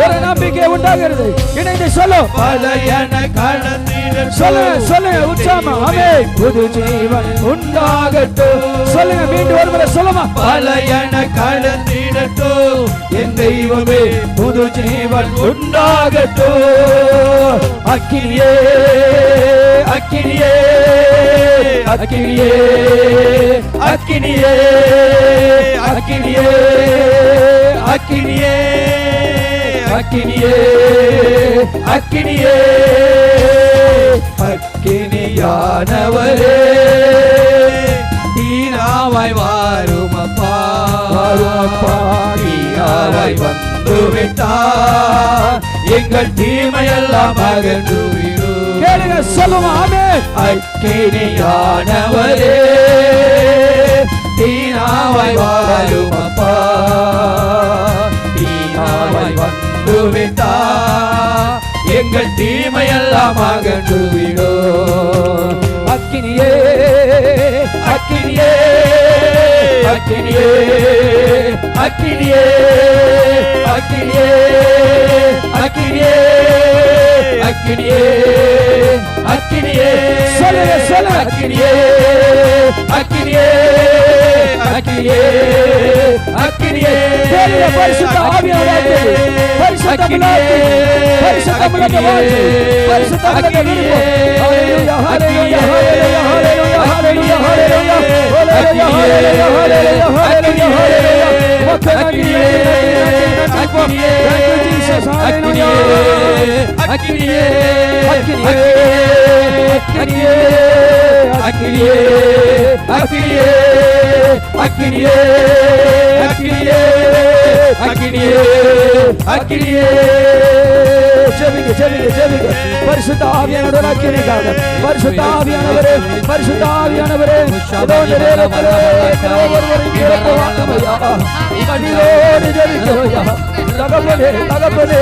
ஒரு நம்பிக்கை உண்டாகிறது. இணைந்து சொல்லும். பழையன களைந்திடட்டும். சொல்லுங்க சொல்லுங்க உற்சாகமா. ஆமே. புது ஜீவன் உண்டாகட்டும். சொல்லுங்க மீண்டும் ஒரு முறை சொல்லுமா. பழையன களைந்திடட்டும். என் தெய்வமே புது ஜீவன் உண்டாகட்டும். அக்கினியே அக்கினியே அக்கினியே அக்கினியே அக்கினியே அக்கினியே அக்கினியே அக்கினியே அக்கினியானவரே தீனாவாய் வாரும் அப்பா. தீனாவாய் வந்து விட்டார். எங்கள் தீமையெல்லாம் அகன்று விடும். கேளுங்க சொல்லுமா. ஆமே. அக்கினியானவரே தீனாவாய் வாரும் அப்பா. தீனாவாய் வந்து விட்டார். எங்கள் தீமையெல்லாம் அகன்று விடும். அக்கினியே அக்கினியே அக்கினியே அக்கினியே அக்கினியே அக்கினியே அக்கினியே அக்கினியே சொல்லுங்க சொல்லுங்க. அக்கினியே அக்கினியே அக்கினியே அக்கினியே கேளுங்க பரிசுத்த ஆவியானவரே. பரிசுத்த முலாக்கு, பரிசுத்த முலாக்கு வாழ்த்து, பரிசுத்த முலாக்கு விருப்பம். ஹalleluya ஹalleluya ஹalleluya ஹalleluya ஹalleluya ஹalleluya ஹalleluya ஹalleluya ஹalleluya ஹalleluya. அக்கினியே அக்கினியே அக்கினியே அக்கினியே அக்கினியே அக்கினியே அக்கினியே அக்கினியே அக்கினியே அக்கினியே அக்கினியே அக்கினியே. ஜெபிங்க ஜெபிங்க ஜெபிங்க. பரிசுத்த ஆவியானவரே அக்கினிக்காக. பரிசுத்த ஆவியானவரே, பரிசுத்த ஆவியானவரே, இதோ இந்த நேரத்திலே ஒருவரை கேட்க வாங்கமையா. கண்ணீரோடு ஜெபிக்கவையா. தகப்பனே தகப்பனே,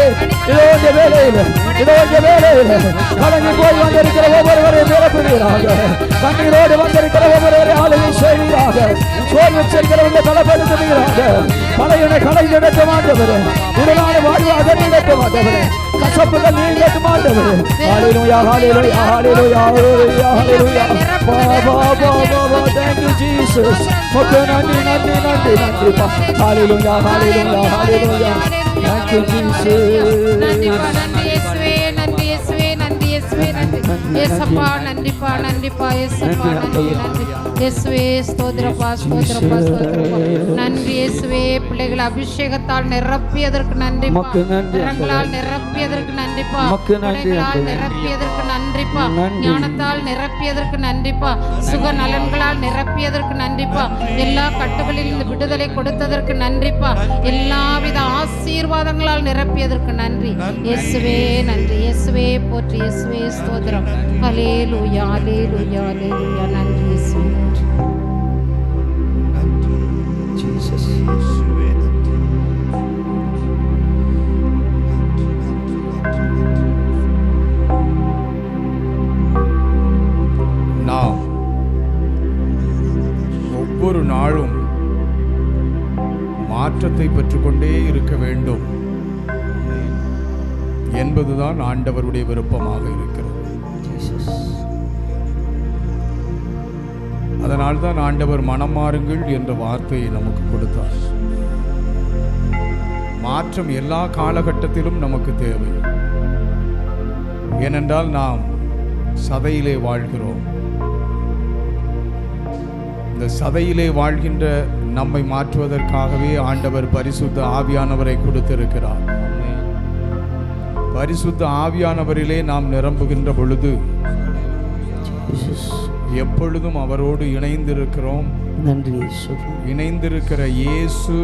இதோ இந்த வேளையில, இதோ இந்த வேளையில கலங்கி போய் வந்திருக்கிற ஒவ்வொருவரை நிரப்புவீராக. கண்ணீரோடு வந்திருக்கிற ஒவ்வொருவரை ஆளுகை செய்வீராக. சோர்வு செல்கிறவங்க பலப்படுத்துவீராக. பழையனை கலைஞட்ட மாட்டவரே, உடனான வாழ்வு அகநிலட்ட மாட்டவரே, கசப்புகள் நீங்கட்ட மாட்டவரே. ஹalleluya ஹalleluya ஹalleluya ஹalleluya ஹalleluya. Baba Baba thank you Jesus. மொத்த நன்றி நன்றி நன்றி நன்றி. ஹalleluya ஹalleluya ஹalleluya thank you Jesus. நன்றி இயேசுவே, நன்றி இயேசுவே, நன்றி இயேசுவே, நன்றி இயேசப்பா, நன்றிப்பா நன்றிப்பா இயேசப்பா, நன்றி நன்றி இயேசுவே. ஸ்தோத்திரப்பா ஸ்தோத்திரப்பா ஸ்தோத்திரப்பா. நன்றி இயேசுவே. பிள்ளைகள் அபிஷேகத்தால் நிரப்பியதற்கு நன்றிப்பா. கரங்களால் நிரப்பியதற்கு நன்றிப்பா. கரங்களால் நிரப்பியதற்கு நன்றிப்பா. ஞானத்தால் நிரப்பியதற்கு நன்றிப்பா. சுக நலன்களால் நிரப்பியதற்கு நன்றிப்பா. எல்லா கட்டுகளில் இந்த விடுதலை கொடுத்ததற்கு நன்றிப்பா. எல்லாவித ஆசீர்வாதங்களால் நிரப்பியதற்கு நன்றி இயேசுவே. நன்றி இயேசுவே. போற்றி இயேசுவே. ஸ்தோத்திரம். ஹல்லேலூயா ஹல்லேலூயா ஹல்லேலூயா. நன்றி இயேசுவே. ஜீசஸ். நாம் ஒவ்வொரு நாளும் மாற்றத்தை பெற்றுக்கொண்டே இருக்க வேண்டும் என்பதுதான் ஆண்டவருடைய விருப்பமாக இருக்கிறது. அதனால்தான் ஆண்டவர் மனம் மாறுங்கள் என்ற வார்த்தையை நமக்கு கொடுத்தார். மாற்றம் எல்லா காலகட்டத்திலும் நமக்கு தேவை. ஏனென்றால் நாம் சதையிலே வாழ்கிறோம். இந்த சதையிலே வாழ்கின்ற நம்மை மாற்றுவதற்காகவே ஆண்டவர் பரிசுத்த ஆவியானவரை கொடுத்திருக்கிறார். பரிசுத்த ஆவியானவரிலே நாம் நிரம்புகின்ற பொழுது எப்பொழுதும் அவரோடு இணைந்திருக்கிறோம். நன்றி. இணைந்திருக்கிற இயேசு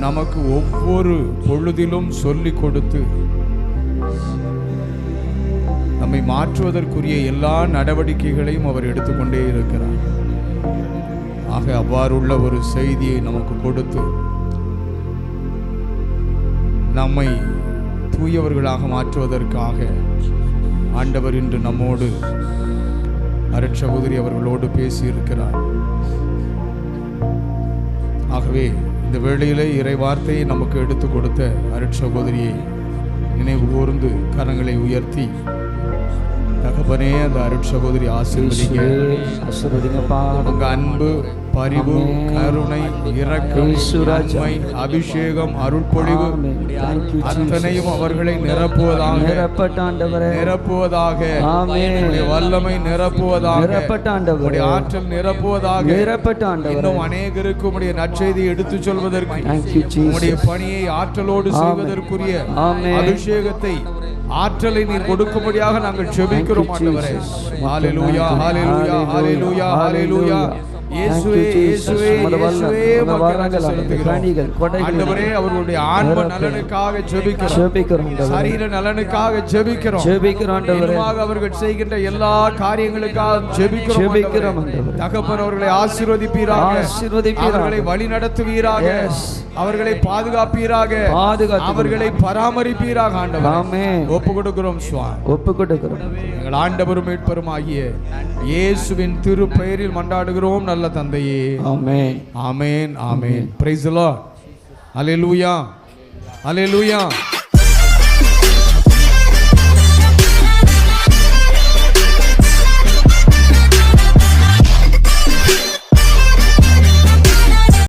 நமக்கு ஒவ்வொரு பொழுதிலும் சொல்லிக் கொடுத்து நம்மை மாற்றுவதற்குரிய எல்லா நடவடிக்கைகளையும் அவர் எடுத்துக்கொண்டே இருக்கிறார். ஆக அவ்வாறுள்ள ஒரு செய்தியை நமக்கு கொடுத்து நம்மை தூயவர்களாக மாற்றுவதற்காக ஆண்டவர் இன்று நம்மோடு அருட்சகோதரி அவர்களோடு பேசியிருக்கிறார். ஆகவே இந்த வேளையிலே இறை வார்த்தையை நமக்கு எடுத்து கொடுத்த அருட்சகோதரியை நினைவு கூர்ந்து கரங்களை உயர்த்தி, தகப்பனே அந்த அருட்சகோதரி ஆசீர்வதிங்கப்பா. உங்க அன்பு, பரிவு, கருணை, இரக்கம், நன்மை, அபிஷேகம், அருட்பொழிவு அத்தனையும் அவர்களை நிரப்புவதாக, நிரப்புவதாக, வல்லமை நிரப்புவதாக, ஆற்றல் நிரப்புவதாக, இன்னும் அநேகருக்கு உடைய நற்செய்தியை எடுத்துச் சொல்வதற்கு, உடைய பணியை ஆற்றலோடு செய்வதற்குரிய அபிஷேகத்தை, ஆற்றலை நீர் கொடுக்கும்படியாக நாங்கள் ஜெபிக்கிறோம் ஆண்டவரே. ஹல்லேலூயா, ஹல்லேலூயா, ஹல்லேலூயா, ஹல்லேலூயா. இயேசுவே, இயேசுவே, இயேசுவே, ஆண்டவரே, அவர்களுடைய ஆன்ம நலனுக்காக ஜெபிக்கிறோம், சரீர நலனுக்காக ஜெபிக்கிறோம், அவர்கள் செய்கின்ற எல்லா காரியங்களுக்காக ஜெபிக்கிறோம். தகப்பன் அவர்களை ஆசீர்வதிப்பீராக, அவர்களை வழி நடத்துவீராக, அவர்களை பாதுகாப்பீராக, அவர்களை பராமரிப்பீராக. ஆண்டவரே, ஒப்பு கொடுக்கிறோம் சுவாமி, ஒப்பு கொடுக்கிறோம். எங்கள் ஆண்டவரும் மீட்பரும் ஆகிய இயேசுவின் திரு பெயரில் மன்றாடுகிறோம் நல்ல தந்தையே. Amen, amen, amen. Praise the lord. Hallelujah, hallelujah.